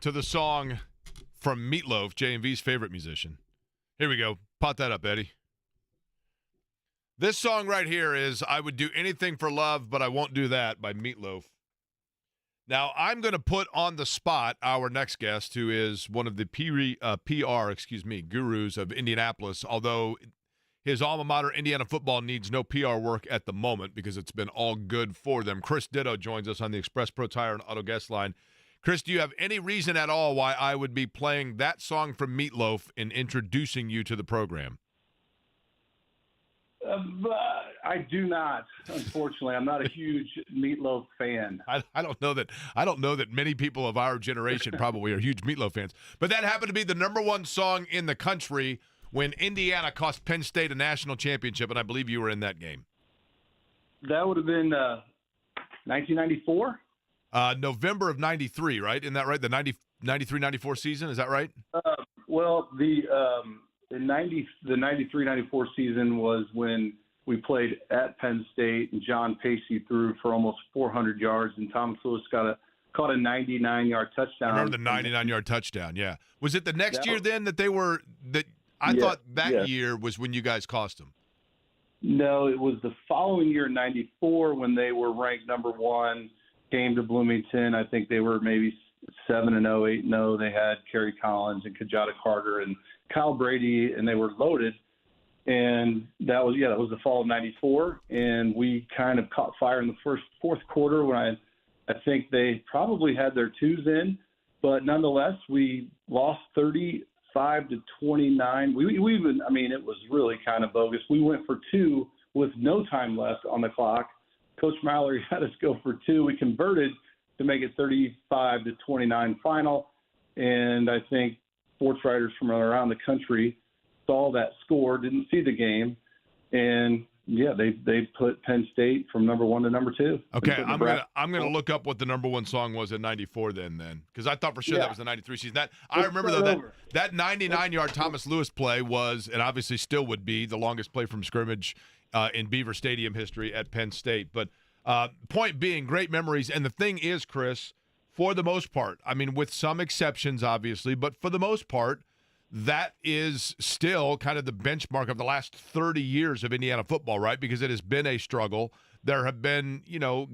Speaker 1: to the song from Meatloaf, J&V's favorite musician. Here we go. Pot that up, Eddie. This song right here is I Would Do Anything for Love, But I Won't Do That by Meatloaf. Now, I'm going to put on the spot our next guest, who is one of the PR gurus of Indianapolis, although his alma mater, Indiana football, needs no PR work at the moment because it's been all good for them. Chris Dittoe joins us on the Express Pro Tire and Auto Guest line. Chris, do you have any reason at all why I would be playing that song from Meatloaf and introducing you to the program?
Speaker 8: I do not. Unfortunately, I'm not a huge Meatloaf fan.
Speaker 1: I don't know that many people of our generation probably are huge Meatloaf fans. But that happened to be the number one song in the country when Indiana cost Penn State a national championship, and I believe you were in that game.
Speaker 8: That would have been 1994.
Speaker 1: November of 93, right? Isn't that right? The 93-94 season, is that right?
Speaker 8: Well, the 93-94 season was when we played at Penn State, and John Pacey threw for almost 400 yards, and Thomas Lewis caught a 99-yard touchdown.
Speaker 1: I remember the 99-yard touchdown, yeah. Was it the next year then that they were – that I thought that year was when you guys cost them?
Speaker 8: No, it was the following year, 94, when they were ranked number one, came to Bloomington. I think they were maybe 7-0, 8-0. They had Kerry Collins and Kajada Carter and Kyle Brady, and they were loaded. And that was the fall of 94. And we kind of caught fire in the fourth quarter when I think they probably had their twos in. But nonetheless, we lost 35-29. It was really kind of bogus. We went for two with no time left on the clock. Coach Mallory had us go for two. We converted to make it 35-29 final. And I think sports writers from around the country saw that score, didn't see the game, and they put Penn State from number one to number two.
Speaker 1: Okay, I'm gonna look up what the number one song was in 94 then, because I thought for sure that was the 93 season. I remember though that 99-yard Thomas Lewis play was, and obviously still would be, the longest play from scrimmage in Beaver Stadium history at Penn State. But point being, great memories. And the thing is, Chris, for the most part, I mean, with some exceptions, obviously, but for the most part, that is still kind of the benchmark of the last 30 years of Indiana football, right? Because it has been a struggle. There have been,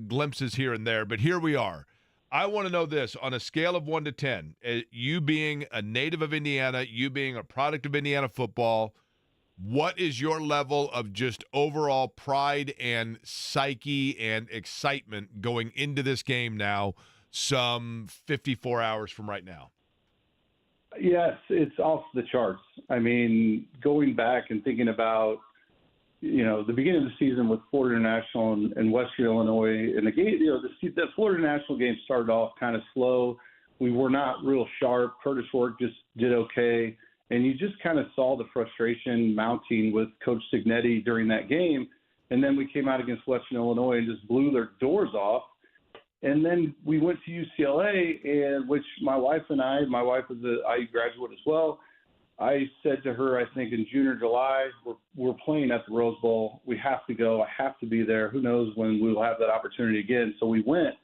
Speaker 1: glimpses here and there, but here we are. I want to know this, on a scale of 1 to 10, you being a native of Indiana, you being a product of Indiana football, what is your level of just overall pride and psyche and excitement going into this game now, some 54 hours from right now?
Speaker 8: Yes, it's off the charts. I mean, going back and thinking about, the beginning of the season with Florida International and Western Illinois, and the game, the Florida International game started off kind of slow. We were not real sharp. Curtis Rourke just did okay. And you just kind of saw the frustration mounting with Coach Cignetti during that game. And then we came out against Western Illinois and just blew their doors off. And then we went to UCLA, and which my wife is an IU graduate as well. I said to her, I think in June or July, we're playing at the Rose Bowl. We have to go. I have to be there. Who knows when we will have that opportunity again. So we went,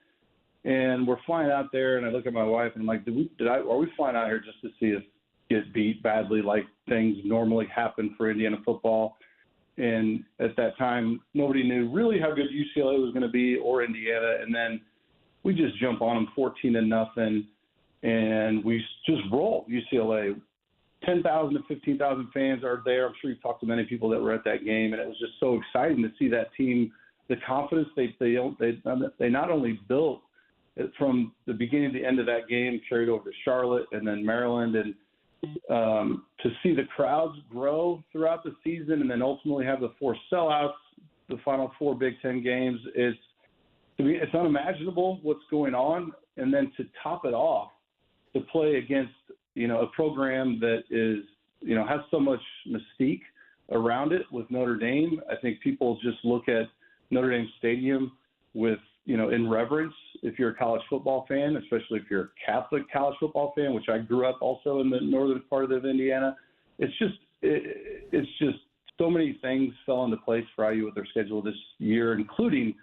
Speaker 8: and we're flying out there, and I look at my wife, and I'm like, are we flying out here just to see us get beat badly like things normally happen for Indiana football? And at that time, nobody knew really how good UCLA was going to be or Indiana. And then we just jump on them 14-0, and we just roll UCLA. 10,000 to 15,000 fans are there. I'm sure you've talked to many people that were at that game, and it was just so exciting to see that team, the confidence they not only built it from the beginning to the end of that game, carried over to Charlotte and then Maryland, and to see the crowds grow throughout the season and then ultimately have the 4 sellouts, the final 4 Big Ten games, it's unimaginable what's going on. And then to top it off, to play against, a program that is, has so much mystique around it with Notre Dame. I think people just look at Notre Dame Stadium with, in reverence if you're a college football fan, especially if you're a Catholic college football fan, which I grew up also in the northern part of Indiana. It's just so many things fell into place for IU with their schedule this year, including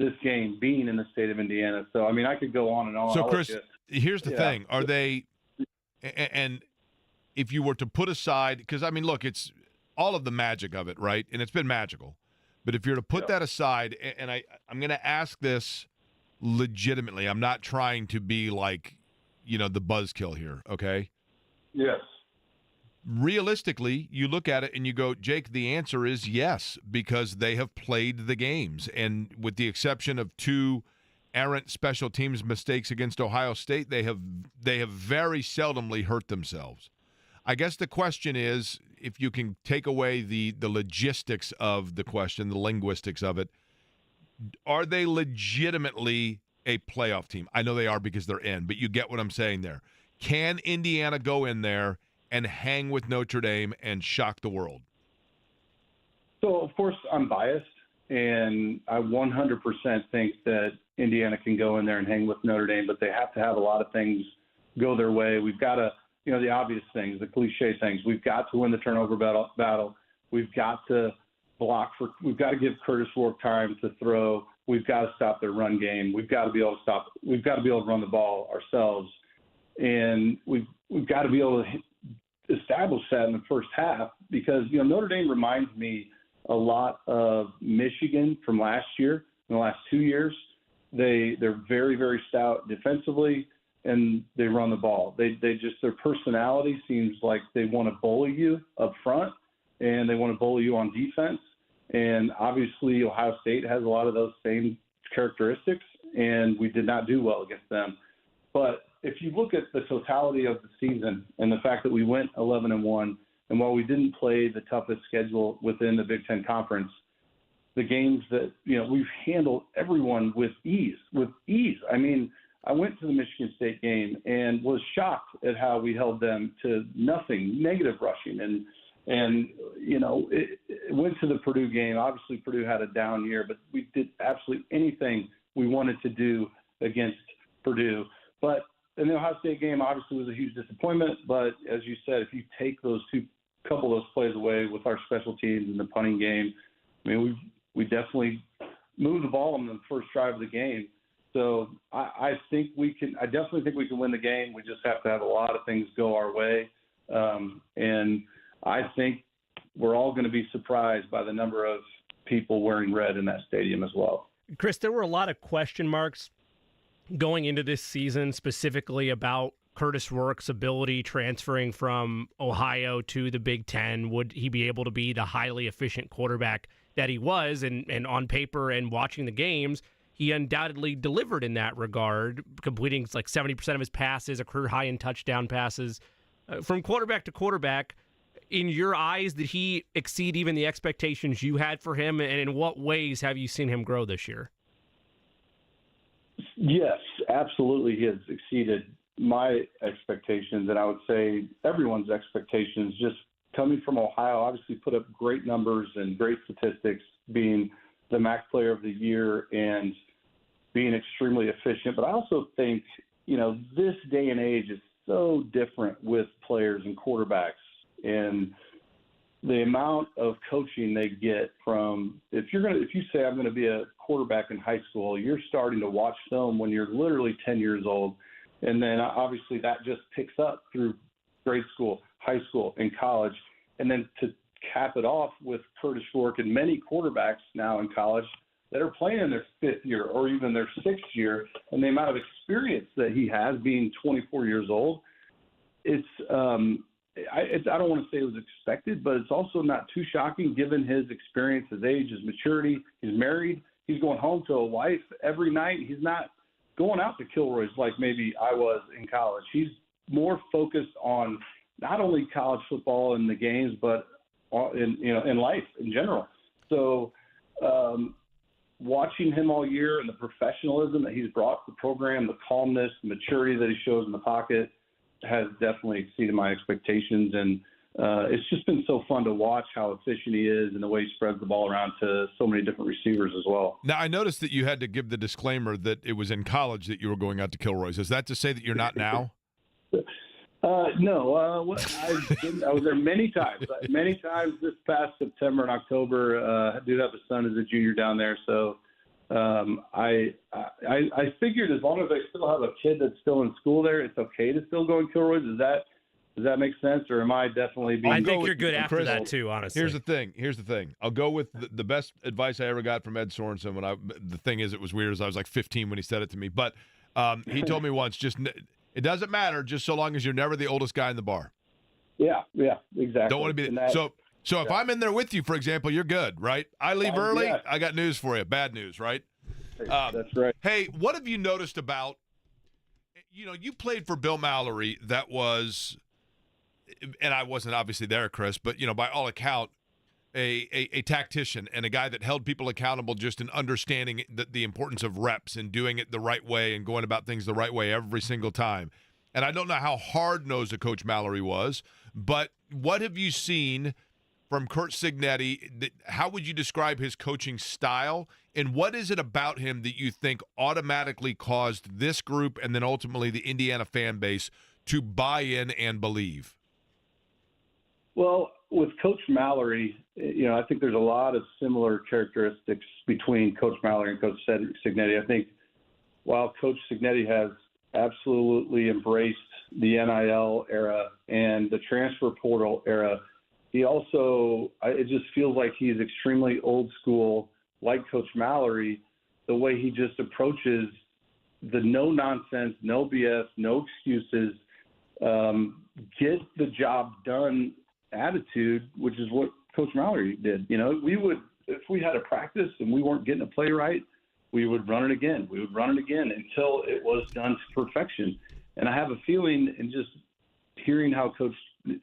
Speaker 8: this game being in the state of Indiana. So, I mean, I could go on and on.
Speaker 1: So, Chris, here's the thing. Are they – and if you were to put aside – because, I mean, look, it's all of the magic of it, right? And it's been magical. But if you're to put that aside, and I'm going to ask this legitimately. I'm not trying to be like, the buzzkill here, okay?
Speaker 8: Yes.
Speaker 1: Realistically, you look at it and you go, Jake, the answer is yes, because they have played the games. And with the exception of 2 errant special teams mistakes against Ohio State, they have very seldomly hurt themselves. I guess the question is, if you can take away the logistics of the question, the linguistics of it, are they legitimately a playoff team? I know they are because they're in, but you get what I'm saying there. Can Indiana go in there and hang with Notre Dame and shock the world?
Speaker 8: So, of course, I'm biased, and I 100% think that Indiana can go in there and hang with Notre Dame, but they have to have a lot of things go their way. We've got to, the obvious things, the cliche things. We've got to win the turnover battle. We've got to we've got to give Curtis Rourke time to throw. We've got to stop their run game. We've got to be able to run the ball ourselves. And we've got to be able to establish that in the first half because, Notre Dame reminds me a lot of Michigan from last year, in the last 2 years. They're very, very stout defensively, and they run the ball. They just, their personality seems like they want to bully you up front, and they want to bully you on defense. And obviously Ohio State has a lot of those same characteristics, and we did not do well against them. But if you look at the totality of the season and the fact that we went 11-1, and while we didn't play the toughest schedule within the Big Ten Conference, the games that, we've handled everyone with ease. I mean, I went to the Michigan State game and was shocked at how we held them to nothing, negative rushing. And it went to the Purdue game. Obviously, Purdue had a down year, but we did absolutely anything we wanted to do against Purdue. But in the Ohio State game, obviously, was a huge disappointment. But as you said, if you take those couple of those plays away with our special teams in the punting game, I mean, we definitely moved the ball on the first drive of the game. So I think we can. I definitely think we can win the game. We just have to have a lot of things go our way, and I think we're all going to be surprised by the number of people wearing red in that stadium as well.
Speaker 2: Chris, there were a lot of question marks going into this season, specifically about Curtis Rourke's ability transferring from Ohio to the Big Ten. Would he be able to be the highly efficient quarterback that he was? And on paper and watching the games, he undoubtedly delivered in that regard, completing like 70% of his passes, a career high in touchdown passes. From quarterback to quarterback, in your eyes, did he exceed even the expectations you had for him? And in what ways have you seen him grow this year?
Speaker 8: Yes, absolutely. He has exceeded my expectations, and I would say everyone's expectations. Just coming from Ohio, obviously put up great numbers and great statistics, being the MAC Player of the Year and being extremely efficient. But I also think, this day and age is so different with players and quarterbacks, and the amount of coaching they get from if you say I'm going to be a quarterback in high school, you're starting to watch film when you're literally 10 years old. And then obviously that just picks up through grade school, high school, and college. And then to cap it off with Curtis Rourke and many quarterbacks now in college that are playing in their 5th year or even their 6th year, and the amount of experience that he has being 24 years old, I don't want to say it was expected, but it's also not too shocking given his experience, his age, his maturity. He's married. He's going home to a wife every night. He's not going out to Kilroy's like maybe I was in college. He's more focused on not only college football and the games, but in life in general. So watching him all year and the professionalism that he's brought to the program, the calmness, the maturity that he shows in the pocket has definitely exceeded my expectations. And it's just been so fun to watch how efficient he is and the way he spreads the ball around to so many different receivers as well.
Speaker 1: Now, I noticed that you had to give the disclaimer that it was in college that you were going out to Kilroy's. Is that to say that you're not now?
Speaker 8: No. I was there many times. Many times this past September and October. I do have a son as a junior down there, so I figured as long as I still have a kid that's still in school there, it's okay to still go in Kilroy. Does that make sense, or am I definitely being?
Speaker 2: I think you're good after
Speaker 1: Chris,
Speaker 2: that too. Honestly,
Speaker 1: Here's the thing. I'll go with the best advice I ever got from Ed Sorensen. The thing is, it was weird, as I was like 15 when he said it to me. But he told me once, it doesn't matter, just so long as you're never the oldest guy in the bar.
Speaker 8: Yeah, exactly.
Speaker 1: Don't want to be so. If I'm in there with you, for example, you're good, right? I leave early.
Speaker 8: Yeah.
Speaker 1: I got news for you. Bad news, right?
Speaker 8: That's right.
Speaker 1: Hey, what have you noticed about? You played for Bill Mallory. That was. And I wasn't obviously there, Chris, but, by all account, a tactician and a guy that held people accountable just in understanding the importance of reps and doing it the right way and going about things the right way every single time. And I don't know how hard-nosed a Coach Mallory was, but what have you seen from Curt Cignetti? How would you describe his coaching style? And what is it about him that you think automatically caused this group and then ultimately the Indiana fan base to buy in and believe?
Speaker 8: Well, with Coach Mallory, I think there's a lot of similar characteristics between Coach Mallory and Coach Cignetti. I think while Coach Cignetti has absolutely embraced the NIL era and the transfer portal era, he also, it just feels like he's extremely old school, like Coach Mallory, the way he just approaches the no nonsense, no BS, no excuses, get the job done attitude, which is what Coach Mallory did. We would, if we had a practice and we weren't getting a play right, we would run it again. We would run it again until it was done to perfection. And I have a feeling, in just hearing how Coach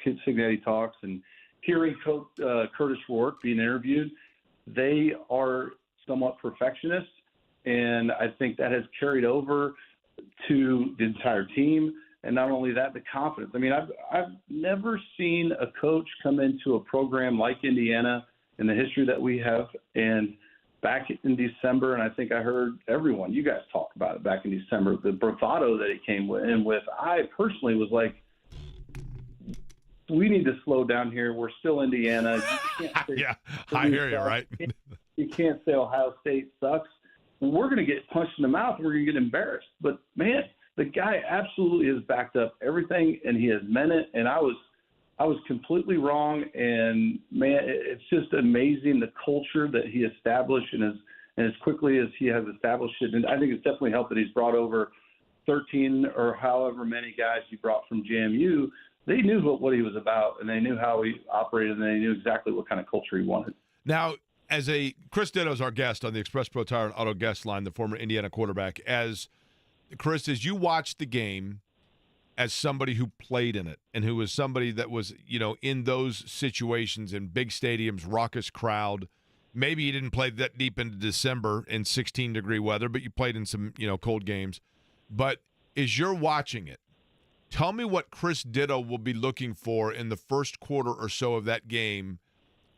Speaker 8: Cignetti talks and hearing Coach Curtis Rourke being interviewed, they are somewhat perfectionists, and I think that has carried over to the entire team. And not only that, the confidence. I mean, I've never seen a coach come into a program like Indiana in the history that we have. And back in December, and I think I heard everyone, you guys talk about it back in December, the bravado that he came in with. I personally was like, we need to slow down here. We're still Indiana. You can't say,
Speaker 1: yeah, I hear you, right?
Speaker 8: You can't say Ohio State sucks. We're going to get punched in the mouth and we're going to get embarrassed. But, man, the guy absolutely has backed up everything, and he has meant it. And I was completely wrong. And, man, it's just amazing the culture that he established and as quickly as he has established it. And I think it's definitely helped that he's brought over 13 or however many guys he brought from JMU. They knew what he was about, and they knew how he operated, and they knew exactly what kind of culture he wanted.
Speaker 1: Now, Chris Dittoe's our guest on the Express Pro Tire and Auto guest line, the former Indiana quarterback. Chris, as you watched the game as somebody who played in it and who was somebody that was, in those situations in big stadiums, raucous crowd, maybe you didn't play that deep into December in 16-degree weather, but you played in some, cold games. But as you're watching it, tell me what Chris Dittoe will be looking for in the first quarter or so of that game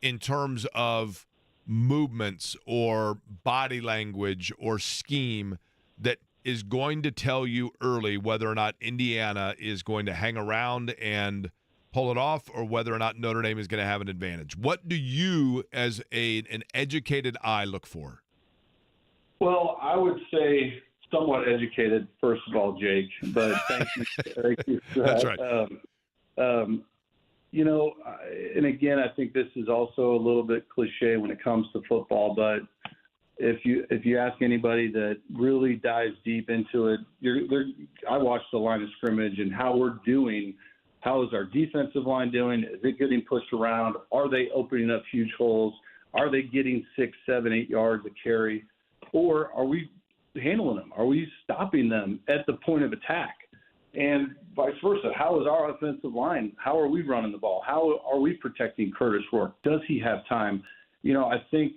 Speaker 1: in terms of movements or body language or scheme that is going to tell you early whether or not Indiana is going to hang around and pull it off or whether or not Notre Dame is going to have an advantage. What do you, as an educated eye, look for?
Speaker 8: Well, I would say somewhat educated, first of all, Jake, but thank you for that.
Speaker 1: That's right.
Speaker 8: And again, I think this is also a little bit cliche when it comes to football, but if you ask anybody that really dives deep into it, I watched the line of scrimmage and how we're doing. How is our defensive line doing? Is it getting pushed around? Are they opening up huge holes? Are they getting 6, 7, 8 yards of carry? Or are we handling them? Are we stopping them at the point of attack? And vice versa. How is our offensive line? How are we running the ball? How are we protecting Curtis Rourke? Does he have time? I think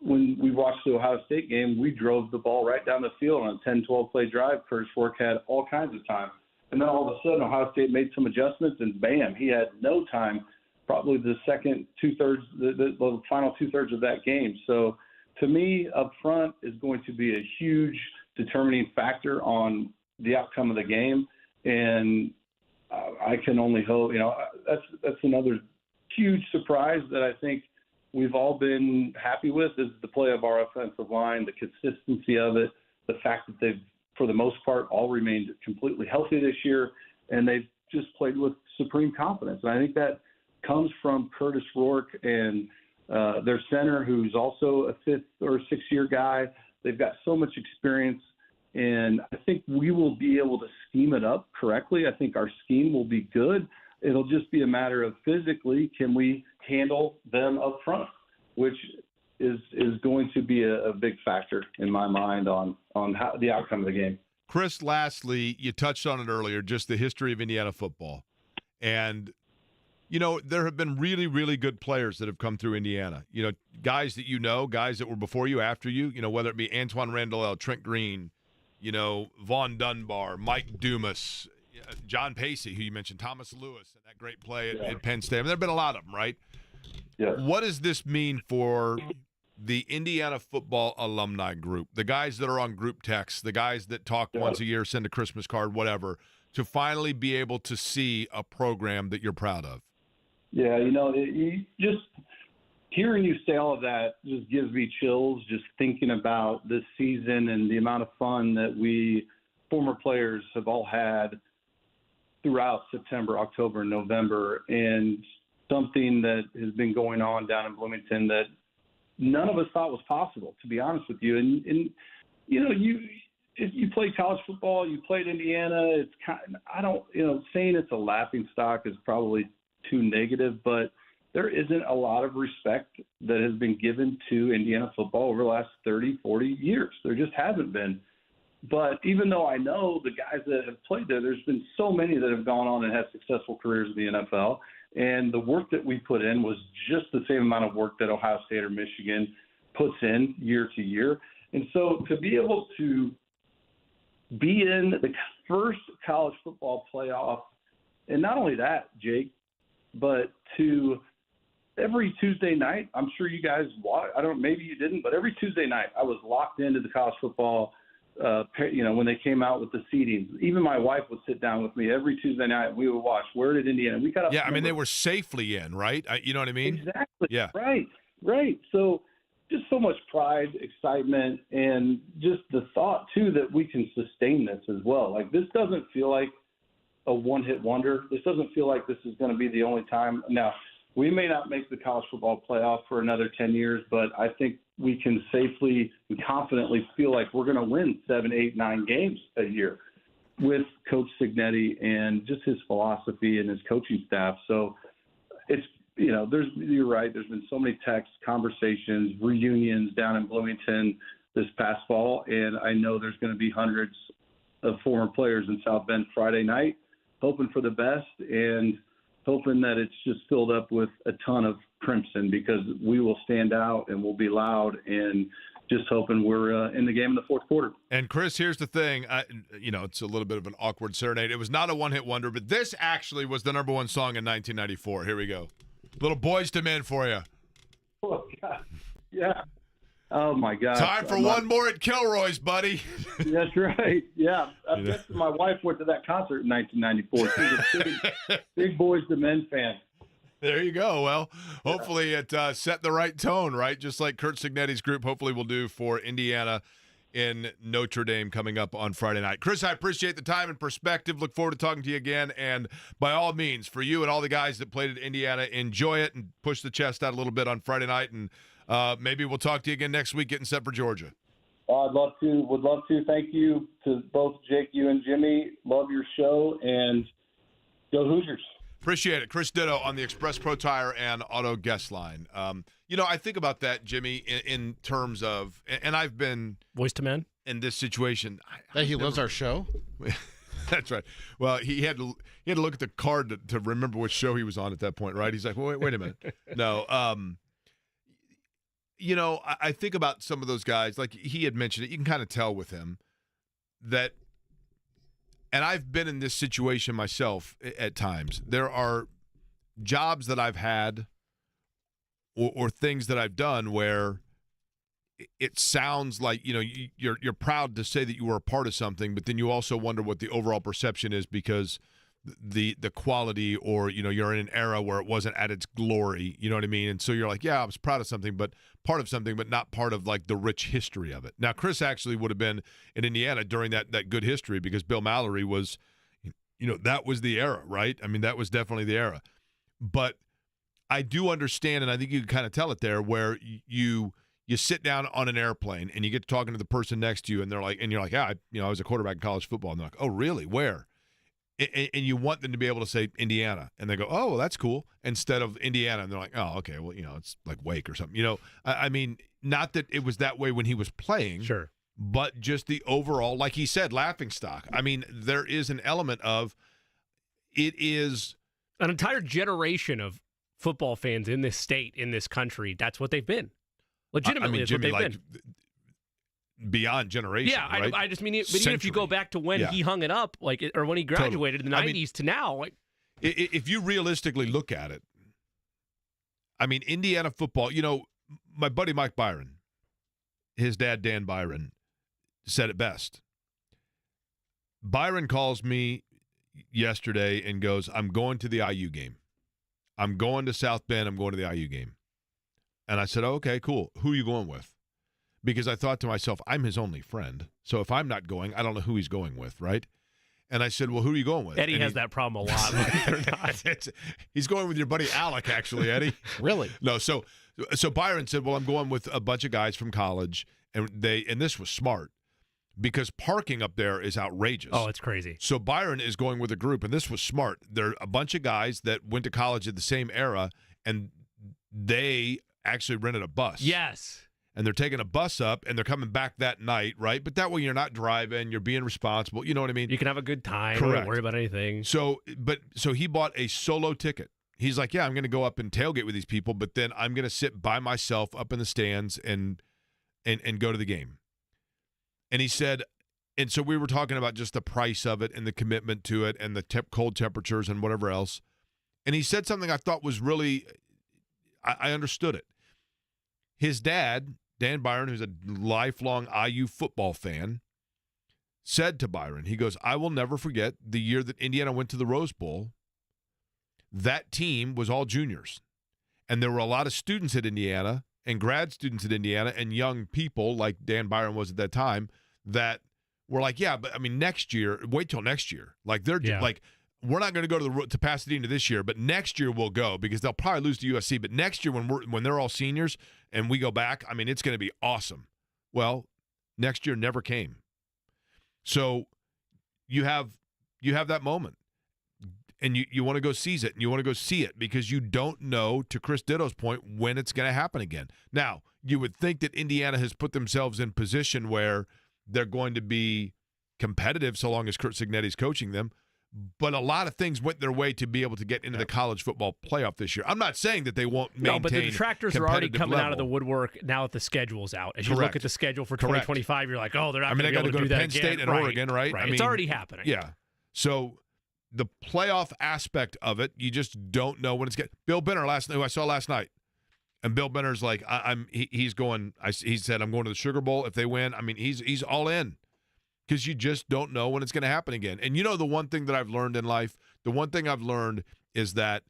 Speaker 8: when we watched the Ohio State game, we drove the ball right down the field on a 10, 12-play drive. Curtis Rourke had all kinds of time. And then all of a sudden, Ohio State made some adjustments, and bam, he had no time, probably the second two-thirds, the final two-thirds of that game. So to me, up front is going to be a huge determining factor on the outcome of the game. And I can only hope, that's another huge surprise that I think we've all been happy with is the play of our offensive line, the consistency of it, the fact that they've, for the most part, all remained completely healthy this year, and they've just played with supreme confidence. And I think that comes from Curtis Rourke and their center, who's also a 5th or 6th year guy. They've got so much experience, and I think we will be able to scheme it up correctly. I think our scheme will be good. It'll just be a matter of physically, can we handle them up front, which is going to be a big factor in my mind on how the outcome of the game.
Speaker 1: Chris, lastly, you touched on it earlier, just the history of Indiana football. And, you know, there have been really, really good players that have come through Indiana. You know, guys that you know, guys that were before you, after you, you know, whether it be Antoine Randall, Trent Green, you know, Vaughn Dunbar, Mike Dumas, John Pacey, who you mentioned, Thomas Lewis, and that great play at Penn State. I mean, there have been a lot of them, right?
Speaker 8: Yeah.
Speaker 1: What does this mean for the Indiana football alumni group, the guys that are on group texts, the guys that talk once a year, send a Christmas card, whatever, to finally be able to see a program that you're proud of?
Speaker 8: Yeah, you know, just hearing you say all of that just gives me chills just thinking about this season and the amount of fun that we former players have all had throughout September, October, and November, and something that has been going on down in Bloomington that none of us thought was possible, to be honest with you. And you know, if you play college football, you played Indiana, it's kind of, I don't, you know, saying it's a laughing stock is probably too negative, but there isn't a lot of respect that has been given to Indiana football over the last 30, 40 years. There just hasn't been. But even though I know the guys that have played there, there's been so many that have gone on and had successful careers in the NFL. And the work that we put in was just the same amount of work that Ohio State or Michigan puts in year to year. And so to be able to be in the first college football playoff, and not only that, Jake, but to every Tuesday night, I'm sure you guys watch, I don't, maybe you didn't, but every Tuesday night I was locked into the college football, you know, when they came out with the seedings. Even my wife would sit down with me every Tuesday night. We would watch. Where did Indiana? We got.
Speaker 1: Yeah, I mean, they were safely in, right? You know what I mean?
Speaker 8: Exactly.
Speaker 1: Yeah.
Speaker 8: Right. So just so much pride, excitement, and just the thought, too, that we can sustain this as well. Like, this doesn't feel like a one-hit wonder. This doesn't feel like this is going to be the only time. Now, we may not make the college football playoff for another 10 years, but I think we can safely and confidently feel like we're going to win 7, 8, 9 games a year with Coach Cignetti and just his philosophy and his coaching staff. So it's, you know, you're right. There's been so many texts, conversations, reunions down in Bloomington this past fall, and I know there's going to be hundreds of former players in South Bend Friday night, hoping for the best and hoping that it's just filled up with a ton of crimson, because we will stand out and we'll be loud, and just hoping we're in the game in the fourth quarter.
Speaker 1: And Chris, here's the thing. You know, it's a little bit of an awkward serenade. It was not a one-hit wonder, but this actually was the number one song in 1994. Here we go. Little Boys to Men for you.
Speaker 8: Oh, God. Yeah. Oh, my God.
Speaker 1: Time for one more at Kilroy's, buddy.
Speaker 8: That's right. Yeah. I guess my wife went to that concert in 1994. She's a big Boys to Men fan.
Speaker 1: There you go. Well, hopefully it set the right tone, right? Just like Kurt Cignetti's group hopefully will do for Indiana in Notre Dame coming up on Friday night. Chris, I appreciate the time and perspective. Look forward to talking to you again. And by all means, for you and all the guys that played at Indiana, enjoy it and push the chest out a little bit on Friday night. And maybe we'll talk to you again next week getting set for Georgia.
Speaker 8: I'd love to. Would love to. Thank you to both Jake, you, and Jimmy. Love your show, and go Hoosiers.
Speaker 1: Appreciate it. Chris Dittoe on the Express Pro Tire and Auto Guest Line. You know, I think about that, Jimmy, in terms of, and I've been
Speaker 2: Voice to Men
Speaker 1: in this situation.
Speaker 4: That he loves our show.
Speaker 1: That's right. Well, he had to look at the card to remember which show he was on at that point, right? He's like, well, wait a minute. No. You know, I think about some of those guys, like he had mentioned it. You can kind of tell with him that. And I've been in this situation myself at times. There are jobs that I've had or things that I've done where it sounds like, you know, you're proud to say that you were a part of something, but then you also wonder what the overall perception is because the quality, or you're in an era where it wasn't at its glory. You know what I mean? And so you're like, yeah, I was proud of something, but part of something, but not part of like the rich history of it. Now, Chris actually would have been in Indiana during that good history because Bill Mallory was, that was the era, right? I mean, that was definitely the era. But I do understand, and I think you can kind of tell it there, where you sit down on an airplane and you get to talking to the person next to you, and you're like, yeah, I was a quarterback in college football, and they're like, oh, really? Where? And you want them to be able to say Indiana, and they go, oh, well, that's cool, instead of Indiana, and they're like, oh, okay, well, it's like Wake or something. I mean, not that it was that way when he was playing,
Speaker 2: sure,
Speaker 1: but just the overall, like he said, laughingstock. I mean, there is an element of it is
Speaker 2: an entire generation of football fans in this state, in this country. That's what they've been. Legitimately, that's
Speaker 1: Jimmy,
Speaker 2: what they've been.
Speaker 1: Beyond generation.
Speaker 2: Yeah,
Speaker 1: right?
Speaker 2: I just mean, but even if you go back to when he hung it up, or when he graduated in the 90s to now,
Speaker 1: if you realistically look at it, I mean, Indiana football. My buddy Mike Byron, his dad Dan Byron, said it best. Byron calls me yesterday and goes, "I'm going to the IU game. I'm going to South Bend. I'm going to the IU game." And I said, oh, okay, cool. Who are you going with? Because I thought to myself, I'm his only friend. So if I'm not going, I don't know who he's going with, right? And I said, well, who are you going with?
Speaker 2: Eddie has that problem a lot. Believe it or not.
Speaker 1: He's going with your buddy Alec, actually, Eddie.
Speaker 4: Really?
Speaker 1: No, so Byron said, well, I'm going with a bunch of guys from college, and this was smart because parking up there is outrageous.
Speaker 2: Oh, it's crazy.
Speaker 1: So Byron is going with a group, and this was smart. They're a bunch of guys that went to college at the same era, and they actually rented a bus.
Speaker 2: Yes.
Speaker 1: And they're taking a bus up, and they're coming back that night, right? But that way you're not driving, you're being responsible. You know what I mean?
Speaker 2: You can have a good time.
Speaker 1: Correct.
Speaker 2: Don't worry about anything.
Speaker 1: So he bought a solo ticket. He's like, yeah, I'm going to go up and tailgate with these people, but then I'm going to sit by myself up in the stands and go to the game. And he said, and so we were talking about just the price of it and the commitment to it and the cold temperatures and whatever else. And he said something I thought was really, I understood it. His dad, Dan Byron, who's a lifelong IU football fan, said to Byron, he goes, I will never forget the year that Indiana went to the Rose Bowl. That team was all juniors. And there were a lot of students at Indiana and grad students at Indiana and young people like Dan Byron was at that time that were like, yeah, but I mean, next year, wait till next year. Like they're like, we're not going to go to Pasadena this year, but next year we'll go because they'll probably lose to USC. But next year when they're all seniors and we go back, I mean, it's going to be awesome. Well, next year never came. So you have that moment, and you want to go seize it, and you want to go see it because you don't know, to Chris Dittoe's point, when it's going to happen again. Now, you would think that Indiana has put themselves in position where they're going to be competitive so long as Kurt Cignetti's coaching them. But a lot of things went their way to be able to get into the college football playoff this year. I'm not saying that they won't maintain.
Speaker 2: No, but the detractors are already coming
Speaker 1: level.
Speaker 2: out of the woodwork now that the schedule's out. As you look at the schedule for 2025, you're like, oh, they're not going to be able to do that
Speaker 1: Penn State and Oregon, right?
Speaker 2: I mean, it's already happening.
Speaker 1: Yeah. So the playoff aspect of it, you just don't know when it's getting. Bill Benner who I saw last night, and Bill Benner's like, he's going. He said, I'm going to the Sugar Bowl if they win. I mean, he's all in. Because you just don't know when it's going to happen again. And the one thing that I've learned in life, is that,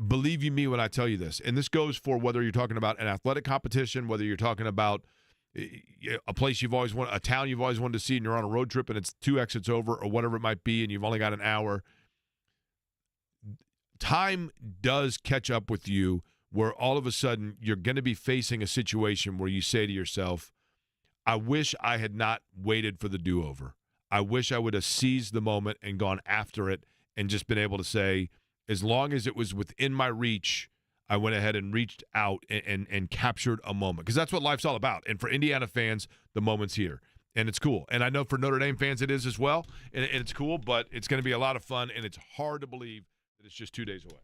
Speaker 1: believe you me when I tell you this, and this goes for whether you're talking about an athletic competition, whether you're talking about a place you've always wanted, a town you've always wanted to see, and you're on a road trip and it's 2 exits over or whatever it might be, and you've only got an hour. Time does catch up with you where all of a sudden you're going to be facing a situation where you say to yourself, I wish I had not waited for the do-over. I wish I would have seized the moment and gone after it and just been able to say, as long as it was within my reach, I went ahead and reached out and captured a moment. Because that's what life's all about. And for Indiana fans, the moment's here. And it's cool. And I know for Notre Dame fans it is as well. And it's cool, but it's going to be a lot of fun. And it's hard to believe that it's just 2 days away.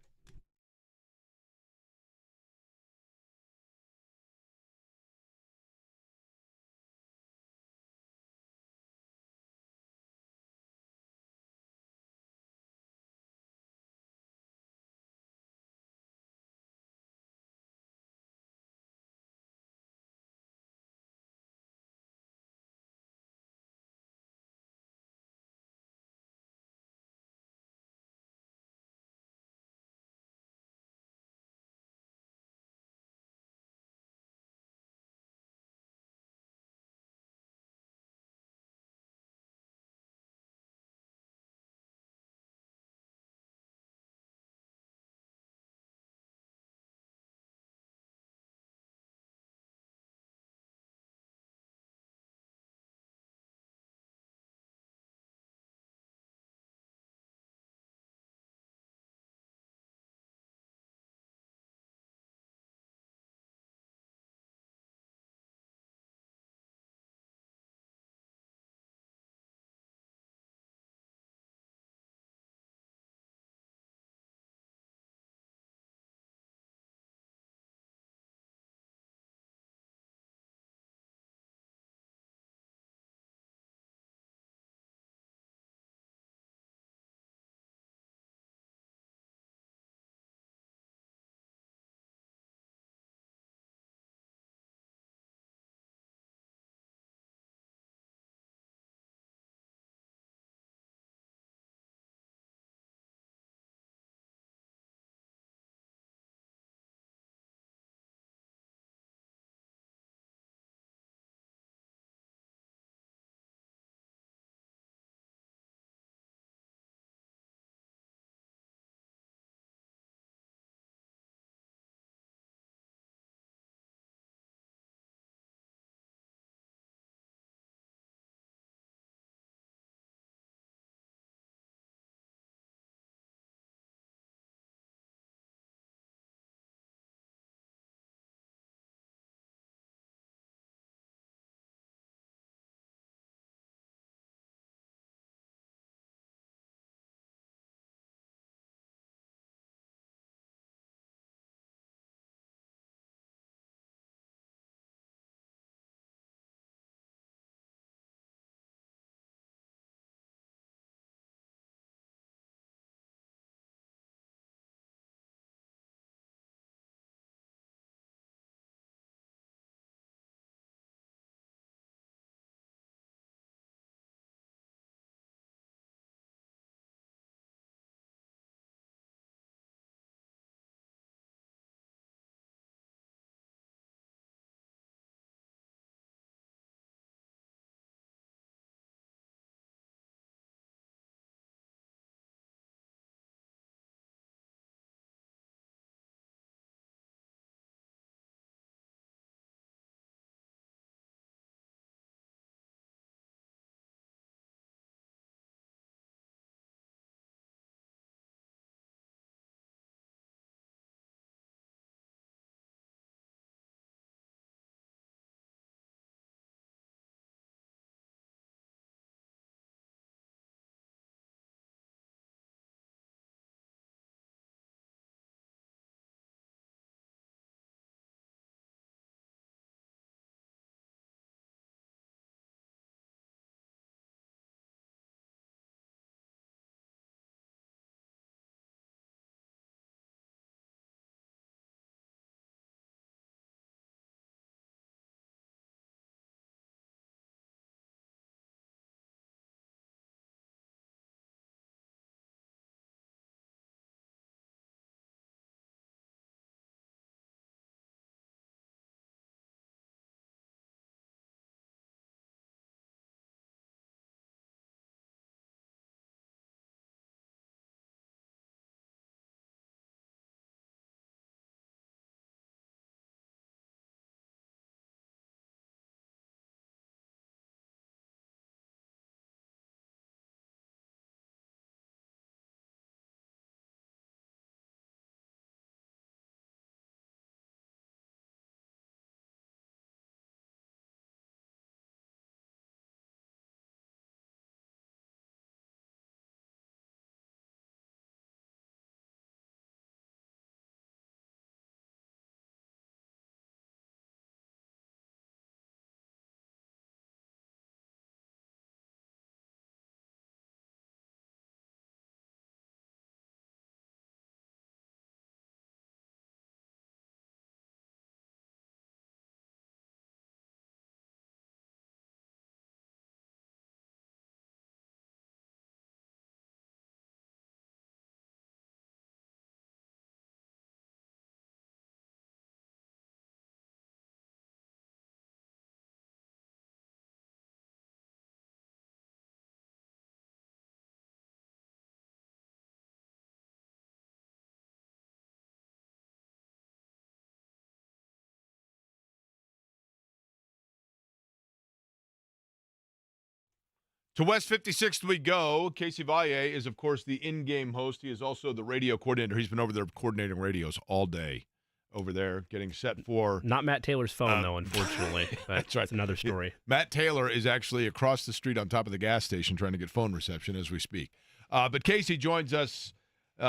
Speaker 1: To West 56th we go. Casey Vallier is, of course, the in-game host. He is also the radio coordinator. He's been over there coordinating radios all day over there, getting set for...
Speaker 2: Not Matt Taylor's phone, though, unfortunately.
Speaker 1: That's right.
Speaker 2: That's another story.
Speaker 1: Matt Taylor is actually across the street on top of the gas station trying to get phone reception as we speak. But Casey joins us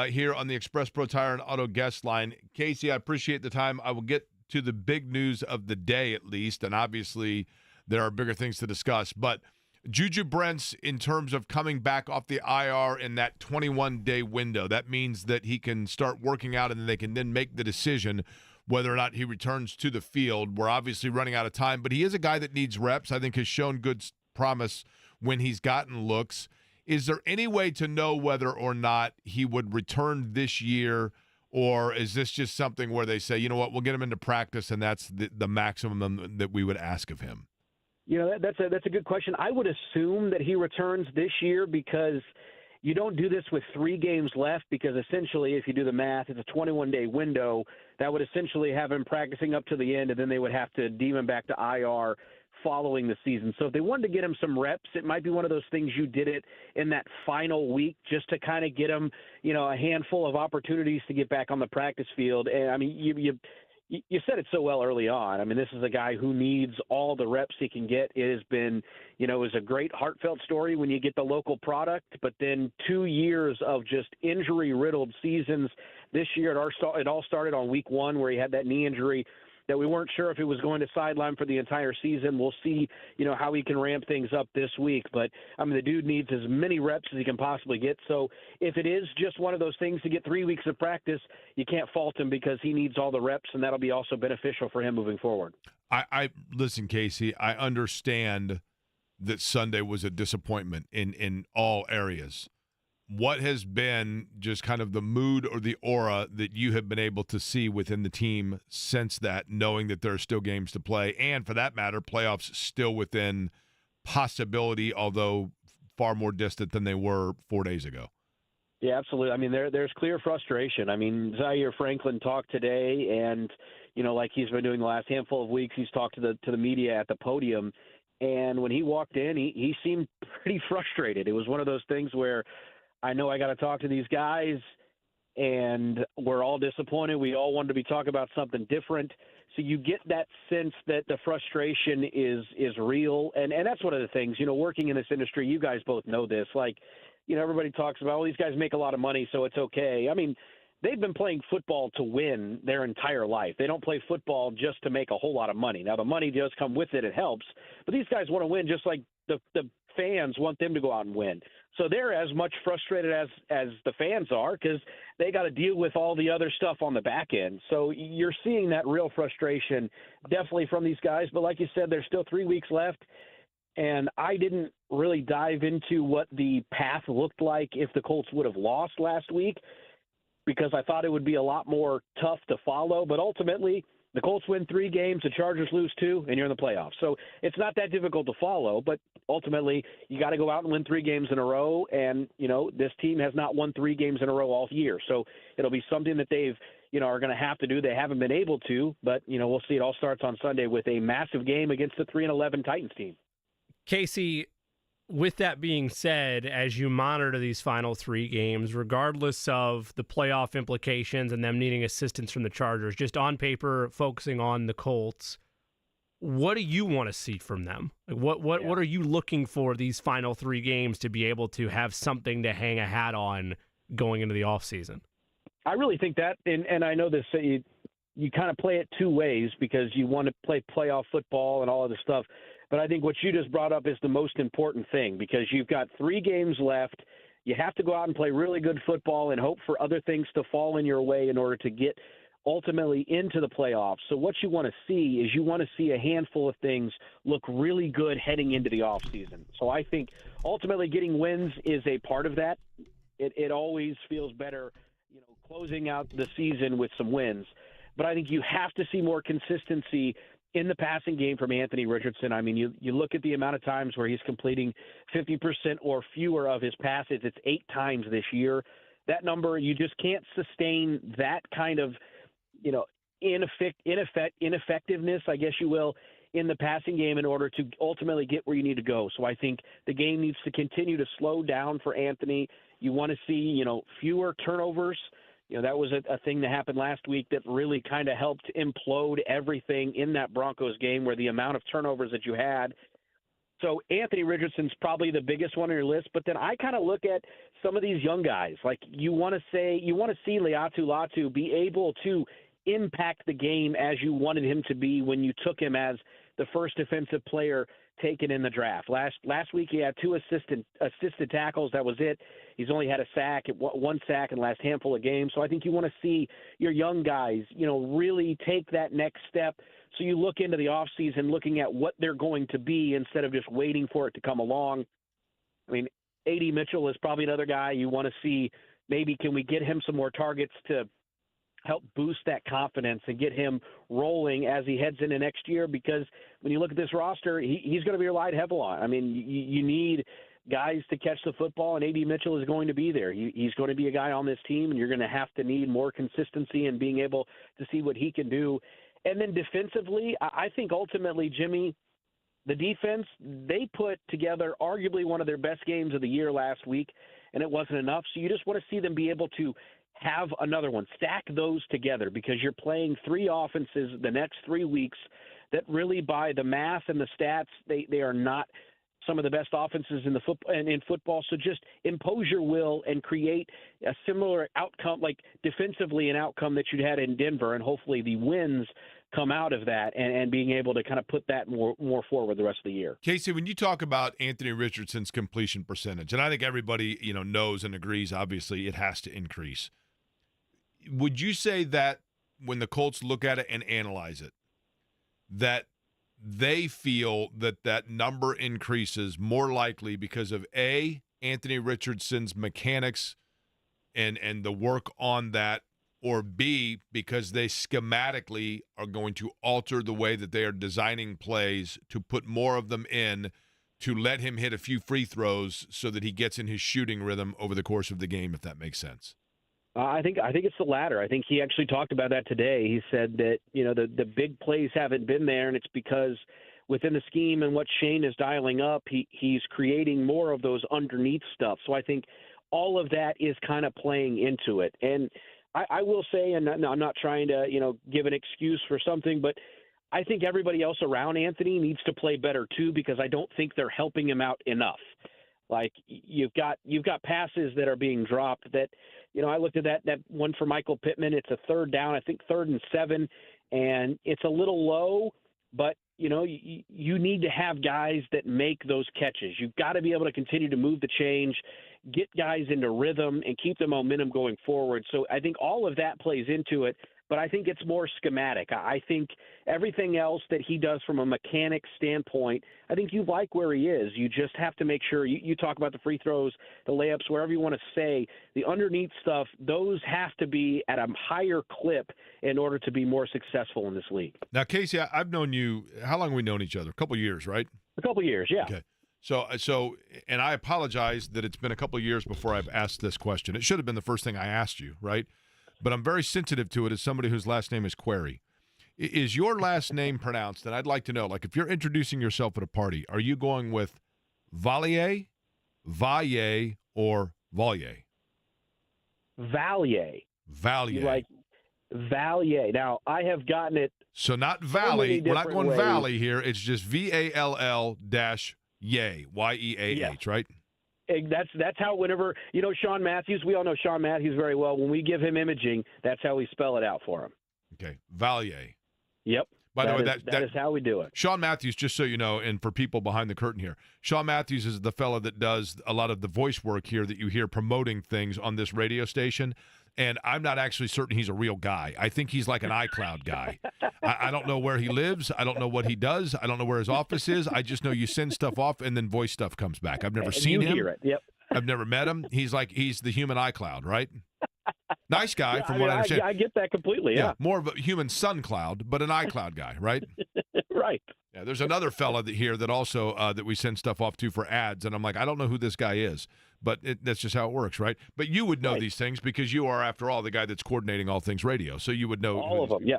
Speaker 1: here on the Express Pro Tire and Auto guest line. Casey, I appreciate the time. I will get to the big news of the day at least, and obviously there are bigger things to discuss. But Juju Brents, in terms of coming back off the IR in that 21-day window, that means that he can start working out and then they can then make the decision whether or not he returns to the field. We're obviously running out of time, but he is a guy that needs reps. I think has shown good promise when he's gotten looks. Is there any way to know whether or not he would return this year, or is this just something where they say, you know what, we'll get him into practice and that's the maximum that we would ask of him?
Speaker 9: You know, that's a good question. I would assume that he returns this year because you don't do this with 3 games left, because essentially if you do the math, it's a 21-day window. That would essentially have him practicing up to the end, and then they would have to deem him back to IR following the season. So if they wanted to get him some reps, it might be one of those things you did it in that final week just to kind of get him, you know, a handful of opportunities to get back on the practice field. And, I mean, you said it so well early on. I mean, this is a guy who needs all the reps he can get. It has been, you know, it was a great heartfelt story when you get the local product, but then 2 years of just injury-riddled seasons. This year, it all started on week 1 where he had that knee injury that we weren't sure if it was going to sideline for the entire season. We'll see, you know, how he can ramp things up this week. But, I mean, the dude needs as many reps as he can possibly get. So if it is just one of those things to get 3 weeks of practice, you can't fault him because he needs all the reps, and that'll be also beneficial for him moving forward.
Speaker 1: I listen, Casey, I understand that Sunday was a disappointment in all areas. What has been just kind of the mood or the aura that you have been able to see within the team since that, knowing that there are still games to play, and for that matter, playoffs still within possibility, although far more distant than they were 4 days ago?
Speaker 9: Yeah, absolutely. I mean, there's clear frustration. I mean, Zaire Franklin talked today, and, you know, like he's been doing the last handful of weeks, he's talked to the media at the podium, and when he walked in, he seemed pretty frustrated. It was one of those things where I know I got to talk to these guys, and we're all disappointed. We all wanted to be talking about something different. So you get that sense that the frustration is real. And that's one of the things, you know, working in this industry, you guys both know this. Like, you know, everybody talks about, well, these guys make a lot of money, so it's okay. I mean, they've been playing football to win their entire life. They don't play football just to make a whole lot of money. Now, the money does come with it. It helps. But these guys want to win just like the fans want them to go out and win. So they're as much frustrated as the fans are because they got to deal with all the other stuff on the back end. So you're seeing that real frustration definitely from these guys. But like you said, there's still 3 weeks left. And I didn't really dive into what the path looked like if the Colts would have lost last week, because I thought it would be a lot more tough to follow. But ultimately, the Colts win 3 games, the Chargers lose 2, and you're in the playoffs. So it's not that difficult to follow, but ultimately you got to go out and win 3 games in a row. And, you know, this team has not won 3 games in a row all year. So it'll be something that they've, you know, are going to have to do. They haven't been able to, but, you know, we'll see. It all starts on Sunday with a massive game against the 3-11 Titans team.
Speaker 2: Casey, with that being said, as you monitor these final 3 games, regardless of the playoff implications and them needing assistance from the Chargers, just on paper, focusing on the Colts, what do you want to see from them? Like what are you looking for these final 3 games to be able to have something to hang a hat on going into the offseason?
Speaker 9: I really think that, and I know this, you kind of play it 2 ways because you want to play playoff football and all of this stuff. But I think what you just brought up is the most important thing, because you've got 3 games left. You have to go out and play really good football and hope for other things to fall in your way in order to get ultimately into the playoffs. So what you want to see is you want to see a handful of things look really good heading into the offseason. So I think ultimately getting wins is a part of that. It always feels better, you know, closing out the season with some wins. But I think you have to see more consistency in the passing game from Anthony Richardson. I mean, you look at the amount of times where he's completing 50% or fewer of his passes. It's 8 times this year. That number, you just can't sustain that kind of, you know, ineffectiveness, I guess you will, in the passing game in order to ultimately get where you need to go. So I think the game needs to continue to slow down for Anthony. You want to see, fewer turnovers. That was a thing that happened last week that really kind of helped implode everything in that Broncos game, where the amount of turnovers that you had. So Anthony Richardson's probably the biggest one on your list, but then I kind of look at some of these young guys. Like you want to see Latu be able to impact the game as you wanted him to be when you took him as the first defensive player taken in the draft. Last week he had 2 assisted tackles. That was it. He's only had one sack in the last handful of games. So I think you want to see your young guys, really take that next step. So you look into the offseason looking at what they're going to be instead of just waiting for it to come along. I mean, A.D. Mitchell is probably another guy you want to see. Maybe can we get him some more targets to help boost that confidence and get him rolling as he heads into next year? Because when you look at this roster, he's going to be relied heavily on. I mean, you need guys to catch the football, and A.D. Mitchell is going to be there. He's going to be a guy on this team, and you're going to have to need more consistency and being able to see what he can do. And then defensively, I think ultimately, Jimmy, the defense, they put together arguably one of their best games of the year last week, and it wasn't enough. So you just want to see them be able to have another one, stack those together, because you're playing 3 offenses the next 3 weeks that really, by the math and the stats, they are not some of the best offenses in football. So just impose your will and create a similar outcome, like defensively, an outcome that you'd had in Denver, and hopefully the wins come out of that, and being able to kind of put that more forward the rest of the year.
Speaker 1: Casey, when you talk about Anthony Richardson's completion percentage, and I think everybody knows and agrees, obviously it has to increase. Would you say that when the Colts look at it and analyze it, that they feel that number increases more likely because of A, Anthony Richardson's mechanics and the work on that, or B, because they schematically are going to alter the way that they are designing plays to put more of them in, to let him hit a few free throws so that he gets in his shooting rhythm over the course of the game, if that makes sense?
Speaker 9: I think it's the latter. I think he actually talked about that today. He said that, the big plays haven't been there, and it's because within the scheme and what Shane is dialing up, he's creating more of those underneath stuff. So I think all of that is kind of playing into it. And I will say, and I'm not trying to, give an excuse for something, but I think everybody else around Anthony needs to play better too, because I don't think they're helping him out enough. Like you've got passes that are being dropped that, I looked at that one for Michael Pittman. It's a 3rd down, I think 3rd and 7, and it's a little low, but you need to have guys that make those catches. You've got to be able to continue to move the change, get guys into rhythm, and keep the momentum going forward. So I think all of that plays into it, but I think it's more schematic. I think everything else that he does from a mechanic standpoint, I think you like where he is. You just have to make sure you talk about the free throws, the layups, wherever you want to say, the underneath stuff, those have to be at a higher clip in order to be more successful in this league.
Speaker 1: Now, Casey, I've known you, how long have we known each other? A couple of years, right?
Speaker 9: A couple of years, yeah.
Speaker 1: Okay. So, and I apologize that it's been a couple of years before I've asked this question. It should have been the first thing I asked you, right? But I'm very sensitive to it as somebody whose last name is Query. Is your last name pronounced? And I'd like to know, like, if you're introducing yourself at a party, are you going with Vallier, Vallier, or Vallier?
Speaker 9: Vallier.
Speaker 1: Vallier.
Speaker 9: Like Vallier. Now, I have gotten it.
Speaker 1: So not Valley. We're not going
Speaker 9: ways.
Speaker 1: Valley here. It's just VALL-Yay, YEAH,
Speaker 9: Yeah.
Speaker 1: right?
Speaker 9: That's how whenever, Sean Matthews, we all know Sean Matthews very well. When we give him imaging, that's how we spell it out for him.
Speaker 1: Okay, Vallier.
Speaker 9: Yep.
Speaker 1: By the way,
Speaker 9: that is how we do it.
Speaker 1: Sean Matthews, just so you know, and for people behind the curtain here, Sean Matthews is the fella that does a lot of the voice work here that you hear promoting things on this radio station. And I'm not actually certain he's a real guy. I think he's like an iCloud guy. I don't know where he lives. I don't know what he does. I don't know where his office is. I just know you send stuff off and then voice stuff comes back. I've never seen him.
Speaker 9: Hear it. Yep.
Speaker 1: I've never met him. He's the human iCloud, right? Nice guy, from what I understand.
Speaker 9: I get that completely, yeah.
Speaker 1: More of a human SunCloud, but an iCloud guy, right?
Speaker 9: Right.
Speaker 1: Yeah, there's another fella here that also that we send stuff off to for ads, and I'm like, I don't know who this guy is, but that's just how it works, right? But you would know these things because you are, after all, the guy that's coordinating all things radio, so you would know
Speaker 9: all of them. Yeah.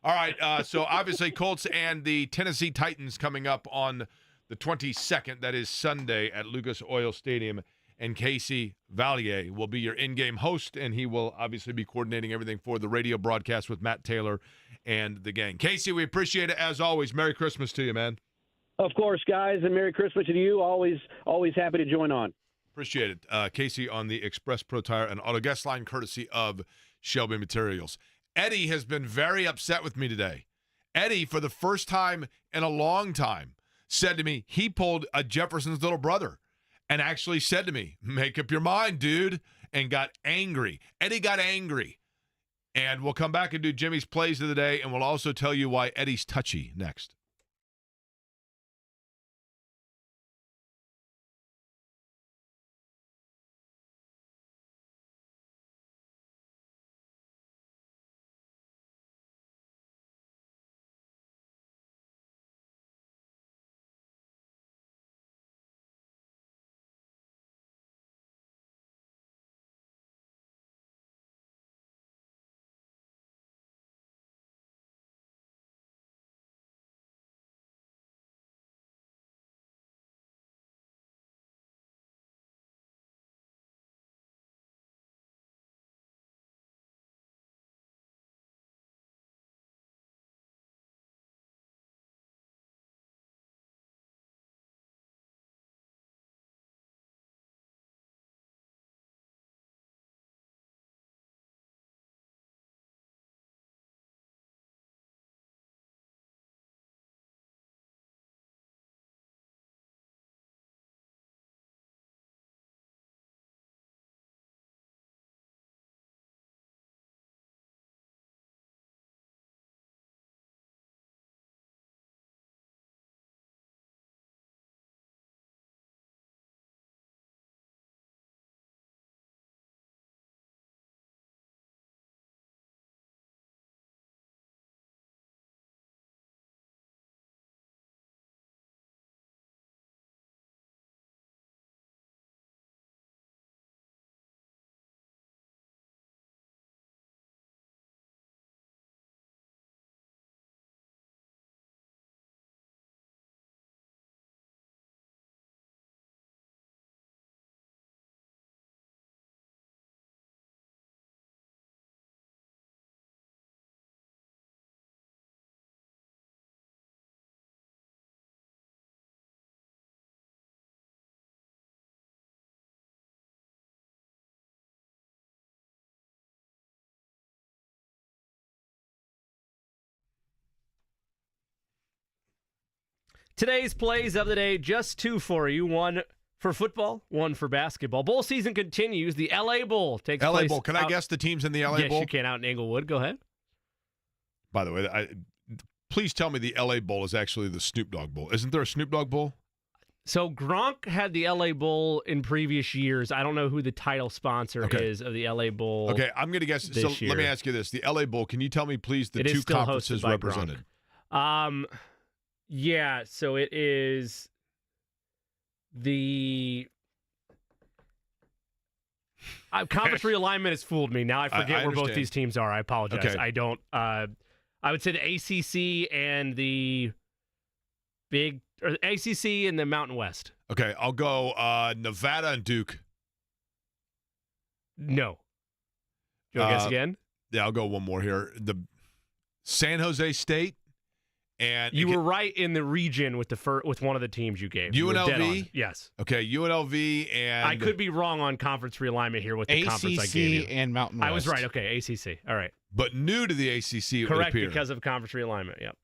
Speaker 1: All right, so obviously Colts and the Tennessee Titans coming up on the 22nd. That is Sunday at Lucas Oil Stadium. And Casey Vallier will be your in-game host, and he will obviously be coordinating everything for the radio broadcast with Matt Taylor and the gang. Casey, we appreciate it as always. Merry Christmas to you, man.
Speaker 9: Of course, guys, and Merry Christmas to you. Always happy to join on.
Speaker 1: Appreciate it. Casey on the Express Pro Tire and Auto Guest Line, courtesy of Shelby Materials. Eddie has been very upset with me today. Eddie, for the first time in a long time, said to me he pulled a Jefferson's little brother and actually said to me, make up your mind, dude, and got angry. Eddie got angry. And we'll come back and do Jimmy's plays of the day, and we'll also tell you why Eddie's touchy next.
Speaker 2: Today's plays of the day, just two for you. One for football, one for basketball. Bowl season continues. The LA Bowl takes place.
Speaker 1: LA Bowl. Can I guess the teams in the LA Bowl?
Speaker 2: Yes, you can, out in Englewood. Go ahead.
Speaker 1: By the way, please tell me the LA Bowl is actually the Snoop Dogg Bowl. Isn't there a Snoop Dogg Bowl?
Speaker 2: So Gronk had the LA Bowl in previous years. I don't know who the title sponsor is of the LA Bowl.
Speaker 1: Okay, I'm going to guess. So
Speaker 2: year.
Speaker 1: let me ask you this. The LA Bowl, can you tell me, please, the two conferences represented?
Speaker 2: Yeah, so it is the conference realignment has fooled me. Now I forget where both these teams are. I apologize.
Speaker 1: Okay.
Speaker 2: I don't. I would say the ACC and the ACC and the Mountain West.
Speaker 1: Okay, I'll go Nevada and Duke.
Speaker 2: No. Do you want to guess again?
Speaker 1: Yeah, I'll go one more here. The San Jose State. And
Speaker 2: you were right in the region with with one of the teams you gave.
Speaker 1: UNLV?
Speaker 2: Yes.
Speaker 1: Okay, UNLV and...
Speaker 2: I could be wrong on conference realignment here with the conference I gave you.
Speaker 4: ACC and Mountain West.
Speaker 2: I was right. Okay, ACC. All right.
Speaker 1: But new to the ACC,
Speaker 2: correct, because of conference realignment. Yep.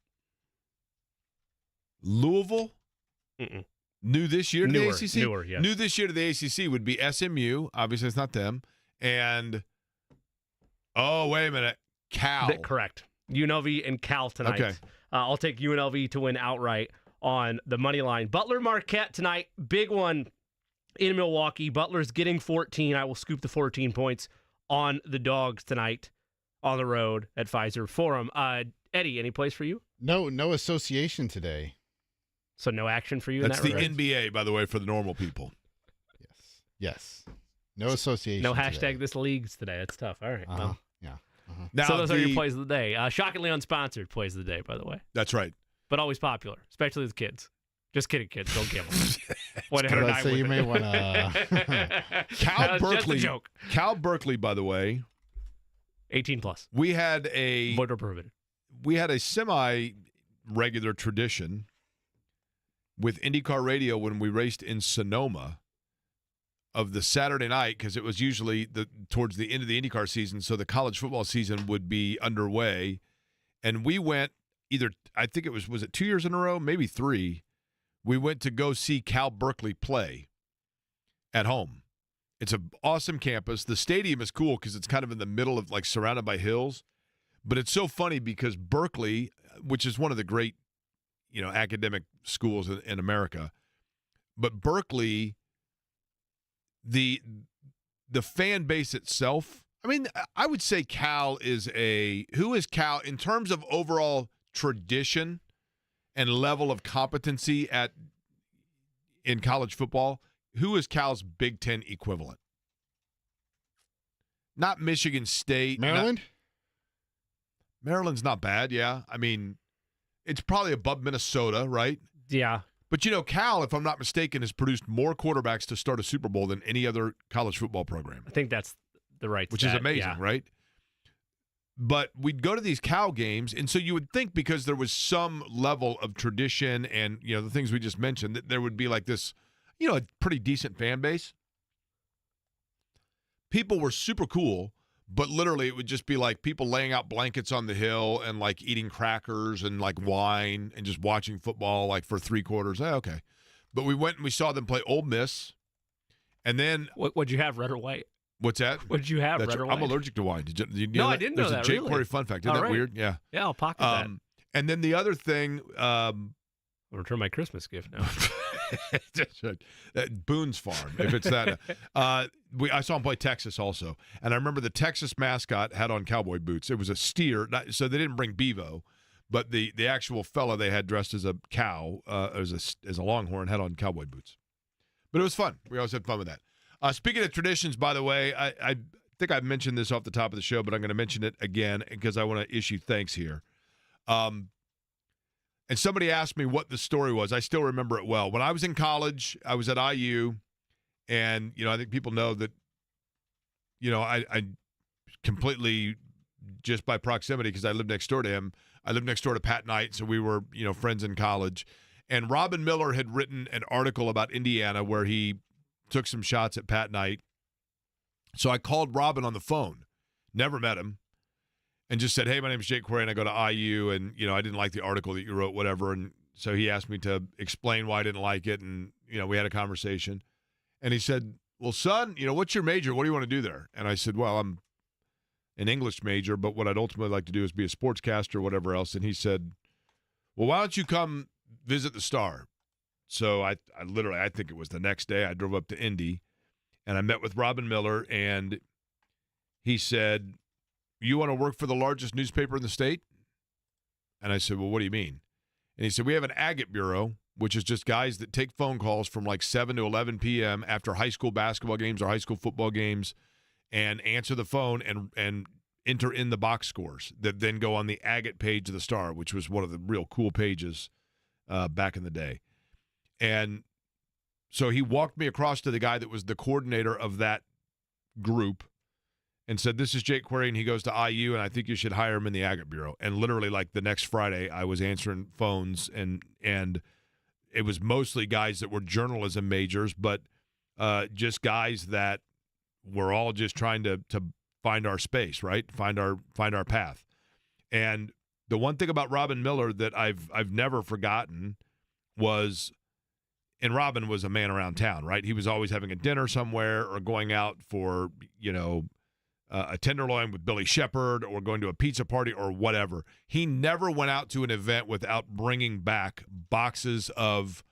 Speaker 1: Louisville?
Speaker 2: Mm-mm.
Speaker 1: New this year to the ACC?
Speaker 2: Newer, yes.
Speaker 1: New this year to the ACC would be SMU. Obviously, it's not them. And, oh, wait a minute. Cal.
Speaker 2: Correct. UNLV and Cal tonight.
Speaker 1: Okay.
Speaker 2: I'll take UNLV to win outright on the money line. Butler Marquette tonight, big one in Milwaukee. Butler's getting 14. I will scoop the 14 points on the Dogs tonight on the road at Pfizer Forum. Eddie, any place for you?
Speaker 4: No association today.
Speaker 2: So no action for you
Speaker 1: That's
Speaker 2: in that
Speaker 1: the
Speaker 2: regard?
Speaker 1: NBA, by the way, for the normal people.
Speaker 4: Yes. No association.
Speaker 2: No hashtag
Speaker 4: today.
Speaker 2: this leagues today. That's tough. All right. Well,
Speaker 4: yeah.
Speaker 1: Now,
Speaker 2: So those are your plays of the day. Shockingly unsponsored plays of the day, by the way.
Speaker 1: That's right.
Speaker 2: But always popular, especially with kids. Just kidding, kids. Don't gamble.
Speaker 4: So you may want to.
Speaker 1: Cal Berkeley.
Speaker 2: Just a joke.
Speaker 1: Cal Berkeley, by the way.
Speaker 2: 18 plus.
Speaker 1: We had a
Speaker 2: Voter prohibited.
Speaker 1: We had a semi-regular tradition with IndyCar Radio when we raced in Sonoma of the Saturday night, because it was usually towards the end of the IndyCar season, so the college football season would be underway. And we went I think it was it 2 years in a row, maybe 3. We went to go see Cal Berkeley play at home. It's an awesome campus. The stadium is cool because it's kind of in the middle of, like, surrounded by hills. But it's so funny because Berkeley, which is one of the great, academic schools in America, but Berkeley, the fan base itself, I mean, I would say Cal who is Cal in terms of overall tradition and level of competency in college football? Who is Cal's Big Ten equivalent? Not Michigan State.
Speaker 4: Maryland?
Speaker 1: Maryland's not bad, yeah. I mean, it's probably above Minnesota, right?
Speaker 2: Yeah.
Speaker 1: But, Cal, if I'm not mistaken, has produced more quarterbacks to start a Super Bowl than any other college football program.
Speaker 2: I think that's the right
Speaker 1: Which
Speaker 2: stat,
Speaker 1: is amazing,
Speaker 2: yeah.
Speaker 1: right? But we'd go to these Cal games, and so you would think because there was some level of tradition and, the things we just mentioned, that there would be like this, a pretty decent fan base. People were super cool, but literally it would just be like people laying out blankets on the hill and like eating crackers and like wine and just watching football like for 3 quarters. Okay. But we went and we saw them play Ole Miss. And then
Speaker 2: What'd you have, red or white?
Speaker 1: What's that?
Speaker 2: What did you have, red or white?
Speaker 1: I'm allergic to wine. Did you
Speaker 2: No,
Speaker 1: know
Speaker 2: I
Speaker 1: that?
Speaker 2: didn't know
Speaker 1: There's
Speaker 2: that,
Speaker 1: a Jake
Speaker 2: really.
Speaker 1: Quarry fun fact. Isn't
Speaker 2: All
Speaker 1: that
Speaker 2: right.
Speaker 1: weird? Yeah.
Speaker 2: Yeah, I'll pocket that.
Speaker 1: And then the other thing,
Speaker 2: I'll return my Christmas gift now.
Speaker 1: Boone's Farm, if it's that. I saw him play Texas also. And I remember the Texas mascot had on cowboy boots. It was a steer, so they didn't bring Bevo, but the actual fella they had dressed as a cow, as a longhorn, had on cowboy boots. But it was fun. We always had fun with that. Speaking of traditions, by the way, I think I've mentioned this off the top of the show, but I'm going to mention it again because I want to issue thanks here. And somebody asked me what the story was. I still remember it well. When I was in college, I was at IU, and, I think people know that, I completely, just by proximity, because I lived next door to him, I lived next door to Pat Knight, so we were, friends in college. And Robin Miller had written an article about Indiana where he took some shots at Pat Knight. So I called Robin on the phone, never met him, and just said, hey, my name's Jake Quarry, and I go to IU, and, I didn't like the article that you wrote, whatever. And so he asked me to explain why I didn't like it, and, we had a conversation. And he said, well, son, what's your major? What do you want to do there? And I said, well, I'm an English major, but what I'd ultimately like to do is be a sportscaster or whatever else. And he said, well, why don't you come visit the Star? So I think it was the next day, I drove up to Indy, and I met with Robin Miller, and he said, you want to work for the largest newspaper in the state? And I said, well, what do you mean? And he said, we have an agate bureau, which is just guys that take phone calls from like 7 to 11 p.m. after high school basketball games or high school football games and answer the phone and enter in the box scores that then go on the agate page of the Star, which was one of the real cool pages back in the day. And so he walked me across to the guy that was the coordinator of that group and said, this is Jake Quarry, and he goes to IU, and I think you should hire him in the agate bureau. And literally, like, the next Friday, I was answering phones, and it was mostly guys that were journalism majors, but just guys that were all just trying to find our space, right? Find our path. And the one thing about Robin Miller that I've never forgotten was, and Robin was a man around town, right? He was always having a dinner somewhere or going out for, a tenderloin with Billy Shepard or going to a pizza party or whatever. He never went out to an event without bringing back boxes of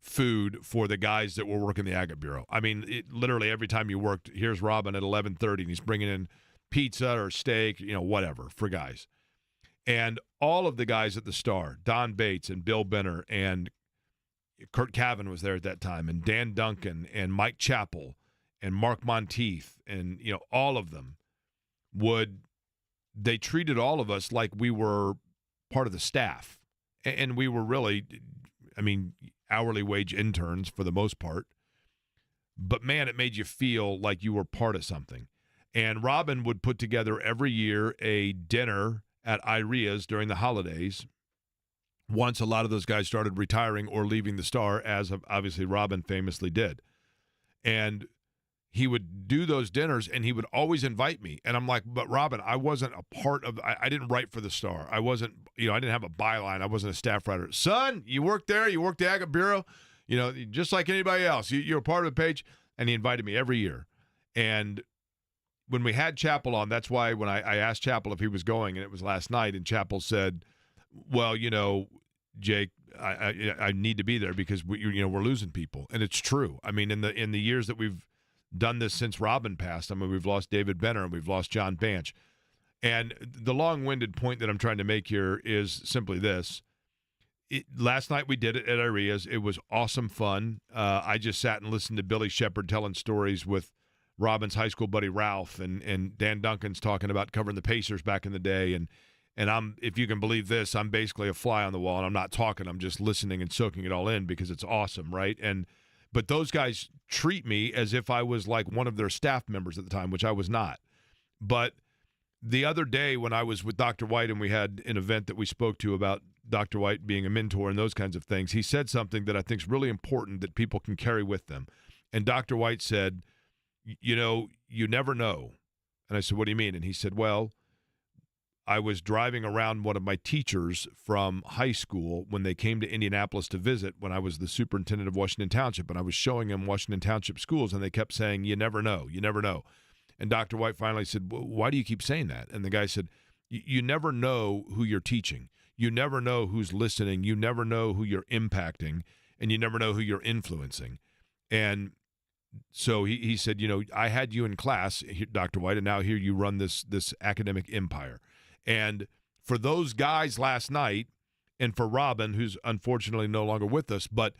Speaker 1: food for the guys that were working the agate bureau. I mean, literally every time you worked, here's Robin at 11:30, and he's bringing in pizza or steak, whatever for guys. And all of the guys at the Star, Don Bates and Bill Benner and Kurt Cavan was there at that time, and Dan Duncan and Mike Chappell and Mark Monteith, and all of them would they treated all of us like we were part of the staff. And we were really, I mean, hourly wage interns for the most part. But, man, it made you feel like you were part of something. And Robin would put together every year a dinner at Iria's during the holidays. Once a lot of those guys started retiring or leaving the Star, as obviously Robin famously did. And he would do those dinners, and he would always invite me. And I'm like, but Robin, I wasn't a part of – I didn't write for the Star. I wasn't – I didn't have a byline. I wasn't a staff writer. Son, you worked there. You worked the Agate Bureau. Just like anybody else. You're a part of the page. And he invited me every year. And when we had Chappell on, that's why when I asked Chappell if he was going, and it was last night, and Chappell said, well, Jake, I need to be there because we're losing people. And it's true. I mean, in the years that we've done this since Robin passed, I mean, we've lost David Benner and we've lost John Banch. And the long-winded point that I'm trying to make here is simply this. Last night we did it at Arias. It was awesome fun. I just sat and listened to Billy Shepard telling stories with Robin's high school buddy Ralph, and Dan Duncan's talking about covering the Pacers back in the day. And I'm, if you can believe this, I'm basically a fly on the wall, and I'm not talking. I'm just listening and soaking it all in because it's awesome, right? But those guys treat me as if I was like one of their staff members at the time, which I was not. But the other day when I was with Dr. White and we had an event that we spoke to about Dr. White being a mentor and those kinds of things, he said something that I think is really important that people can carry with them. And Dr. White said, you never know. And I said, what do you mean? And he said, well, I was driving around one of my teachers from high school when they came to Indianapolis to visit when I was the superintendent of Washington Township, and I was showing them Washington Township schools, and they kept saying, you never know, you never know. And Dr. White finally said, well, why do you keep saying that? And the guy said, you never know who you're teaching. You never know who's listening. You never know who you're impacting, and you never know who you're influencing. And so he said, I had you in class, Dr. White, and now here you run this academic empire. And for those guys last night, and for Robin, who's unfortunately no longer with us, but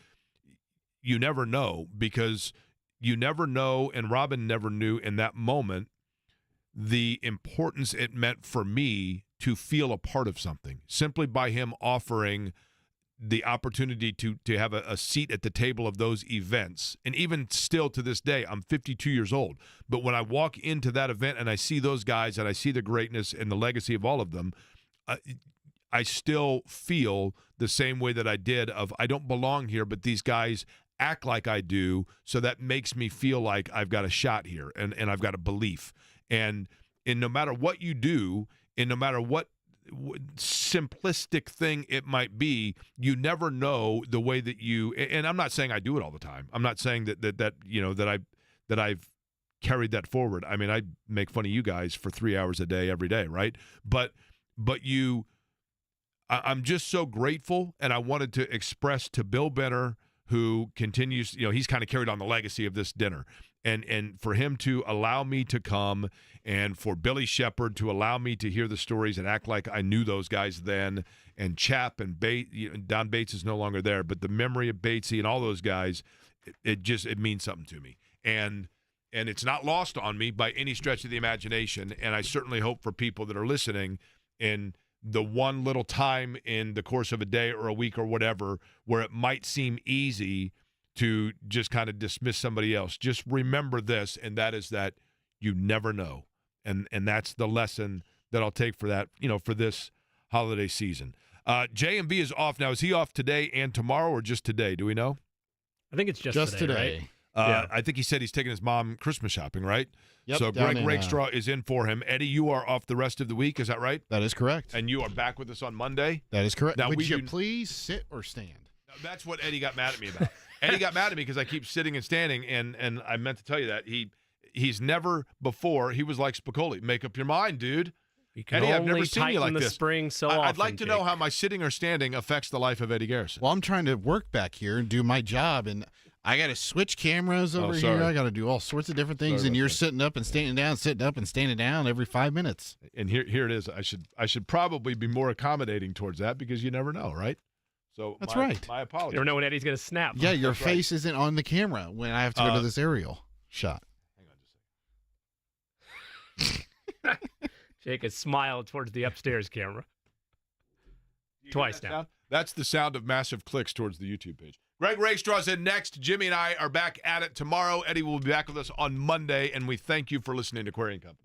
Speaker 1: you never know, because you never know, and Robin never knew in that moment the importance it meant for me to feel a part of something, simply by him offering the opportunity to have a seat at the table of those events. And even still to this day, I'm 52 years old. But when I walk into that event and I see those guys and I see the greatness and the legacy of all of them, I still feel the same way that I did of I don't belong here, but these guys act like I do, so that makes me feel like I've got a shot here and I've got a belief. And no matter what you do, and no matter what simplistic thing it might be, you never know the way that you, and I'm not saying I do it all the time. I'm not saying that I've carried that forward. I mean, I make fun of you guys for 3 hours a day every day, right? But I'm just so grateful, and I wanted to express to Bill Benner, who continues, he's kind of carried on the legacy of this dinner. And for him to allow me to come, and for Billy Shepard to allow me to hear the stories and act like I knew those guys then, and Chap and Bates, Don Bates is no longer there, but the memory of Batesy and all those guys, it means something to me. And it's not lost on me by any stretch of the imagination, and I certainly hope for people that are listening in the one little time in the course of a day or a week or whatever where it might seem easy to just kind of dismiss somebody else. Just remember this, and that is that you never know. And that's the lesson that I'll take for that, for this holiday season. J&B is off now. Is he off today and tomorrow, or just today? Do we know?
Speaker 2: I think it's just today. Right?
Speaker 1: Yeah. I think he said he's taking his mom Christmas shopping, right?
Speaker 4: Yep.
Speaker 1: So Greg Rakestraw is in for him. Eddie, you are off the rest of the week. Is that right?
Speaker 4: That is correct.
Speaker 1: And you are back with us on Monday?
Speaker 4: That is correct.
Speaker 1: Now,
Speaker 4: would you please sit or stand?
Speaker 1: That's what Eddie got mad at me about. Eddie got mad at me because I keep sitting and standing, and I meant to tell you that. He's never before, he was like Spicoli. Make up your mind, dude. Eddie, I've never seen you like
Speaker 2: the
Speaker 1: this.
Speaker 2: Spring so
Speaker 1: I'd like to know how my sitting or standing affects the life of Eddie Garrison.
Speaker 4: Well, I'm trying to work back here and do my job, and I got to switch cameras over here. I got to do all sorts of different things, and you're sitting up and standing down, sitting up and standing down every 5 minutes.
Speaker 1: And here it is. I should probably be more accommodating towards that because you never know, right? So
Speaker 4: that's right.
Speaker 1: My apologies.
Speaker 2: You never know when Eddie's going to snap.
Speaker 4: Yeah, your face isn't on the camera when I have to go to this aerial shot.
Speaker 1: Hang on just a second.
Speaker 2: Jake has smiled towards the upstairs camera. Twice now.
Speaker 1: That's the sound of massive clicks towards the YouTube page. Greg Rakestraw's in next. Jimmy and I are back at it tomorrow. Eddie will be back with us on Monday, and we thank you for listening to Query & Company.